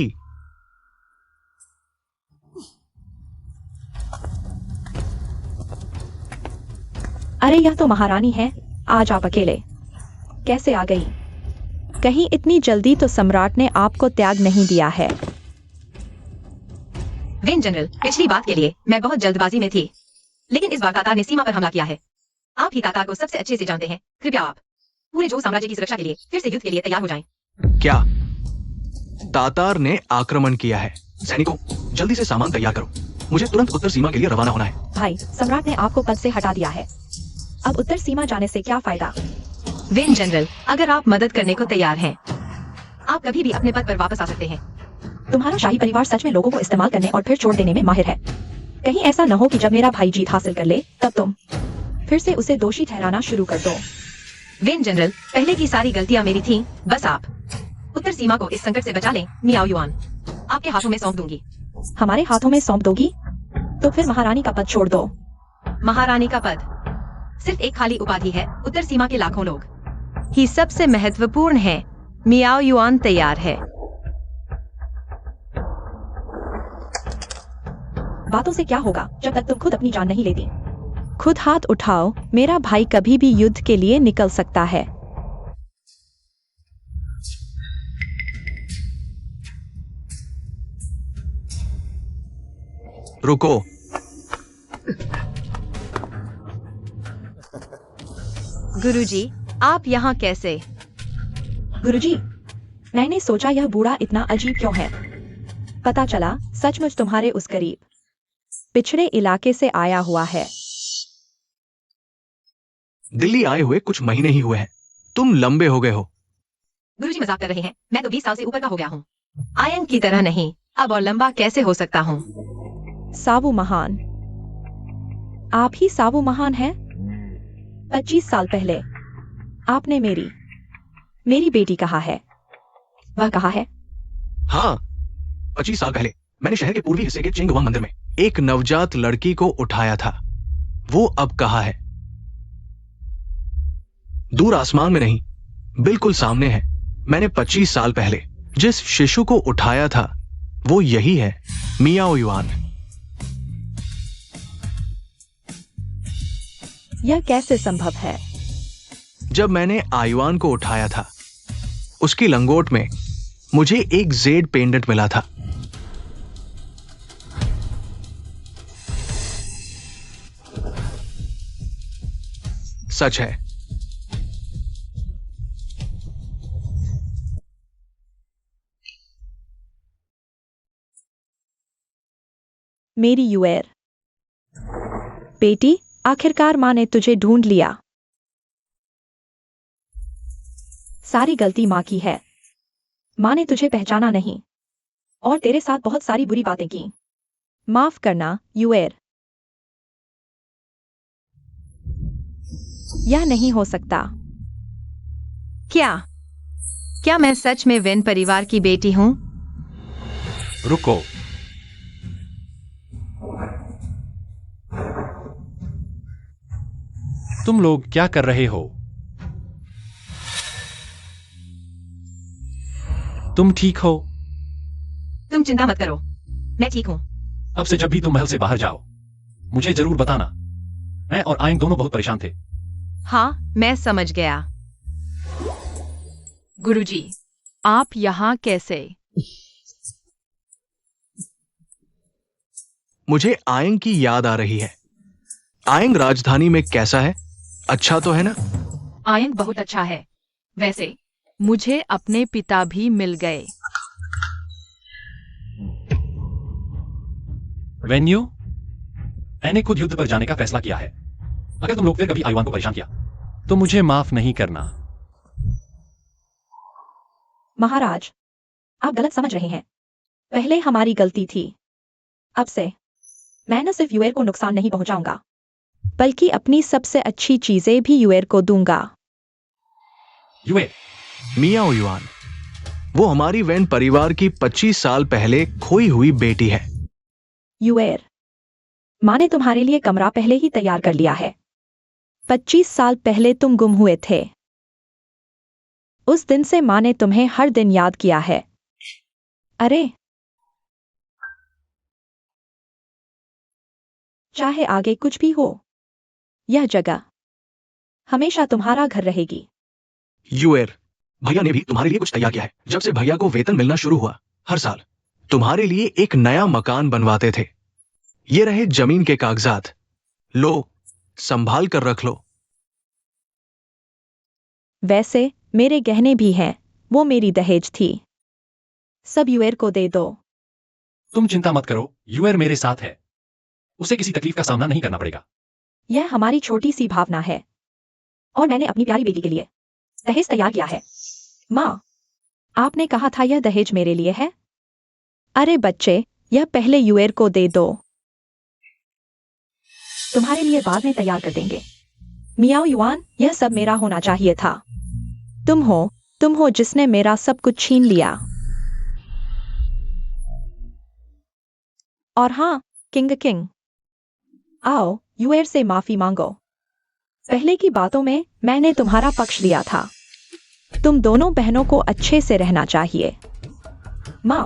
Speaker 4: अरे यह तो महारानी है। आज आप अकेले कैसे आ गई? कहीं इतनी जल्दी तो सम्राट ने आपको त्याग नहीं दिया है।
Speaker 2: वेन जनरल, पिछली बात के लिए मैं बहुत जल्दबाजी में थी, लेकिन इस बार तातार ने सीमा पर हमला किया है। आप ही तातार को सबसे अच्छे से जानते हैं। कृपया आप पूरे जो साम्राज्य की सुरक्षा के लिए फिर से युद्ध के लिए तैयार हो जाएं।
Speaker 1: क्या तातार ने आक्रमण किया है? सैनिकों, जल्दी से सामान तैयार करो। मुझे तुरंत उत्तर सीमा के लिए रवाना होना है।
Speaker 4: भाई, सम्राट ने आपको पद से हटा दिया है। अब उत्तर सीमा जाने से क्या फायदा?
Speaker 2: वेन जनरल, अगर आप मदद करने को तैयार हैं, आप कभी भी अपने पद पर वापस आ सकते हैं।
Speaker 4: तुम्हारा शाही परिवार सच में लोगों को इस्तेमाल करने और फिर छोड़ देने में माहिर है। कहीं ऐसा न हो कि जब मेरा भाई जीत हासिल कर ले तब तुम फिर से उसे दोषी ठहराना शुरू कर दो।
Speaker 2: वेन जनरल, पहले की सारी गलतियां मेरी थीं। बस आप उत्तर सीमा को इस संकट से बचा लें। मियाओ युआन आपके हाथों में सौंप दूंगी।
Speaker 4: हमारे हाथों में सौंप दोगी? तो फिर महारानी का पद छोड़ दो।
Speaker 2: महारानी का पद सिर्फ एक खाली उपाधि है। उत्तर सीमा के लाखों लोग ही सबसे महत्वपूर्ण है। मियाओ युआन तैयार है।
Speaker 4: बातों से क्या होगा जब तक तुम खुद अपनी जान नहीं लेती। खुद हाथ उठाओ। मेरा भाई कभी भी युद्ध के लिए निकल सकता है।
Speaker 1: रुको।
Speaker 2: गुरुजी, आप यहाँ कैसे?
Speaker 4: गुरुजी, मैंने सोचा यह बूढ़ा इतना अजीब क्यों है। पता चला सचमुच तुम्हारे उस करीब पिछड़े इलाके से आया हुआ है।
Speaker 1: दिल्ली आए हुए कुछ महीने ही हुए हैं। तुम लंबे हो गए हो।
Speaker 2: गुरुजी मजाक कर रहे हैं। मैं तो 20 साल से ऊपर का हो गया हूँ। आयन की तरह नहीं। अब और लंबा कैसे हो सकता हूँ?
Speaker 4: सावु महान, आप ही सावु महान हैं? 25 साल पहले आपने मेरी बेटी कहा है। वह कहाँ है?
Speaker 1: हाँ, 25 साल पहले मैंने शहर के पूर्वी हिस्से के चिंगवांग मंदिर में एक नवजात लड़की को उठाया था। वो अब कहाँ है? दूर आसमान में नहीं, बिल्कुल सामने है। मैंने 25 साल पहले जिस शिशु को उठाया था वो यही है, मियाओ युआन।
Speaker 4: यह कैसे संभव है?
Speaker 1: जब मैंने आयुआन को उठाया था उसकी लंगोट में मुझे एक जेड पेंडेंट मिला था। सच है।
Speaker 4: मेरी यूएर बेटी, आखिरकार माँ ने तुझे ढूंढ लिया। सारी गलती माँ की है। माँ ने तुझे पहचाना नहीं और तेरे साथ बहुत सारी बुरी बातें की। माफ करना यूएर। यह नहीं हो सकता।
Speaker 2: क्या मैं सच में वेन परिवार की बेटी हूँ?
Speaker 3: रुको। तुम लोग क्या कर रहे हो? तुम ठीक हो?
Speaker 2: तुम चिंता मत करो, मैं ठीक हूँ।
Speaker 3: अब से जब भी तुम महल से बाहर जाओ मुझे जरूर बताना। मैं और आयन दोनों बहुत परेशान थे।
Speaker 2: हाँ, मैं समझ गया।
Speaker 5: गुरुजी, आप यहाँ कैसे?
Speaker 1: मुझे आयंग की याद आ रही है। आयंग राजधानी में कैसा है? अच्छा तो है ना?
Speaker 5: आयन बहुत अच्छा है। वैसे मुझे अपने पिता भी मिल गए।
Speaker 3: वेन्यू, मैंने खुद युद्ध पर जाने का फैसला किया है। अगर तुम लोग फिर कभी आयुआन को परेशान किया तो मुझे माफ नहीं करना।
Speaker 4: महाराज, आप गलत समझ रहे हैं। पहले हमारी गलती थी। अब से मैं न सिर्फ यूएर को नुकसान नहीं पहुंचाऊंगा बल्कि अपनी सबसे अच्छी चीजें भी यूएर को दूंगा।
Speaker 3: यूए,
Speaker 1: मियाओ युआन, वो हमारी वेन परिवार की 25 साल पहले खोई हुई बेटी है।
Speaker 4: यूएर, माँ ने तुम्हारे लिए कमरा पहले ही तैयार कर लिया है। 25 साल पहले तुम गुम हुए थे। उस दिन से माँ ने तुम्हें हर दिन याद किया है। अरे, चाहे आगे कुछ भी हो, यह जगह हमेशा तुम्हारा घर रहेगी।
Speaker 1: यूएर, भैया ने भी तुम्हारे लिए कुछ तैयार किया है। जब से भैया को वेतन मिलना शुरू हुआ, हर साल तुम्हारे लिए एक नया मकान बनवाते थे। ये रहे जमीन के कागजात। लो, संभाल कर रख लो।
Speaker 4: वैसे मेरे गहने भी हैं, वो मेरी दहेज थी। सब यूएर को दे दो।
Speaker 3: तुम चिंता मत करो, यूएर मेरे साथ है। उसे किसी तकलीफ का सामना नहीं करना पड़ेगा।
Speaker 4: यह हमारी छोटी सी भावना है और मैंने अपनी प्यारी बेटी के लिए दहेज तैयार किया है। माँ, आपने कहा था यह दहेज मेरे लिए है। अरे बच्चे, यह पहले यूएर को दे दो। तुम्हारे लिए बाद में तैयार कर देंगे। मियाओ युआन, यह सब मेरा होना चाहिए था। तुम हो जिसने मेरा सब कुछ छीन लिया। और हाँ, किंग, आओ यूएर से माफी मांगो। पहले की बातों में मैंने तुम्हारा पक्ष लिया था। तुम दोनों बहनों को अच्छे से रहना चाहिए। माँ,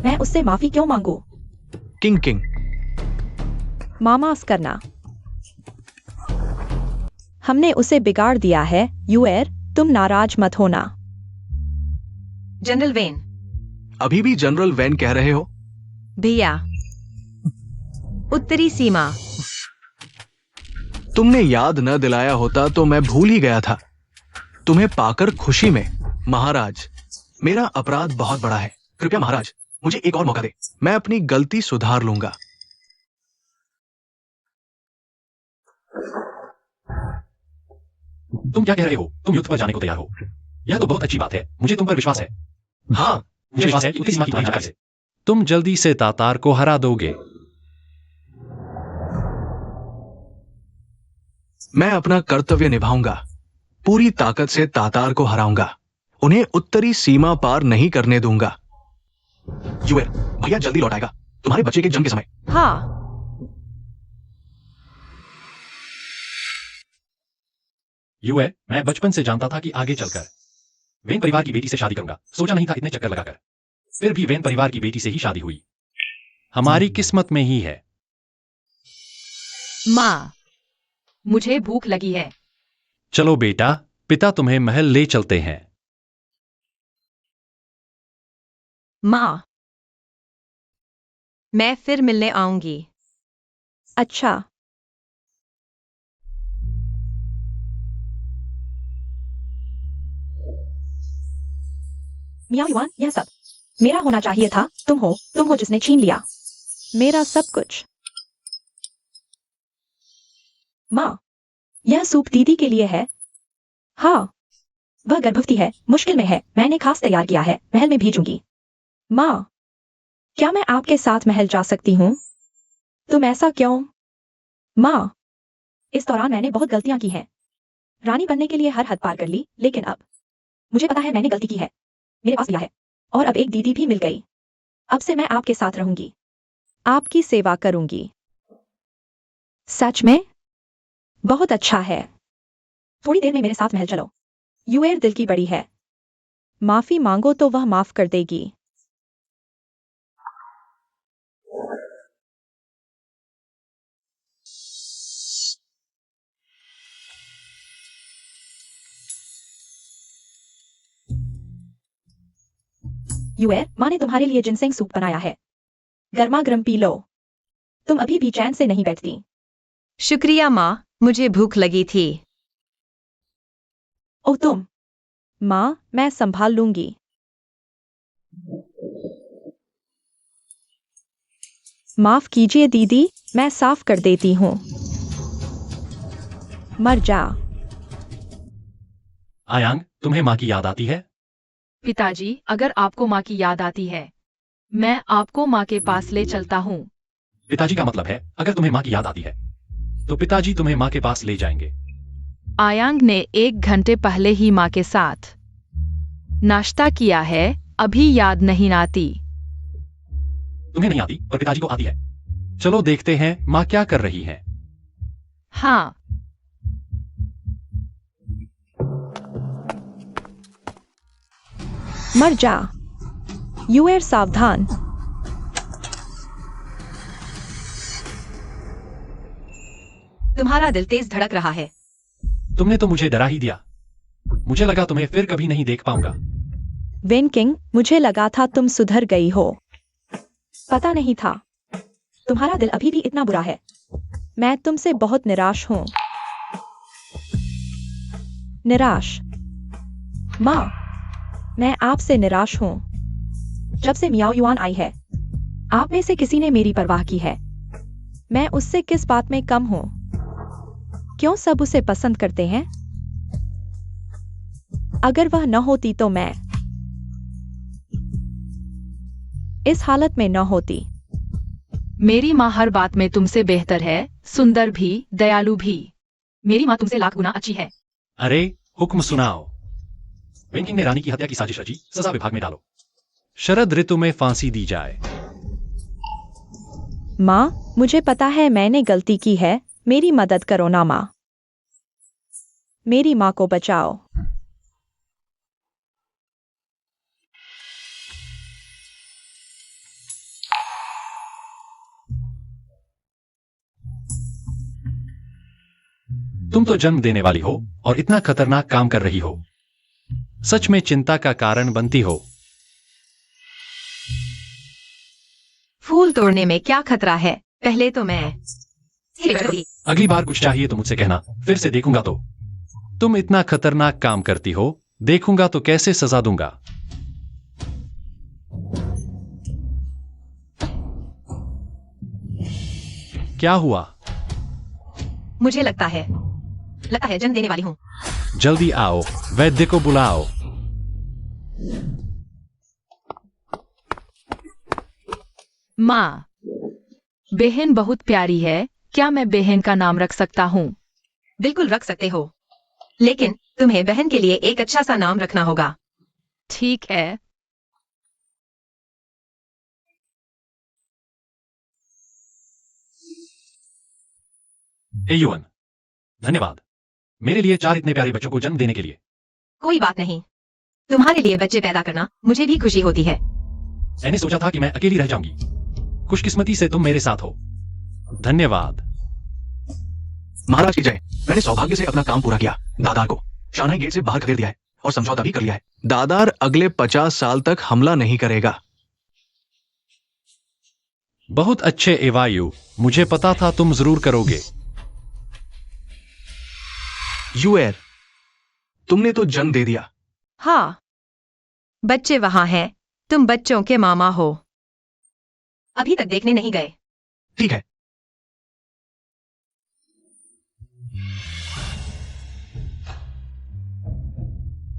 Speaker 4: मैं उससे माफी क्यों मांगू?
Speaker 1: किंग,
Speaker 4: माफ करना। हमने उसे बिगाड़ दिया है। यूएर, तुम नाराज मत होना।
Speaker 2: General when.
Speaker 1: अभी भी जनरल वेन कह रहे हो?
Speaker 2: भैया, उत्तरी सीमा।
Speaker 1: तुमने याद न दिलाया होता तो मैं भूल ही गया था। तुम्हें पाकर खुशी में। महाराज, मेरा अपराध बहुत बड़ा है। कृपया महाराज, मुझे एक और मौका दे। मैं अपनी गलती सुधार लूंगा।
Speaker 3: तुम क्या कह रहे हो? तुम युद्ध पर जाने को तैयार हो? यह तो बहुत अच्छी बात है। मुझे तुम पर विश्वास है।
Speaker 1: हाँ,
Speaker 3: मुझे विश्वास है कि उत्तरी सीमा की तुम्हारी जानकारी से तुम जल्दी से तातार को हरा दोगे।
Speaker 1: मैं अपना कर्तव्य निभाऊंगा। पूरी ताकत से तातार को हराऊंगा। उन्हें उत्तरी सीमा पार नहीं करने दूंगा। यूएल, भैया जल्दी लौट आएगा तुम्हारे बच्चे के जन्म के समय।
Speaker 4: हाँ,
Speaker 3: यूए, मैं बचपन से जानता था कि आगे चलकर वेन परिवार की बेटी से शादी करूंगा। सोचा नहीं था इतने चक्कर लगाकर। फिर भी वेन परिवार की बेटी से ही शादी हुई। हमारी किस्मत में ही है।
Speaker 5: माँ, मुझे भूख लगी है।
Speaker 3: चलो बेटा, पिता तुम्हें महल ले चलते हैं।
Speaker 2: माँ, मैं फिर मिलने आऊंगी।
Speaker 4: अच्छा। मियाँ युआन, यह सब मेरा होना चाहिए था। तुम हो जिसने छीन लिया मेरा सब कुछ। माँ, यह सूप दीदी के लिए है। हाँ, वह गर्भवती है, मुश्किल में है। मैंने खास तैयार किया है, महल में भेजूंगी। माँ, क्या मैं आपके साथ महल जा सकती हूँ? तुम ऐसा क्यों? माँ, इस दौरान मैंने बहुत गलतियां की हैं। रानी बनने के लिए हर हद पार कर ली, लेकिन अब मुझे पता है मैंने गलती की है। मेरे पास दिया है, और अब एक दीदी भी मिल गई। अब से मैं आपके साथ रहूंगी, आपकी सेवा करूंगी। सच में? बहुत अच्छा है। थोड़ी देर में मेरे साथ महल चलो। यूएर दिल की बड़ी है। माफी मांगो तो वह माफ कर देगी। यूएर, माँ ने तुम्हारे लिए जिनसेंग सूप बनाया है। गर्मा गर्म पी लो। तुम अभी भी चैन से नहीं बैठती।
Speaker 2: शुक्रिया माँ, मुझे भूख लगी थी।
Speaker 4: ओह तुम। माँ, मैं संभाल लूंगी। माफ कीजिए दीदी, मैं साफ कर देती हूँ। मर जा।
Speaker 3: आयांग, तुम्हें माँ की याद आती है?
Speaker 5: पिताजी, अगर आपको माँ की याद आती है, मैं आपको माँ के पास ले चलता हूँ।
Speaker 3: पिताजी का मतलब है, अगर तुम्हें माँ की याद आती है तो पिताजी तुम्हें माँ के पास ले जाएंगे।
Speaker 5: आयांग ने 1 घंटे पहले ही माँ के साथ नाश्ता किया है, अभी याद नहीं आती।
Speaker 3: तुम्हें नहीं आती और पिताजी को आती है। चलो देखते हैं माँ क्या कर रही है।
Speaker 5: हाँ,
Speaker 4: मर जा। यूएर सावधान।
Speaker 2: तुम्हारा दिल तेज धड़क रहा है।
Speaker 3: तुमने तो मुझे डरा ही दिया। मुझे लगा तुम्हें फिर कभी नहीं देख पाऊंगा।
Speaker 4: वेन किंग, मुझे लगा था तुम सुधर गई हो। पता नहीं था। तुम्हारा दिल अभी भी इतना बुरा है। मैं तुमसे बहुत निराश हूं। निराश? माँ, मैं आपसे निराश हूं। जब से मियाओ युआन आई है, आप में से किसी ने मेरी परवाह की है। मैं उससे किस बात में कम हूं? क्यों सब उसे पसंद करते हैं? अगर वह न होती तो मैं इस हालत में न होती।
Speaker 5: मेरी माँ हर बात में तुमसे बेहतर है, सुंदर भी, दयालु भी। मेरी माँ तुमसे लाख गुना अच्छी है।
Speaker 3: अरे, हुक्म सुनाओ। वेन किंग ने रानी की हत्या की साजिश रची, सजा विभाग में डालो। शरद ऋतु में फांसी दी जाए।
Speaker 4: माँ, मुझे पता है मैंने गलती की है। मेरी मदद करो ना माँ। मेरी माँ को बचाओ।
Speaker 3: तुम तो जन्म देने वाली हो और इतना खतरनाक काम कर रही हो। सच में चिंता का कारण बनती हो।
Speaker 2: फूल तोड़ने में क्या खतरा है? पहले तो मैं
Speaker 3: अगली बार कुछ चाहिए तो मुझसे कहना, फिर से देखूंगा तो। तुम इतना खतरनाक काम करती हो, देखूंगा तो कैसे सजा दूंगा। क्या हुआ?
Speaker 2: मुझे लगता है जन्म देने वाली हूँ।
Speaker 3: जल्दी आओ, वैद्य को बुलाओ।
Speaker 5: माँ, बहन बहुत प्यारी है। क्या मैं बहन का नाम रख सकता हूँ?
Speaker 2: बिल्कुल रख सकते हो, लेकिन तुम्हें बहन के लिए एक अच्छा सा नाम रखना होगा।
Speaker 5: ठीक है।
Speaker 3: हे युवन, धन्यवाद मेरे लिए 4 इतने प्यारे बच्चों को जन्म देने के लिए।
Speaker 2: कोई बात नहीं, तुम्हारे लिए बच्चे पैदा करना मुझे भी खुशी होती है।
Speaker 3: मैंने सोचा था कि मैं अकेली रह जाऊंगी। खुशकिस्मती से तुम मेरे साथ हो। धन्यवाद।
Speaker 1: महाराज की जय। मैंने सौभाग्य से अपना काम पूरा किया। दादार को शानाई गेट से बाहर खदेड़ दिया है और समझौता भी कर लिया है। दादार अगले 50 साल तक हमला नहीं करेगा।
Speaker 3: बहुत अच्छे एवायु, मुझे पता था तुम जरूर करोगे।
Speaker 1: यूएर, तुमने तो जन्म दे दिया।
Speaker 2: हाँ, बच्चे वहां हैं। तुम बच्चों के मामा हो। अभी तक देखने नहीं गए।
Speaker 1: ठीक है।